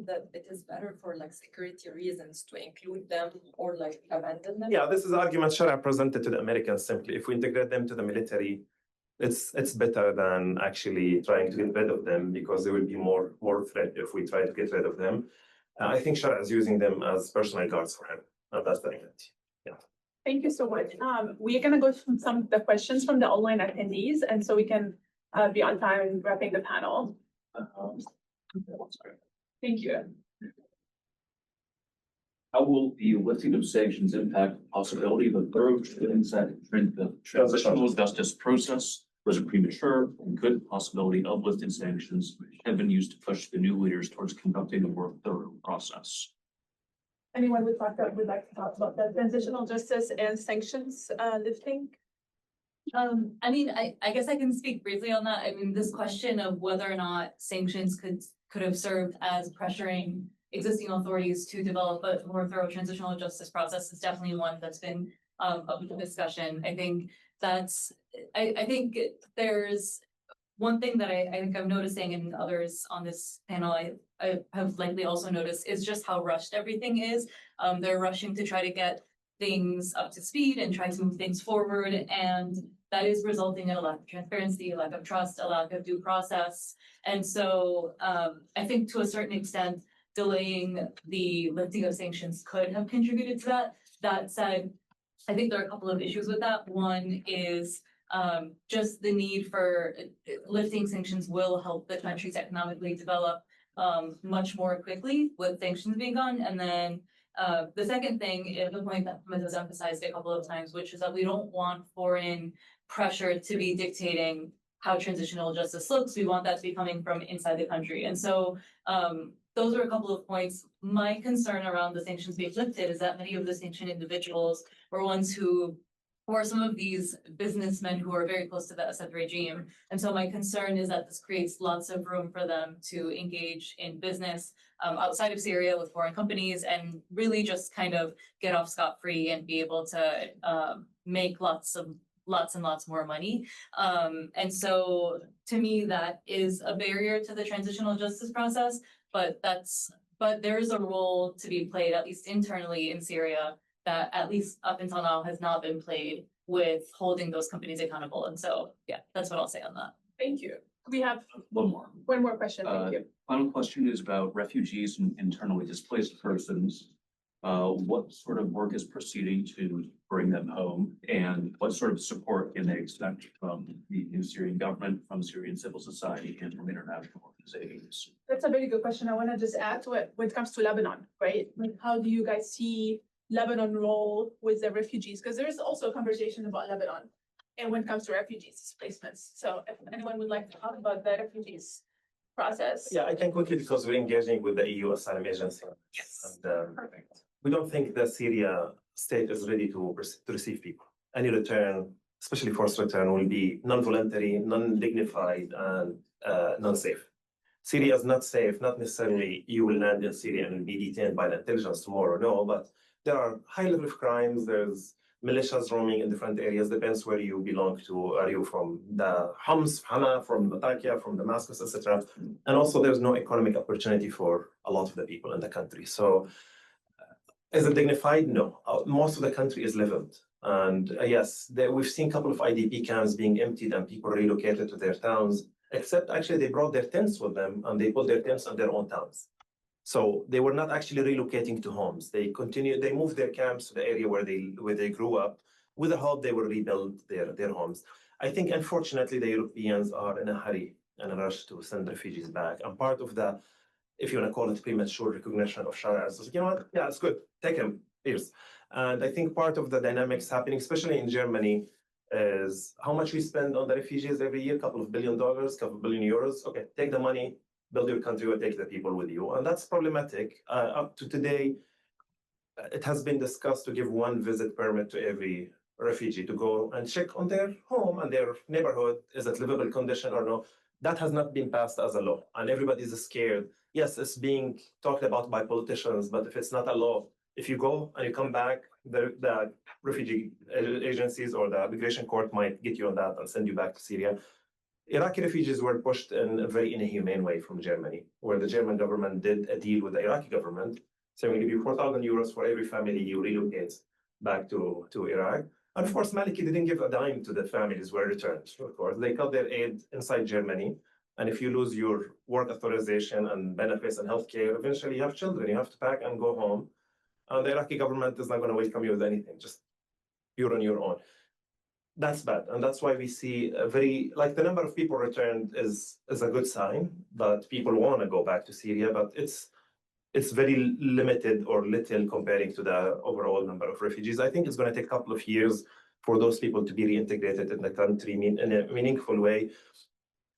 That it is better for like security reasons to include them or like abandon them? Yeah, this is the argument Shara presented to the Americans simply. If we integrate them to the military, it's better than actually trying to get rid of them, because there will be more threat if we try to get rid of them. I think Shara is using them as personal guards for him, and that's the reality. Yeah. Thank you so much. We're gonna go through some of the questions from the online attendees, and so we can be on time in wrapping the panel. Thank you. How will the lifting of sanctions impact the possibility of a thorough transitional justice process? Was it premature, and could the possibility of lifting sanctions have been used to push the new leaders towards conducting a more thorough process? Anyone would like to talk about the transitional justice and sanctions lifting? I mean, I guess I can speak briefly on that. I mean, this question of whether or not sanctions could have served as pressuring existing authorities to develop a more thorough transitional justice process is definitely one that's been up for discussion. I think I think there's one thing that I think I'm noticing, and others on this panel I have likely also noticed, is just how rushed everything is. They're rushing to try to get things up to speed and try to move things forward, and that is resulting in a lack of transparency, a lack of trust, a lack of due process. And so I think to a certain extent, delaying the lifting of sanctions could have contributed to that. That said, I think there are a couple of issues with that. One is just the need for lifting sanctions will help the countries economically develop much more quickly with sanctions being gone. And then the second thing is the point that Ms. has emphasized a couple of times, which is that we don't want foreign pressure to be dictating how transitional justice looks. We want that to be coming from inside the country. And so those are a couple of points. My concern around the sanctions being lifted is that many of the sanctioned individuals were ones who were some of these businessmen who are very close to the Assad regime. And so my concern is that this creates lots of room for them to engage in business outside of Syria with foreign companies and really just kind of get off scot-free and be able to make lots and lots more money. And so to me, that is a barrier to the transitional justice process, but there is a role to be played, at least internally in Syria, that at least up until now has not been played with holding those companies accountable. And so, yeah, that's what I'll say on that. Thank you. We have One more. one more question. Thank you. Final question is about refugees and internally displaced persons. What sort of work is proceeding to bring them home, and what sort of support can they expect from the new Syrian government, from Syrian civil society, and from international organizations? That's a very good question. I want to just add to it when it comes to Lebanon, right? Like, how do you guys see Lebanon role with the refugees? Because there is also a conversation about Lebanon and when it comes to refugees displacements. So if anyone would like to talk about the refugees process. Yeah, I can quickly, because we're engaging with the EU Asylum Agency. Yes. And Perfect. we don't think the Syria state is ready to receive people. Any return, especially forced return, will be non-voluntary, non-dignified, and non-safe. Syria is not safe, not necessarily you will land in Syria and be detained by the intelligence tomorrow, no, but there are high level of crimes, there's militias roaming in different areas, depends where you belong to. Are you from the Homs, Hama, from Latakia, from Damascus, etc. And also there's no economic opportunity for a lot of the people in the country. So is it dignified? No. Most of the country is leveled. And yes, we've seen a couple of IDP camps being emptied and people relocated to their towns, except actually they brought their tents with them and they put their tents on their own towns. So they were not actually relocating to homes. They moved their camps to the area where they grew up with the hope they will rebuild their homes. I think, unfortunately, the Europeans are in a hurry and a rush to send refugees back. And part of the, if you want to call it premature recognition of Sharia, is, you know what, yeah, it's good, take him, here's. And I think part of the dynamics happening, especially in Germany, is how much we spend on the refugees every year, couple of $1 billion, couple of billion euros. Okay, take the money, build your country, or take the people with you. And that's problematic. Up to today, it has been discussed to give one visit permit to every refugee to go and check on their home and their neighborhood. Is it livable condition or no? That has not been passed as a law, and everybody's scared. Yes, it's being talked about by politicians, but if it's not a law, if you go and you come back, the refugee agencies or the immigration court might get you on that and send you back to Syria. Iraqi refugees were pushed in a very inhumane way from Germany, where the German government did a deal with the Iraqi government, saying we'll give you 4,000 euros for every family you relocate back to Iraq. And of course, Maliki didn't give a dime to the families who were returned. Of course, they cut their aid inside Germany. And if you lose your work authorization and benefits and healthcare, eventually you have children, you have to pack and go home. And the Iraqi government is not going to welcome you with anything, just you're on your own. That's bad. And that's why we see a very, like the number of people returned is a good sign, but people want to go back to Syria, but it's very limited or little comparing to the overall number of refugees. I think it's going to take a couple of years for those people to be reintegrated in the country in a meaningful way.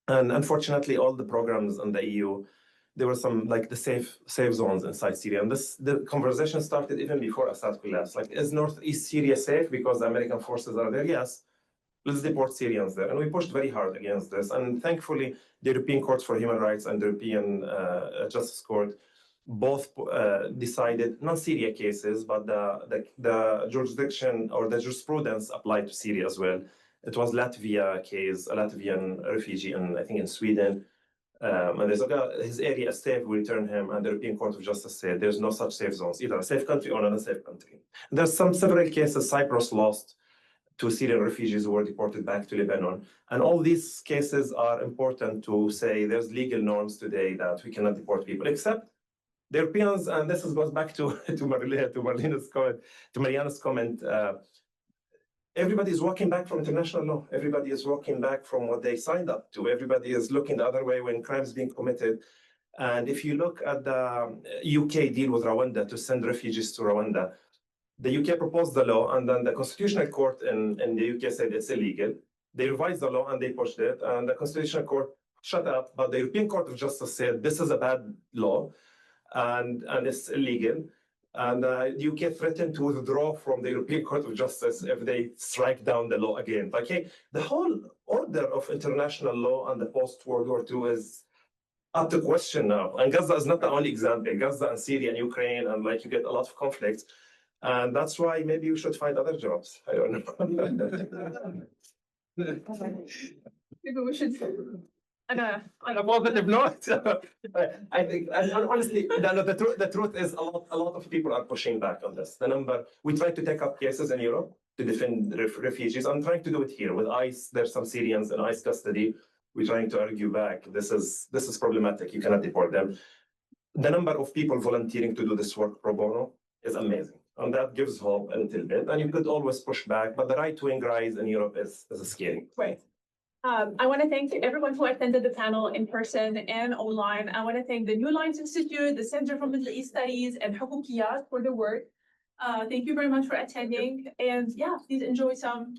And unfortunately, all the programs in the EU, there were some like the safe zones inside Syria. And the conversation started even before Assad collapsed. Like, is Northeast Syria safe because the American forces are there? Yes. Let's deport Syrians there. And we pushed very hard against this. And thankfully, the European Courts for Human Rights and the European Justice Court both decided, not Syria cases, but the jurisdiction or the jurisprudence applied to Syria as well. It was Latvia case, a Latvian refugee, I think in Sweden. And there's his area is safe, we return him, and the European Court of Justice said there's no such safe zones, either a safe country or not a safe country. There's several cases. Cyprus lost to Syrian refugees who were deported back to Lebanon. And all these cases are important to say there's legal norms today that we cannot deport people, except the Europeans, and this goes back to Mariana's comment, everybody is walking back from international law. Everybody is walking back from what they signed up to. Everybody is looking the other way when crimes being committed. And if you look at the UK deal with Rwanda to send refugees to Rwanda, the UK proposed the law, and then the Constitutional Court in the UK said it's illegal. They revised the law and they pushed it, and the Constitutional Court shut up. But the European Court of Justice said this is a bad law and it's illegal. And the UK threatened to withdraw from the European Court of Justice if they strike down the law again. Okay, the whole order of international law and the post-World War II is up to question now. And Gaza is not the only example. Gaza and Syria and Ukraine, and like you get a lot of conflicts. And that's why maybe we should find other jobs. I don't know. Maybe we should. On a positive note, I think, and honestly, the truth is a lot of people are pushing back on this. We try to take up cases in Europe to defend refugees. I'm trying to do it here with ICE. There's some Syrians in ICE custody. We're trying to argue back. This is problematic. You cannot deport them. The number of people volunteering to do this work pro bono is amazing. And that gives hope a little bit. And you could always push back, but the right-wing rise in Europe is scary. Right. I want to thank everyone who attended the panel in person and online. I want to thank the New Lines Institute, the Center for Middle East Studies, and Hukukiyat for the work. Thank you very much for attending. And yeah, please enjoy some